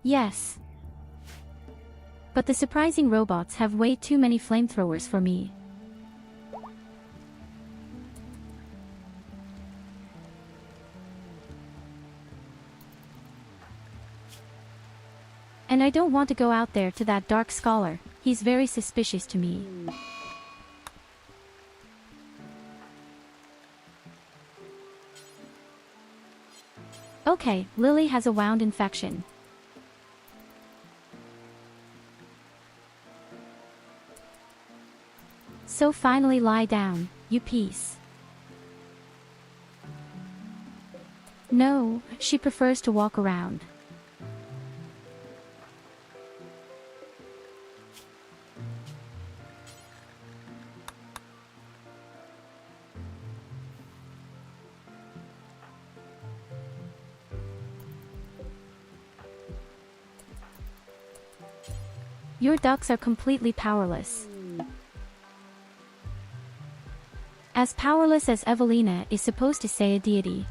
Yes. But the surprising robots have way too many flamethrowers for me. And I don't want to go out there to that dark scholar, he's very suspicious to me. Okay, Lily has a wound infection. So finally lie down, you piece. No, she prefers to walk around. Your ducks are completely powerless. As powerless as Evelina is supposed to say a deity.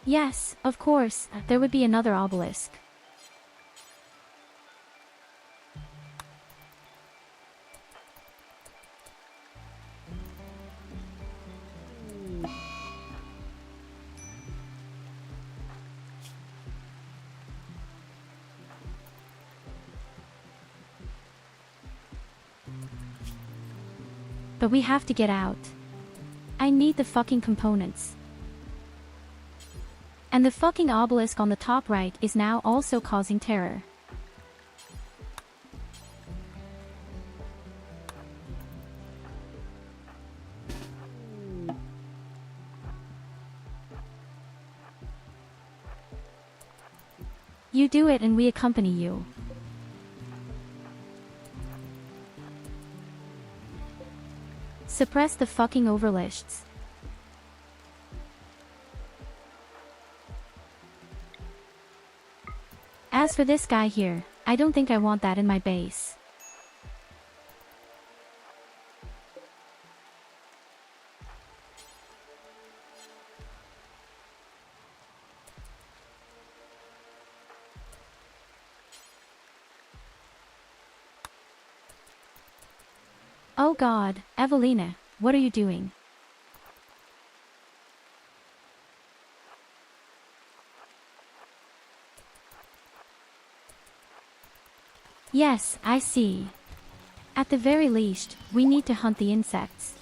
Yes, of course, there would be another obelisk. But we have to get out. I need the fucking components. And the fucking obelisk on the top right is now also causing terror. You do it and we accompany you. Suppress the fucking overlists. As for this guy here, I don't think I want that in my base. Oh God, Evelina, what are you doing? Yes, I see. At the very least, we need to hunt the insects.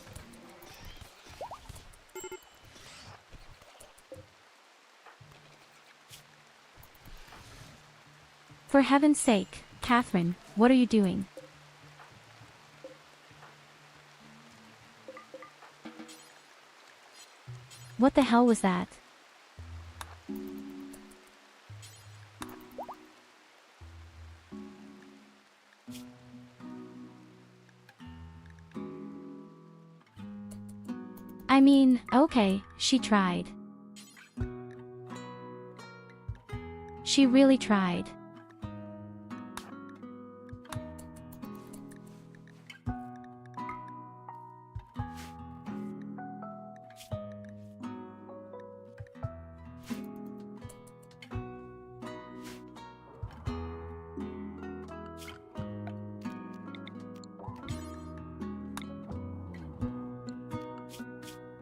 For heaven's sake, Catherine, what are you doing? What the hell was that? I mean, okay, she tried. She really tried.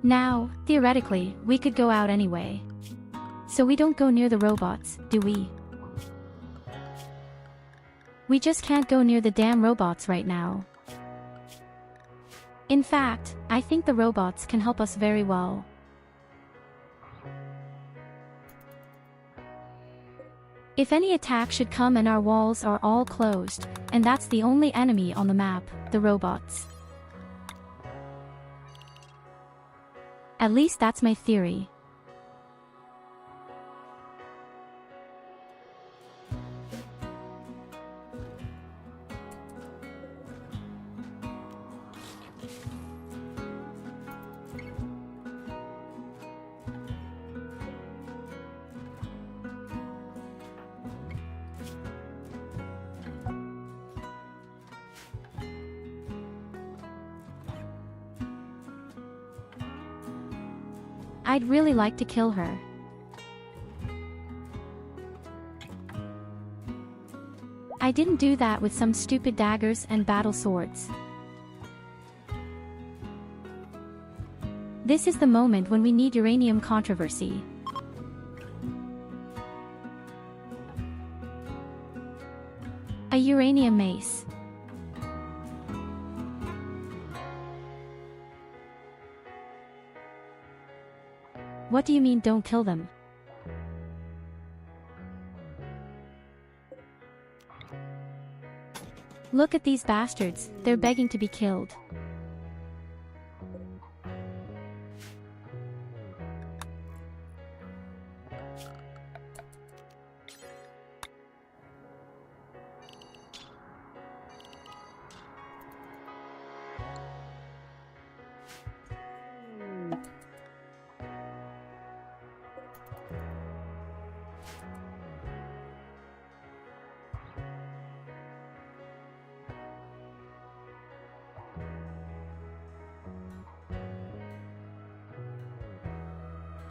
Now, theoretically, we could go out anyway. So we don't go near the robots, do we? We just can't go near the damn robots right now. In fact, I think the robots can help us very well. If any attack should come and our walls are all closed, and that's the only enemy on the map, the robots. At least that's my theory. I'd really like to kill her. I didn't do that with some stupid daggers and battle swords. This is the moment when we need uranium controversy. A uranium mace. What do you mean don't kill them? Look at these bastards, they're begging to be killed.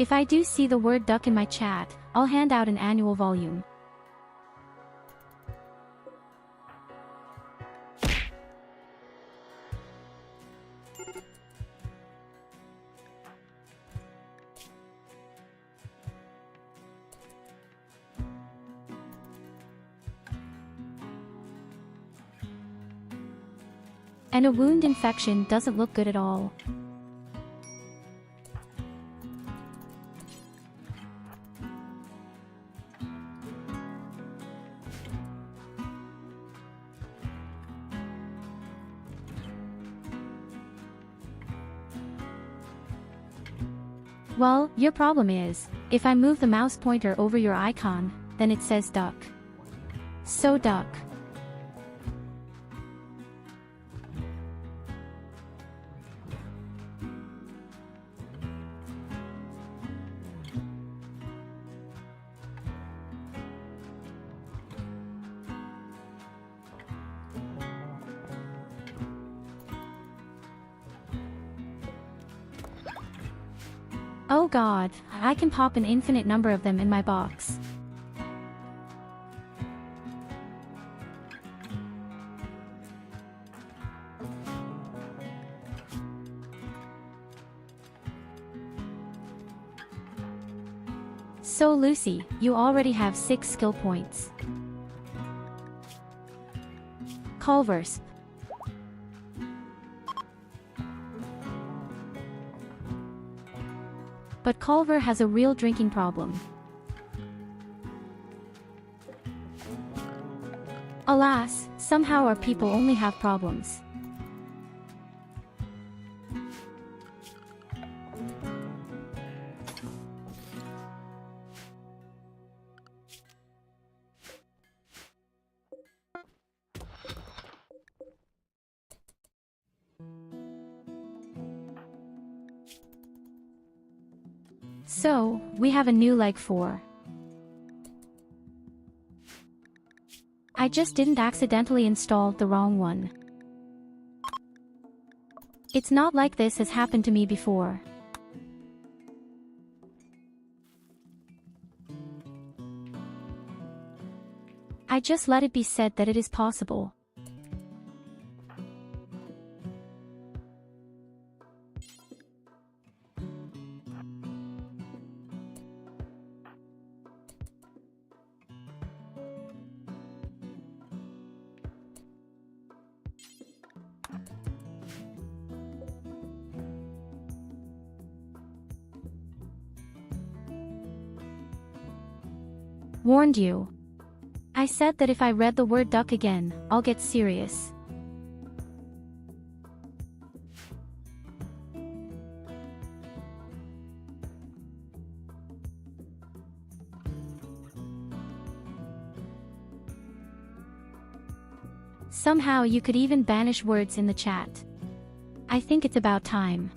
If I do see the word duck in my chat, I'll hand out an annual volume. And a wound infection doesn't look good at all. Well, your problem is, if I move the mouse pointer over your icon, then it says duck. So duck. Oh god, I can pop an infinite number of them in my box. So Lucy, you already have 6 skill points. Culver's. But Culver has a real drinking problem. Alas, somehow our people only have problems. So, we have a new leg 4. I just didn't accidentally install the wrong one. It's not like this has happened to me before. I just let it be said that it is possible. Warned you. I said that if I read the word duck again, I'll get serious. Somehow you could even banish words in the chat. I think it's about time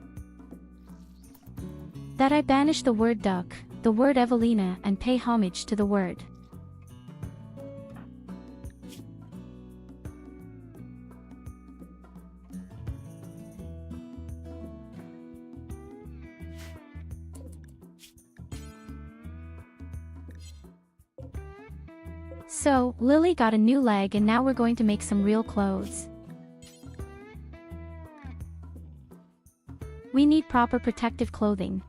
that I banish the word duck, the word Evelina, and pay homage to the word. So, Lily got a new leg and now we're going to make some real clothes. We need proper protective clothing.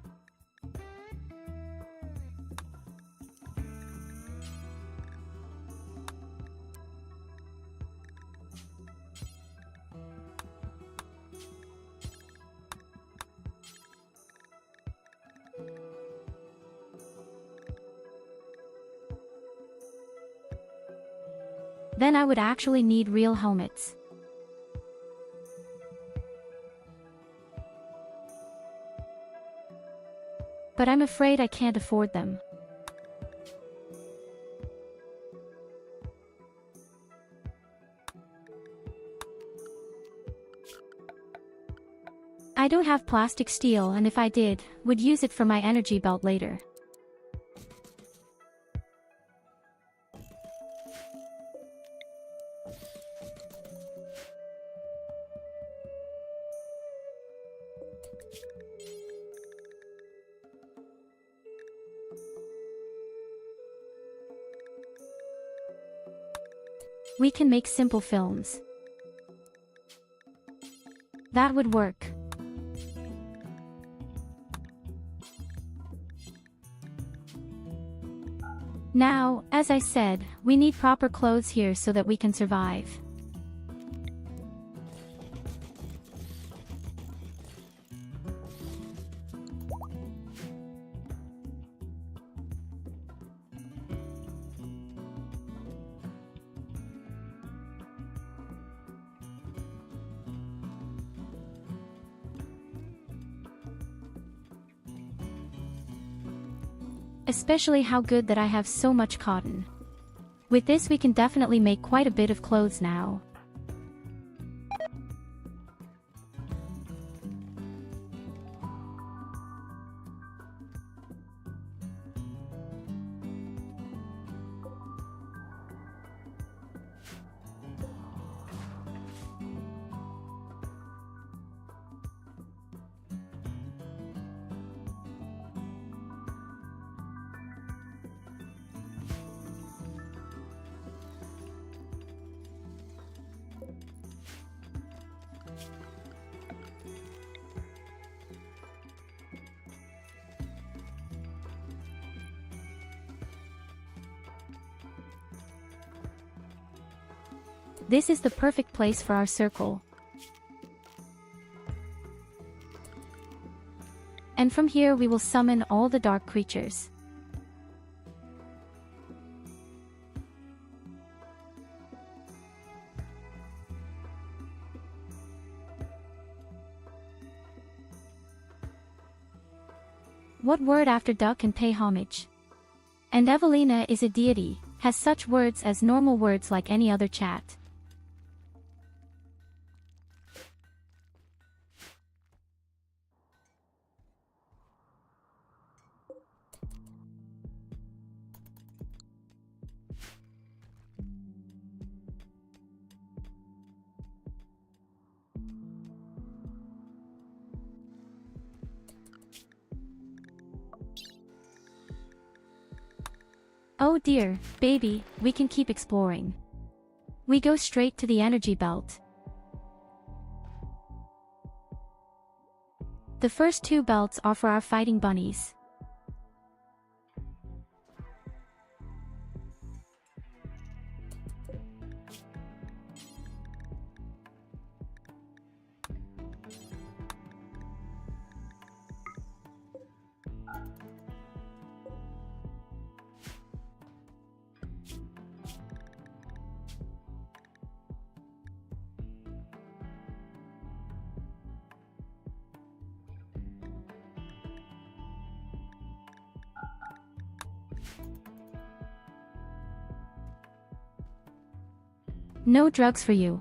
Then I would actually need real helmets. But I'm afraid I can't afford them. I don't have plastic steel, and if I did, would use it for my energy belt later. We can make simple films. That would work. Now, as I said, we need proper clothes here so that we can survive. Especially how good that I have so much cotton. With this we can definitely make quite a bit of clothes now. This is the perfect place for our circle. And from here we will summon all the dark creatures. What word after duck can pay homage? And Evelina is a deity, has such words as normal words like any other chat. Oh dear, baby, we can keep exploring. We go straight to the energy belt. The first two belts are for our fighting bunnies. No drugs for you.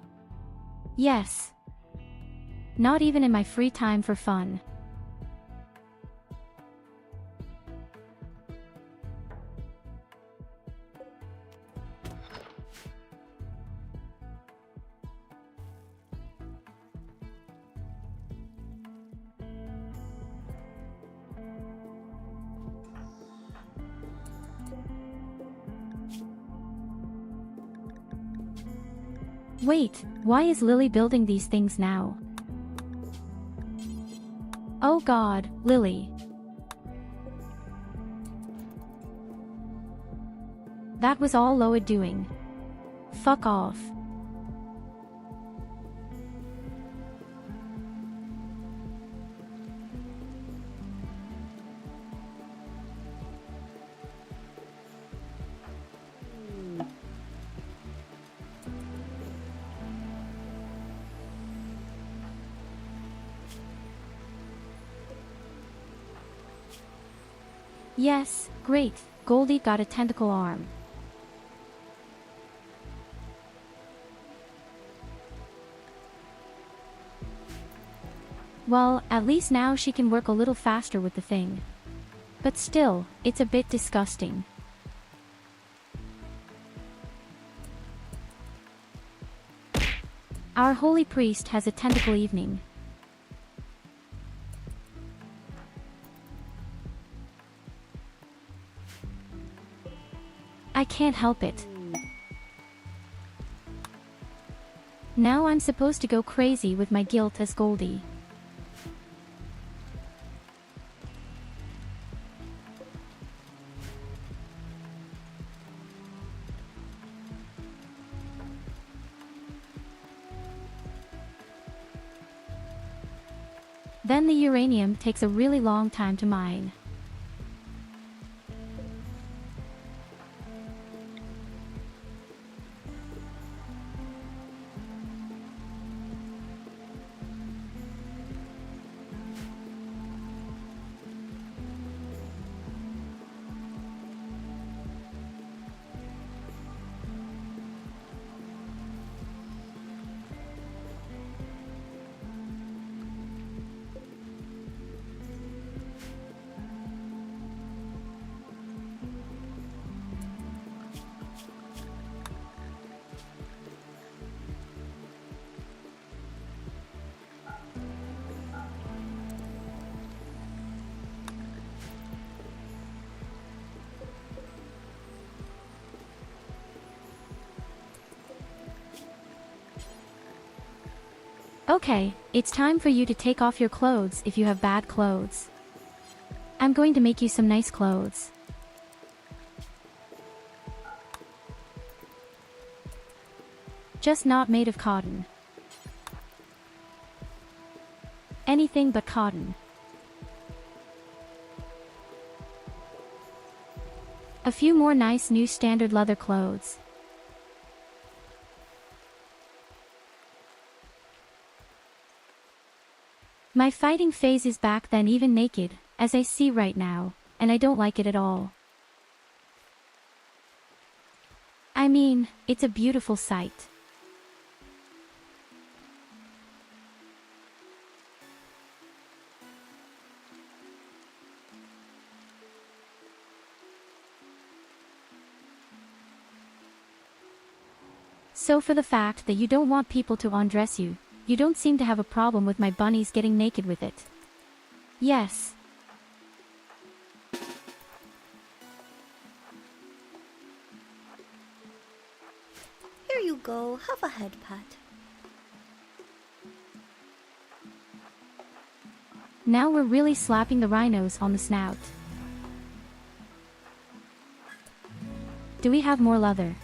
Yes. Not even in my free time for fun. Wait, why is Lily building these things now? Oh God, Lily. That was all Loa doing. Fuck off. Yes, great, Goldie got a tentacle arm. Well, at least now she can work a little faster with the thing. But still, it's a bit disgusting. Our holy priest has a tentacle evening. I can't help it. Now I'm supposed to go crazy with my guilt as Goldie. Then the uranium takes a really long time to mine. Okay, it's time for you to take off your clothes if you have bad clothes. I'm going to make you some nice clothes. Just not made of cotton. Anything but cotton. A few more nice new standard leather clothes. My fighting phase is back then, even naked, as I see right now, and I don't like it at all. I mean, it's a beautiful sight. So for the fact that you don't want people to undress you, you don't seem to have a problem with my bunnies getting naked with it. Yes. Here you go, have a head pat. Now we're really slapping the rhinos on the snout. Do we have more leather?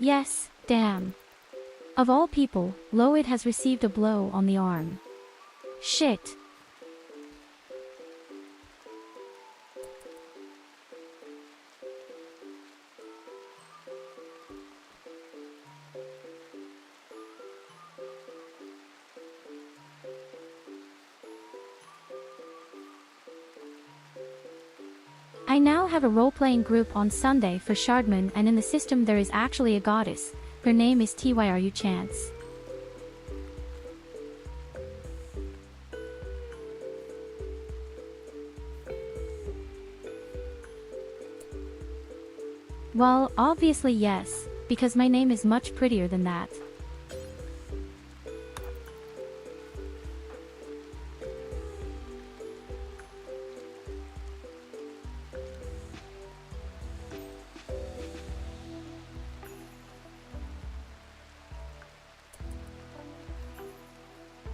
Yes, damn. Of all people, Loid has received a blow on the arm. Shit. I now have a role-playing group on Sunday for Shardman, and in the system there is actually a goddess. Her name is Tyurru Chance. Well, obviously yes, because my name is much prettier than that.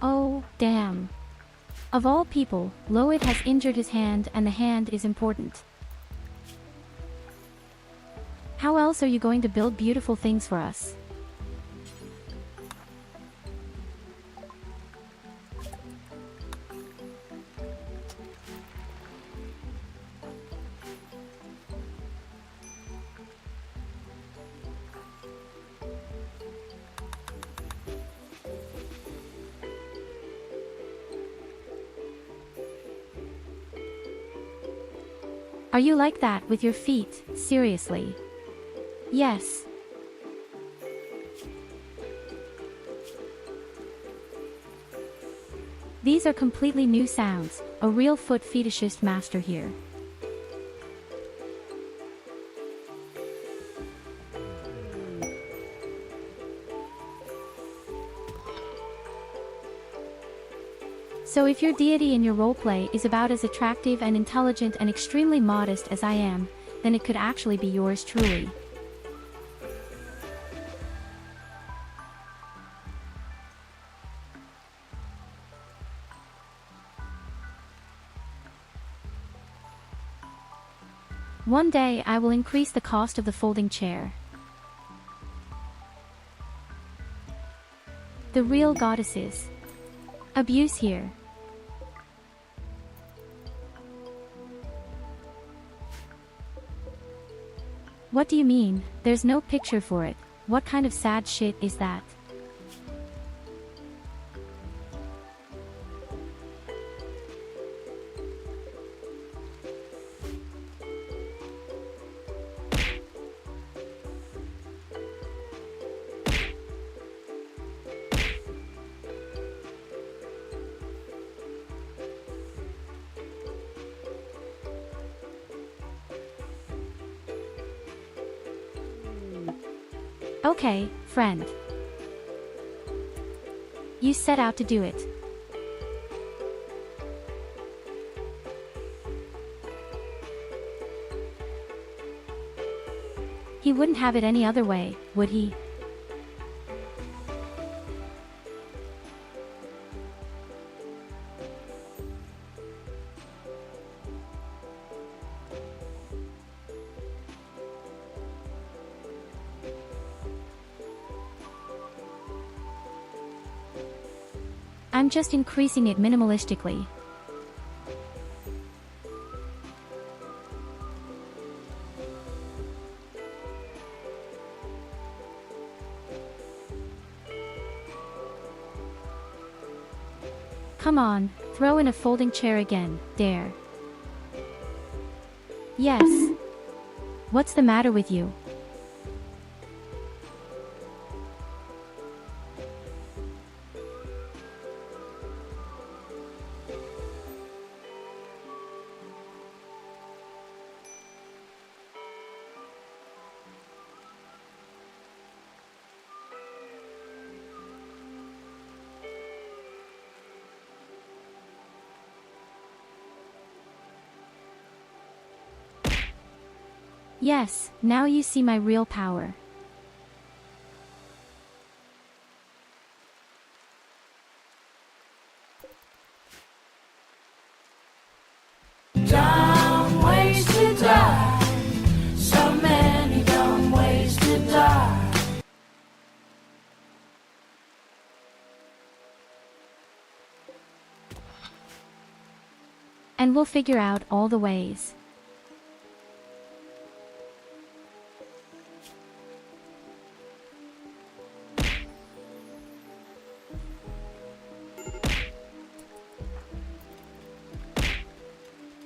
Oh, damn. Of all people, Loid has injured his hand, and the hand is important. How else are you going to build beautiful things for us? Are you like that with your feet, seriously? Yes. These are completely new sounds, a real foot fetishist master here. So if your deity in your roleplay is about as attractive and intelligent and extremely modest as I am, then it could actually be yours truly. One day I will increase the cost of the folding chair. The real goddesses. Abuse here. What do you mean? There's no picture for it. What kind of sad shit is that? Okay, friend. You set out to do it. He wouldn't have it any other way, would he? I'm just increasing it minimalistically. Come on, throw in a folding chair again, dare. Yes. What's the matter with you? Yes, now you see my real power. Dumb ways to die. So many dumb ways to die. And we'll figure out all the ways.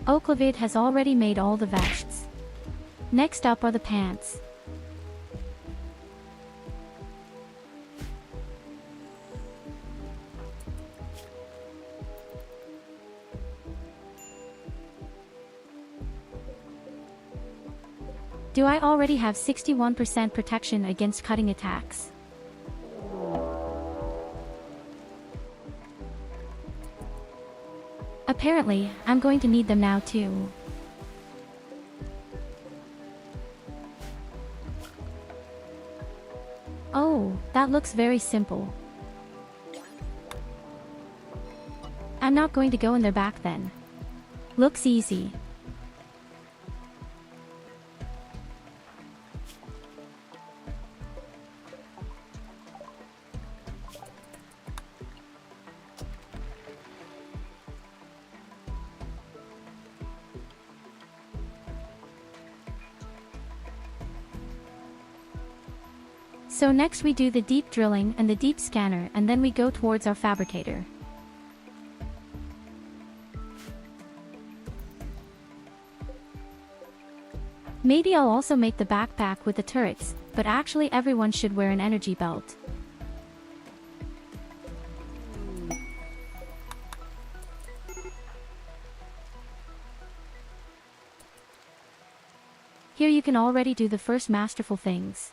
Oklavid has already made all the vests. Next up are the pants. Do I already have 61% protection against cutting attacks? Apparently, I'm going to need them now too. Oh, that looks very simple. I'm not going to go in their back then. Looks easy. So next we do the deep drilling and the deep scanner, and then we go towards our fabricator. Maybe I'll also make the backpack with the turrets, but actually everyone should wear an energy belt. Here you can already do the first masterful things.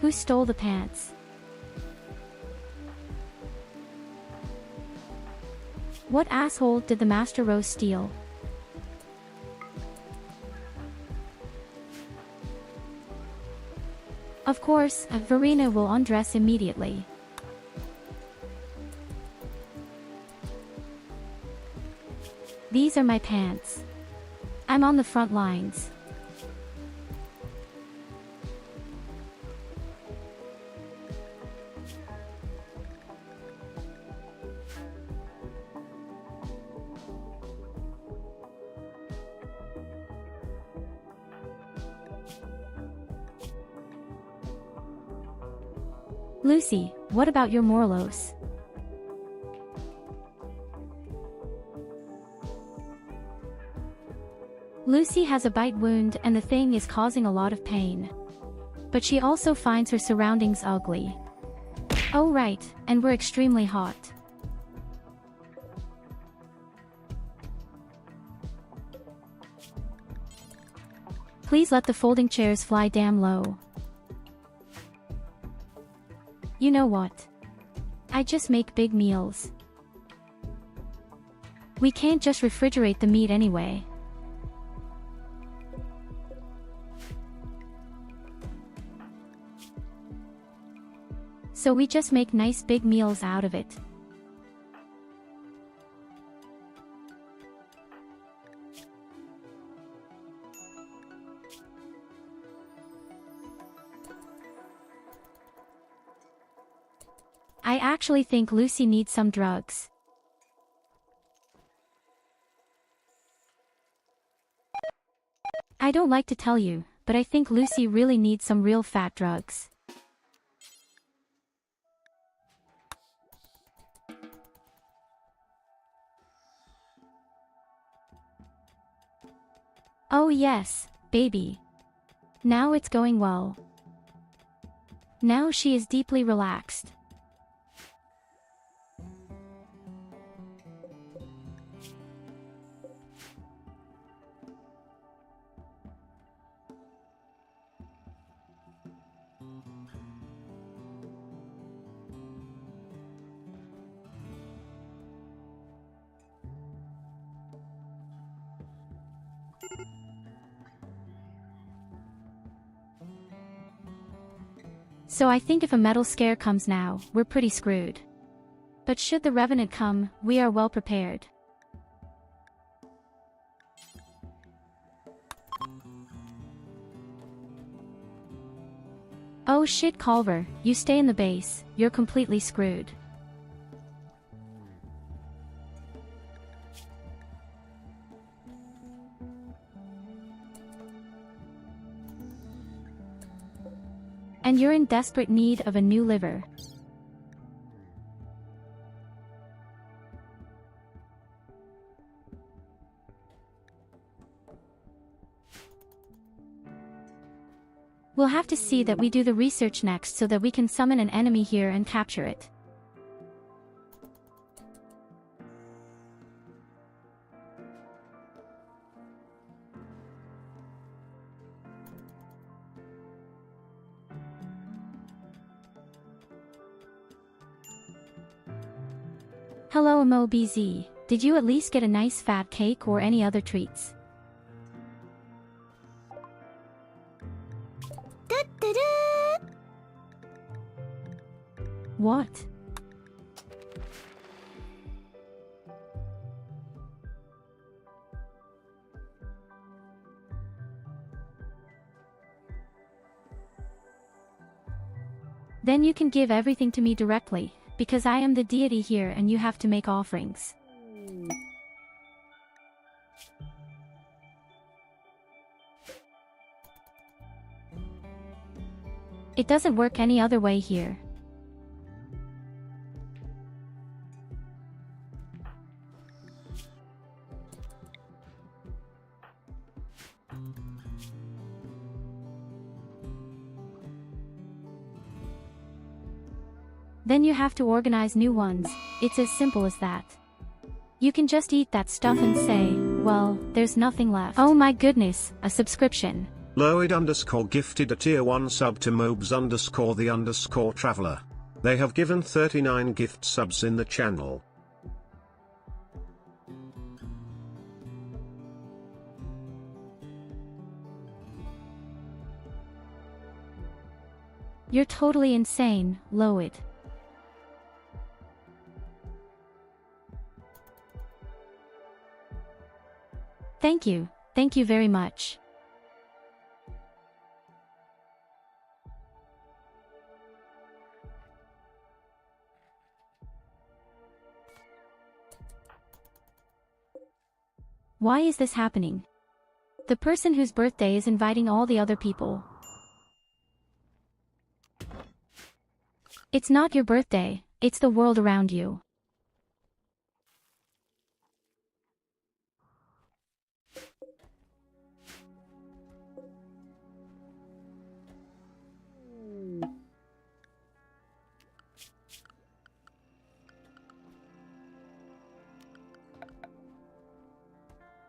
Who stole the pants? What asshole did the Master Rose steal? Of course, Verena will undress immediately. These are my pants. I'm on the front lines. Lucy, what about your Morlos? Lucy has a bite wound and the thing is causing a lot of pain. But she also finds her surroundings ugly. Oh right, and we're extremely hot. Please let the folding chairs fly damn low. You know what? I just make big meals. We can't just refrigerate the meat anyway. So we just make nice big meals out of it. I actually think Lucy needs some drugs. I don't like to tell you, but I think Lucy really needs some real fat drugs. Oh yes, baby. Now it's going well. Now she is deeply relaxed. So I think if a metal scare comes now, we're pretty screwed. But should the Revenant come, we are well prepared. Oh shit, Culver, you stay in the base, you're completely screwed. And you're in desperate need of a new liver. We'll have to see that we do the research next so that we can summon an enemy here and capture it. Hello MOBZ, did you at least get a nice fat cake or any other treats? What? Then you can give everything to me directly, because I am the deity here and you have to make offerings. It doesn't work any other way here. Then you have to organize new ones. It's as simple as that. You can just eat that stuff and say, well, there's nothing left. Oh my goodness, a subscription. Loid _ gifted a tier 1 sub to Mobes _ the _ traveler. They have given 39 gift subs in the channel. You're totally insane, Loid. Thank you very much. Why is this happening? The person whose birthday is inviting all the other people. It's not your birthday, it's the world around you.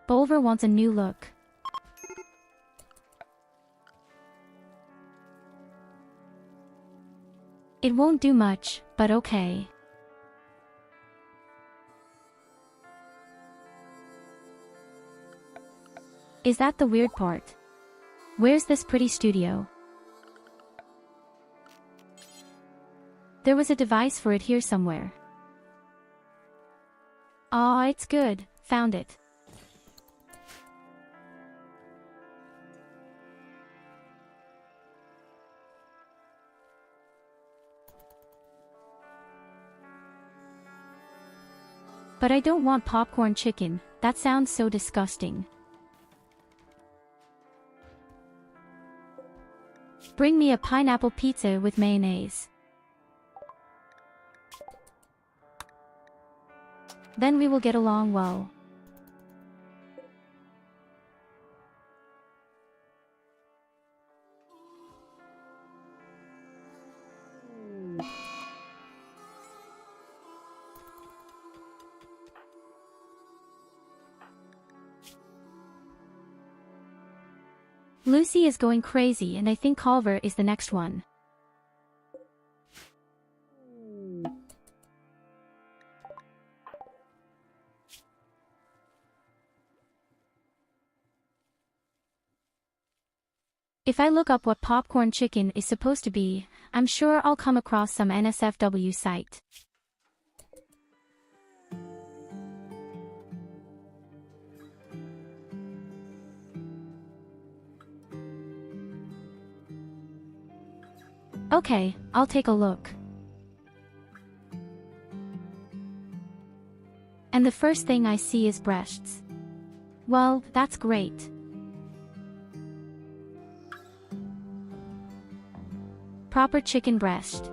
Bolver wants a new look. It won't do much, but okay. Is that the weird part? Where's this pretty studio? There was a device for it here somewhere. Aw, it's good, found it. But I don't want popcorn chicken, that sounds so disgusting. Bring me a pineapple pizza with mayonnaise. Then we will get along well. Lucy is going crazy and I think Culver is the next one. If I look up what popcorn chicken is supposed to be, I'm sure I'll come across some NSFW site. Okay, I'll take a look. And the first thing I see is breasts. Well, that's great. Proper chicken breast.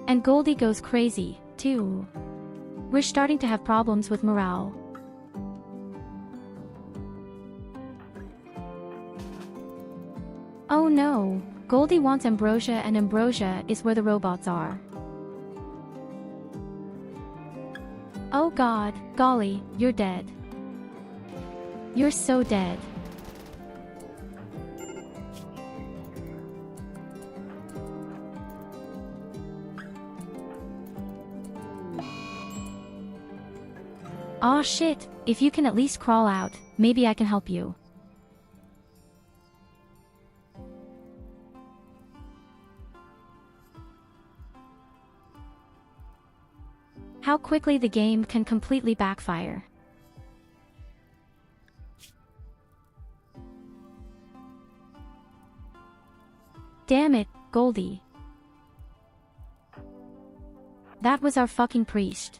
And Goldie goes crazy, too. We're starting to have problems with morale. Oh no, Goldie wants ambrosia and ambrosia is where the robots are. Oh god, golly, you're dead. You're so dead. Aw shit, if you can at least crawl out, maybe I can help you. How quickly the game can completely backfire. Damn it, Goldie. That was our fucking priest.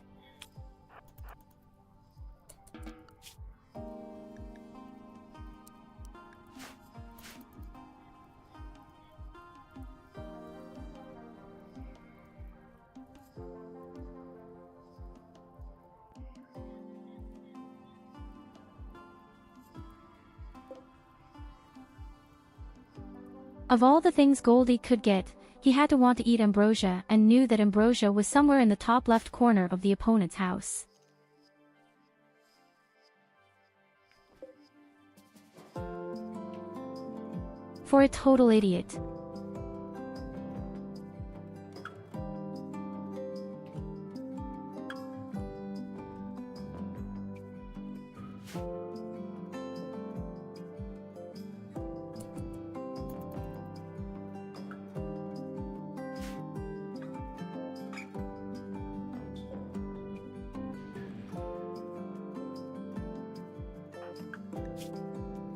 Of all the things Goldie could get, he had to want to eat ambrosia and knew that ambrosia was somewhere in the top left corner of the opponent's house. For a total idiot.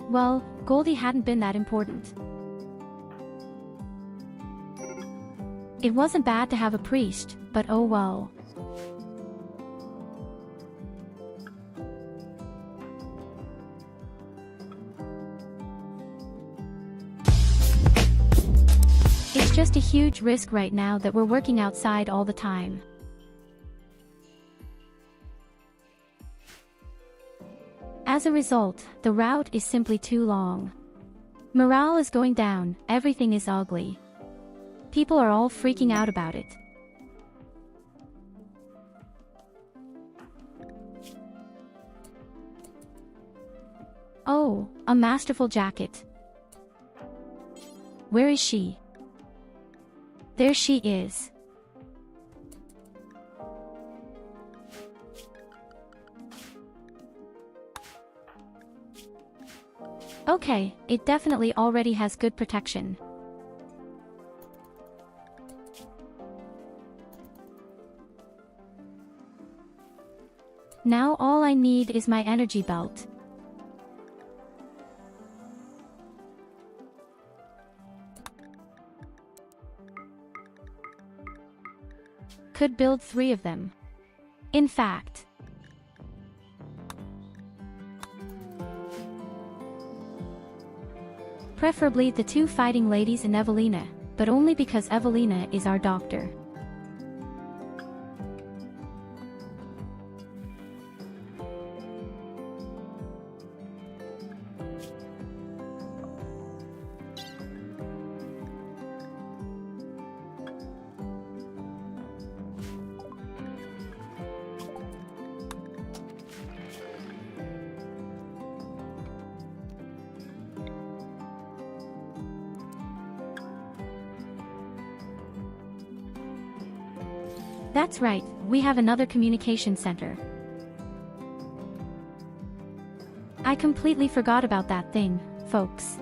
Well, Goldie hadn't been that important. It wasn't bad to have a priest, but oh well. It's just a huge risk right now that we're working outside all the time. As a result, the route is simply too long. Morale is going down, everything is ugly. People are all freaking out about it. Oh, a masterful jacket. Where is she? There she is. Okay, it definitely already has good protection. Now all I need is my energy belt. Could build 3 of them. In fact. Preferably the 2 fighting ladies and Evelina, but only because Evelina is our doctor. That's right, we have another communication center. I completely forgot about that thing, folks.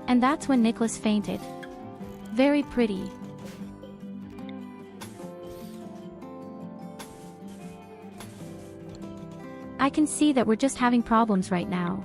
And that's when Nicholas fainted. Very pretty. I can see that we're just having problems right now.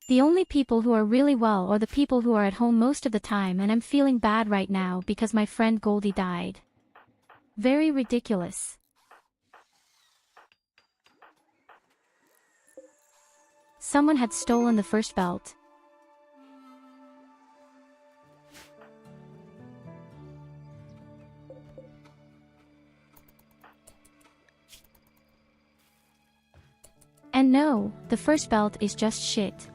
The only people who are really well are the people who are at home most of the time, and I'm feeling bad right now because my friend Goldie died. Very ridiculous. Someone had stolen the first belt. And no, the first belt is just shit.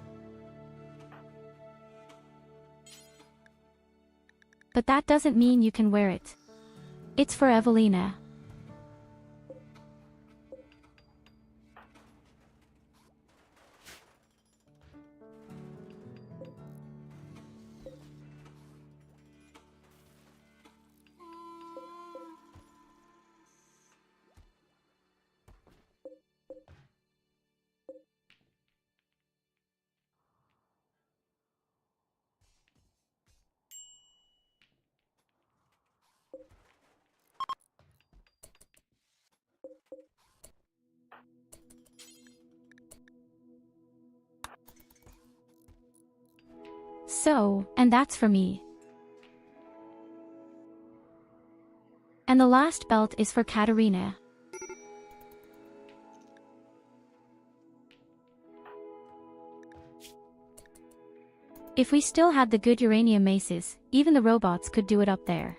But that doesn't mean you can wear it. It's for Evelina. So, and that's for me. And the last belt is for Katarina. If we still had the good uranium maces, even the robots could do it up there.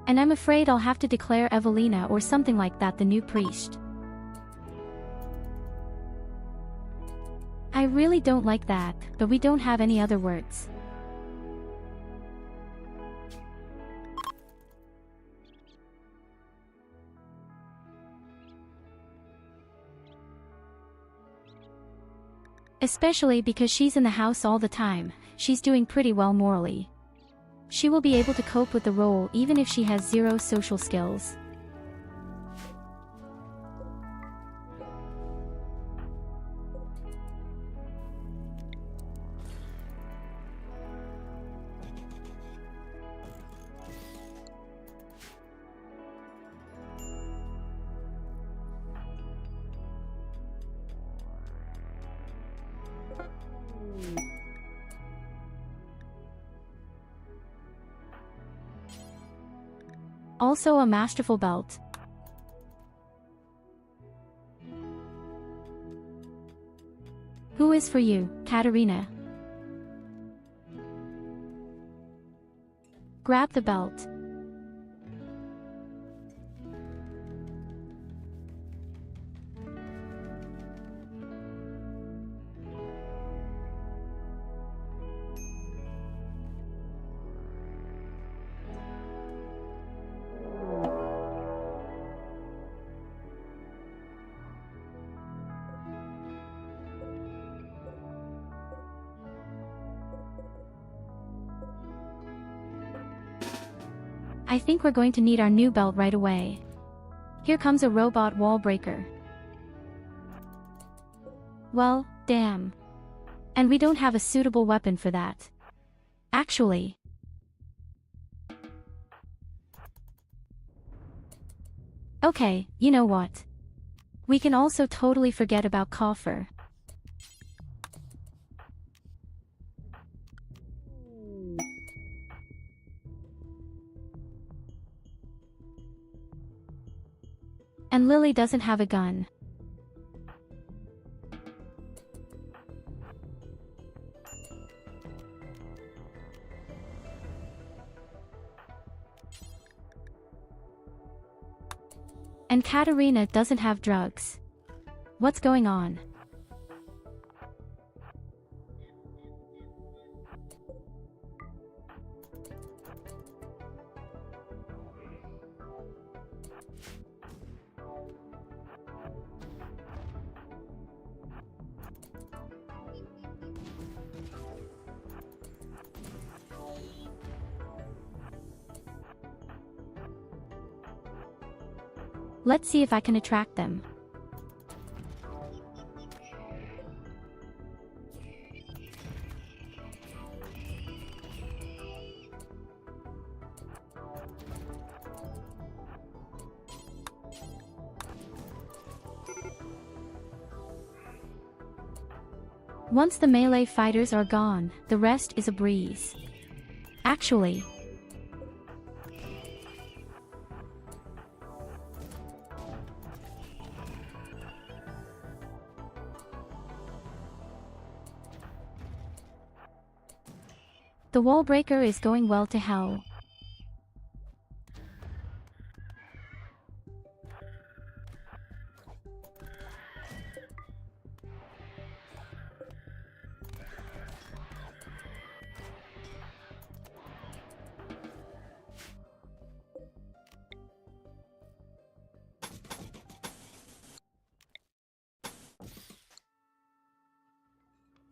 And I'm afraid I'll have to declare Evelina or something like that the new priest. I really don't like that, but we don't have any other words. Especially because she's in the house all the time, she's doing pretty well morally. She will be able to cope with the role even if she has zero social skills. Also a masterful belt. Who is for you, Katarina? Grab the belt. I think we're going to need our new belt right away. Here comes a robot wall breaker. Well, damn. And we don't have a suitable weapon for that. Actually. Okay, you know what? We can also totally forget about Coffer. And Lily doesn't have a gun. And Katarina doesn't have drugs. What's going on? Let's see if I can attract them. Once the melee fighters are gone, the rest is a breeze. Actually, the wall breaker is going well to hell.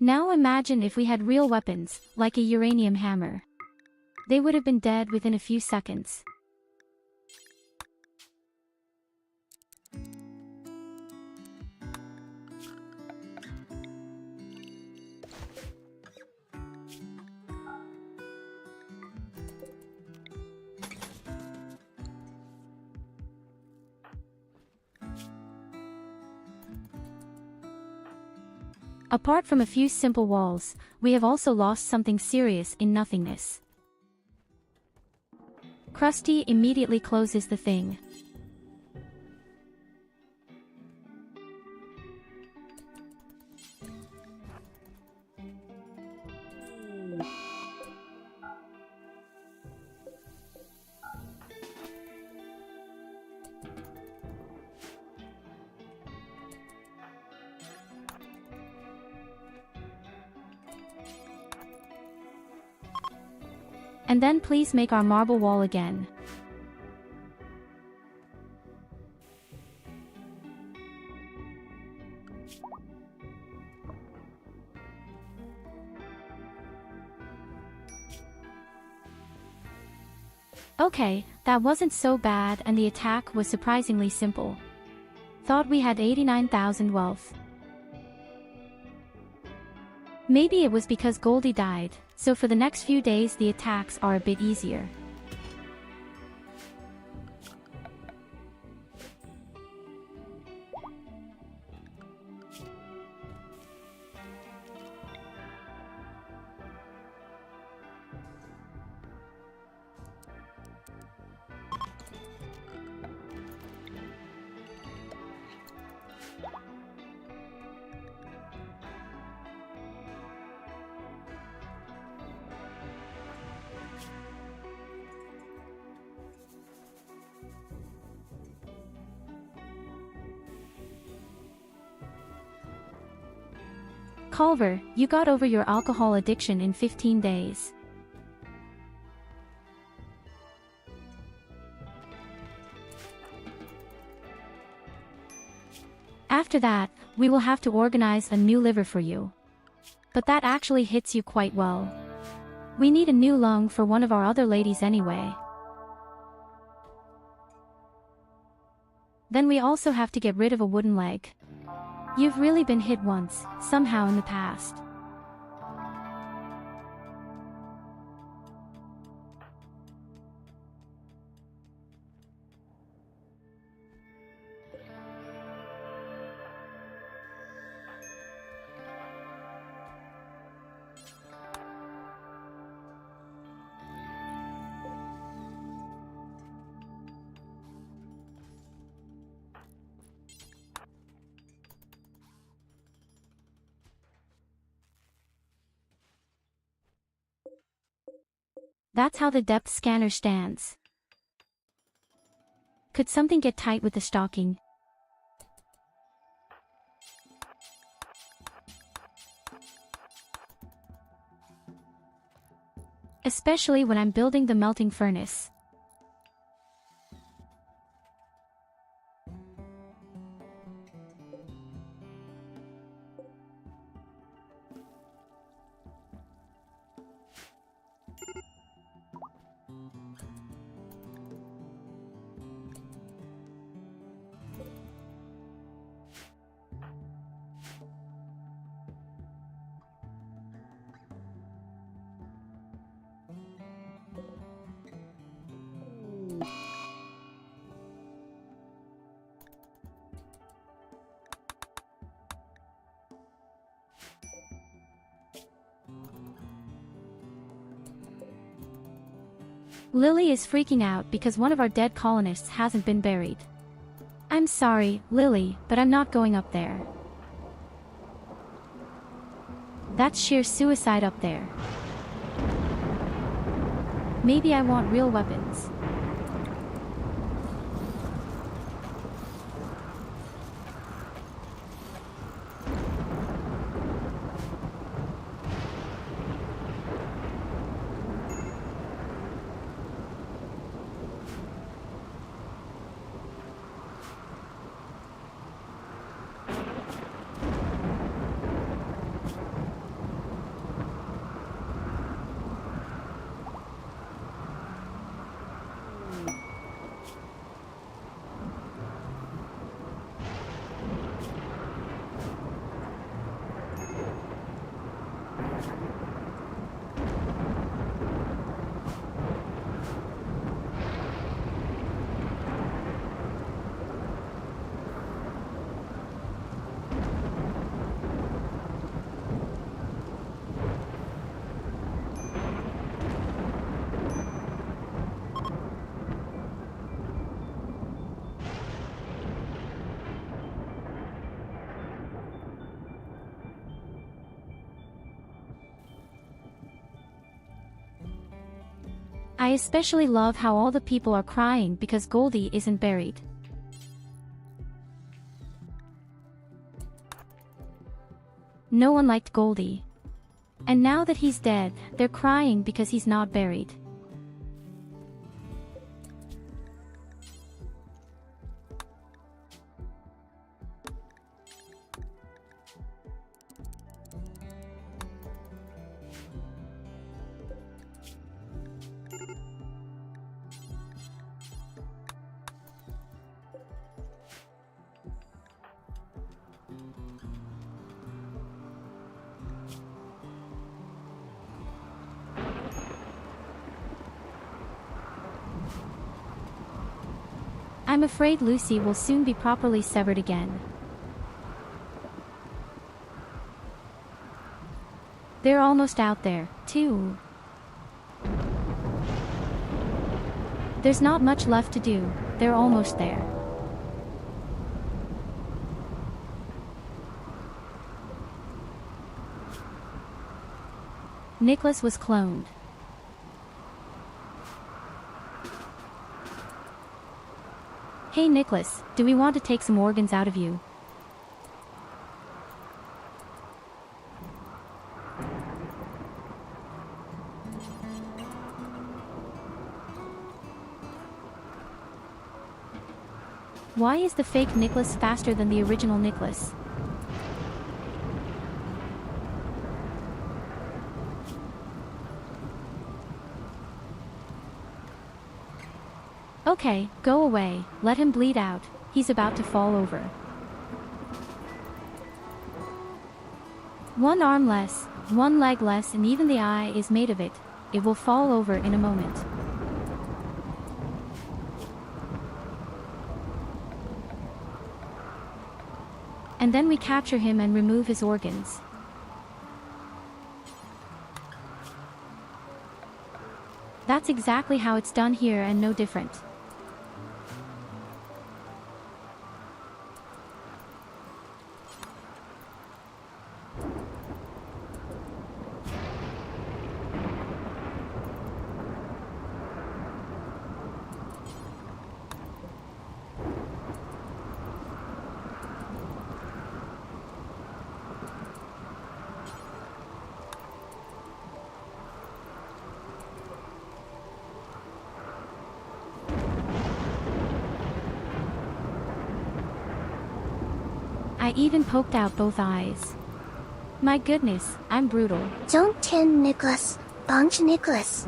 Now imagine if we had real weapons, like a uranium hammer. They would have been dead within a few seconds. Apart from a few simple walls, we have also lost something serious in nothingness. Krusty immediately closes the thing. And then please make our marble wall again. Okay, that wasn't so bad and the attack was surprisingly simple. Thought we had 89,000 wealth. Maybe it was because Goldie died, so for the next few days the attacks are a bit easier. Culver, you got over your alcohol addiction in 15 days. After that, we will have to organize a new liver for you. But that actually hits you quite well. We need a new lung for one of our other ladies anyway. Then we also have to get rid of a wooden leg. You've really been hit once, somehow in the past. That's how the depth scanner stands. Could something get tight with the stocking? Especially when I'm building the melting furnace. Lily is freaking out because one of our dead colonists hasn't been buried. I'm sorry, Lily, but I'm not going up there. That's sheer suicide up there. Maybe I want real weapons. I especially love how all the people are crying because Goldie isn't buried. No one liked Goldie. And now that he's dead, they're crying because he's not buried. I'm afraid Lucy will soon be properly severed again. They're almost out there, too. There's not much left to do, they're almost there. Nicholas was cloned. Hey Nicholas, do we want to take some organs out of you? Why is the fake Nicholas faster than the original Nicholas? Okay, go away, let him bleed out, he's about to fall over. One arm less, one leg less, and even the eye is made of it. It will fall over in a moment. And then we capture him and remove his organs. That's exactly how it's done here and no different. I even poked out both eyes. My goodness, I'm brutal. Don't tin Nicholas, bunch Nicholas.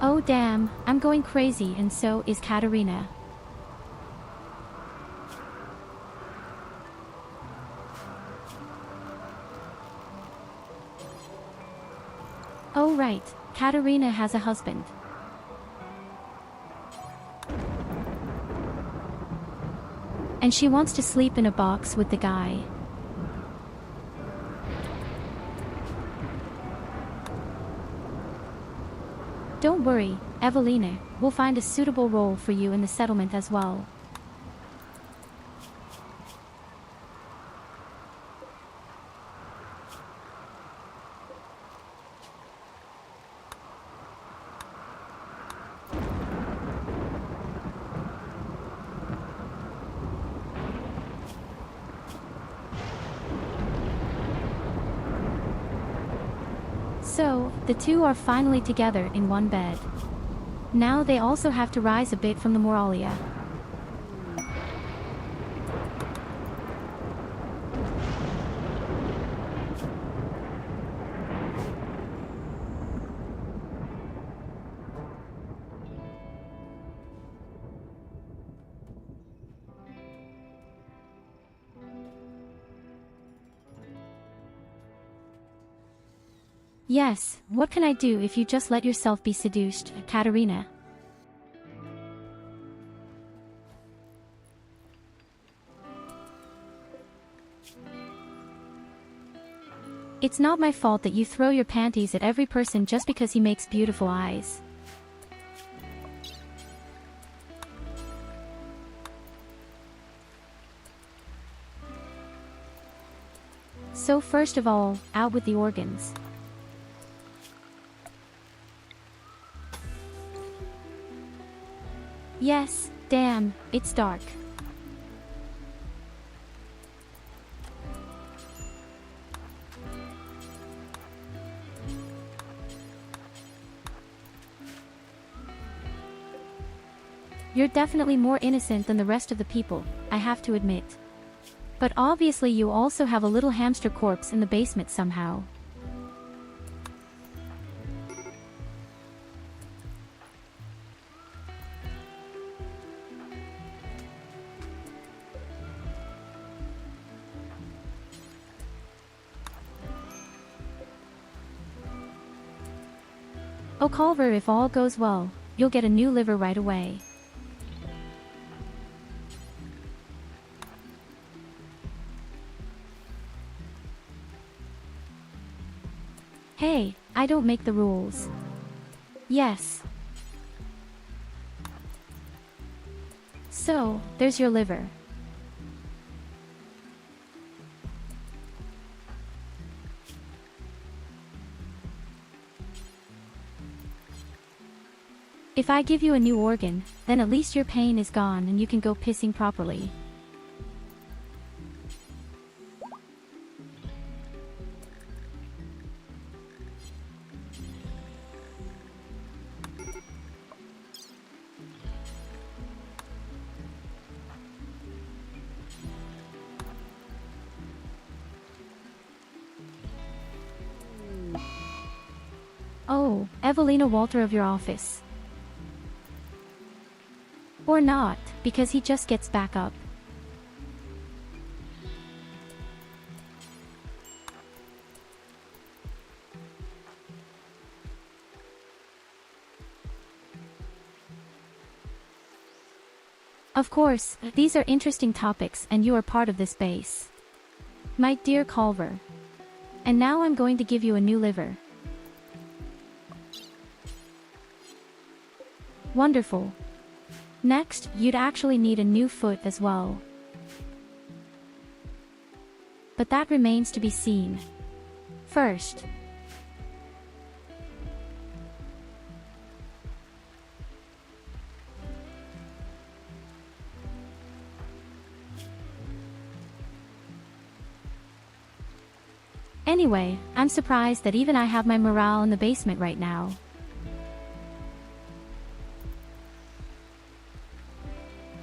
Oh damn, I'm going crazy and so is Katerina. Oh right, Katerina has a husband. And she wants to sleep in a box with the guy. Don't worry, Evelina, we'll find a suitable role for you in the settlement as well. So, the two are finally together in one bed. Now they also have to rise a bit from the Moralia. Yes, what can I do if you just let yourself be seduced, Katerina? It's not my fault that you throw your panties at every person just because he makes beautiful eyes. So first of all, out with the organs. Yes, damn, it's dark. You're definitely more innocent than the rest of the people, I have to admit. But obviously you also have a little hamster corpse in the basement somehow. Oh Culver, if all goes well, you'll get a new liver right away. Hey, I don't make the rules. Yes. So, there's your liver. If I give you a new organ, then at least your pain is gone and you can go pissing properly. Oh, Evelina Walter of your office. Or not, because he just gets back up. Of course, these are interesting topics and you are part of this base. My dear Culver. And now I'm going to give you a new liver. Wonderful. Next, you'd actually need a new foot as well. But that remains to be seen. First. Anyway, I'm surprised that even I have my morale in the basement right now.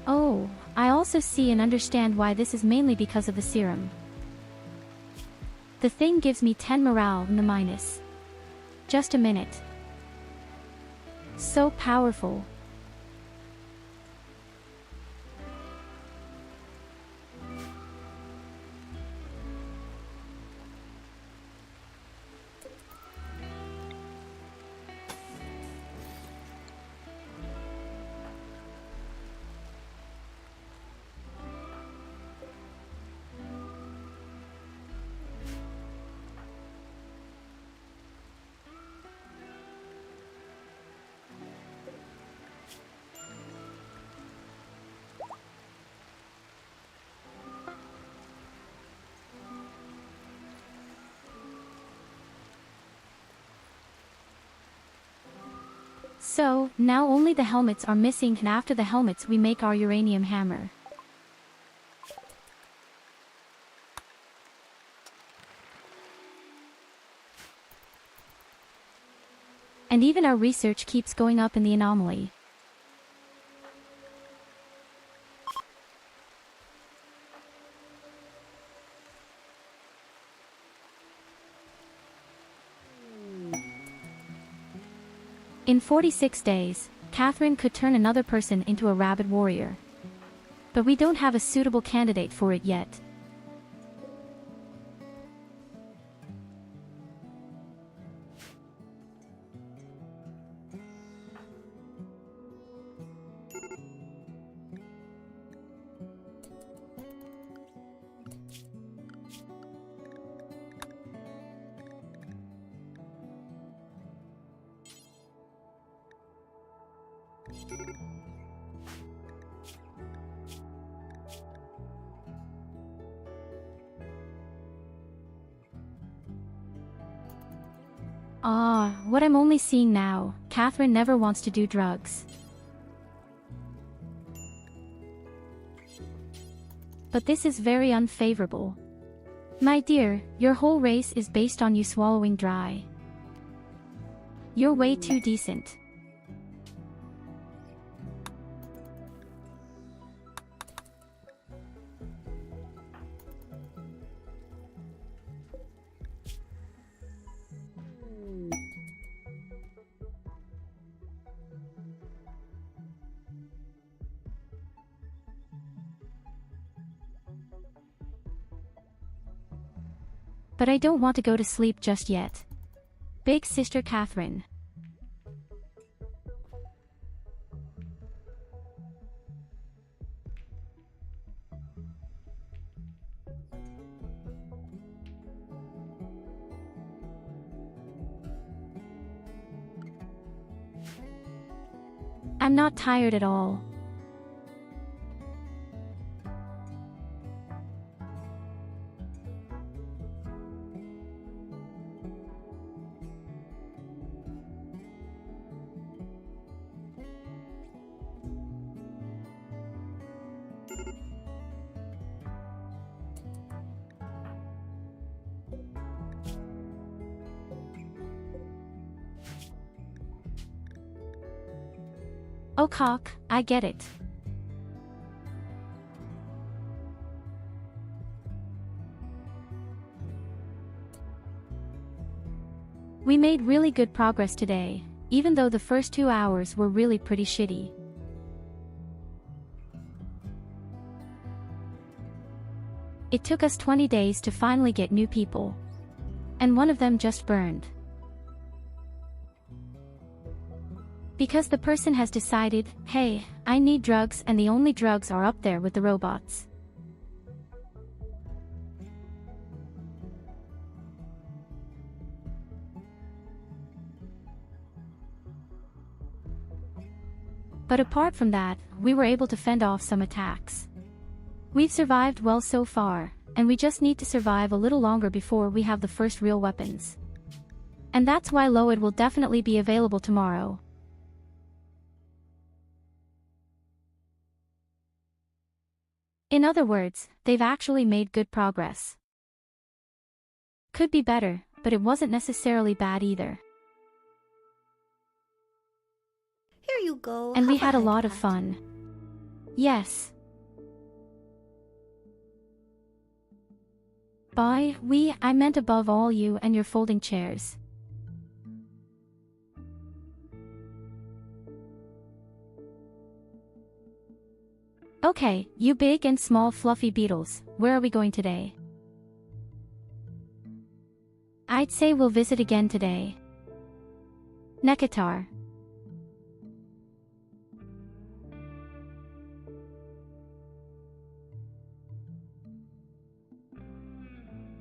Oh, I also see and understand why this is mainly because of the serum. The thing gives me 10 morale in the minus. Just a minute. So powerful. So, now only the helmets are missing, and after the helmets we make our uranium hammer. And even our research keeps going up in the anomaly. In 46 days, Catherine could turn another person into a rabid warrior. But we don't have a suitable candidate for it yet. Ah, what I'm only seeing now, Catherine never wants to do drugs. But this is very unfavorable. My dear, your whole race is based on you swallowing dry. You're way too decent. But I don't want to go to sleep just yet. Big sister Catherine. I'm not tired at all. Oh cock, I get it. We made really good progress today, even though the first 2 hours were really pretty shitty. It took us 20 days to finally get new people. And one of them just burned. Because the person has decided, hey, I need drugs, and the only drugs are up there with the robots. But apart from that, we were able to fend off some attacks. We've survived well so far, and we just need to survive a little longer before we have the first real weapons. And that's why VoD will definitely be available tomorrow. In other words, they've actually made good progress. Could be better, but it wasn't necessarily bad either. Here you go. And we have had a head lot of pat. fun. Yes. By I meant above all you and your folding chairs. Okay, you big and small fluffy beetles, where are we going today? I'd say we'll visit again today. Nekatar.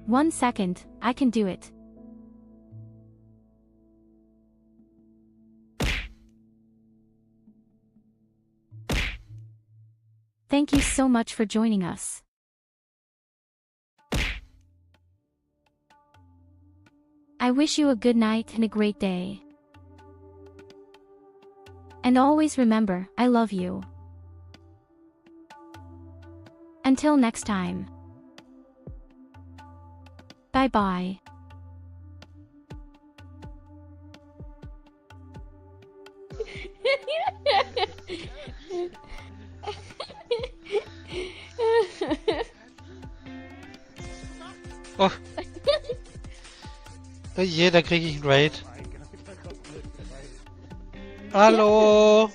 One second, I can do it. Thank you so much for joining us. I wish you a good night and a great day. And always remember, I love you. Until next time. Bye-bye. Oh. Oh je, da kriege ich einen Raid. Hallo.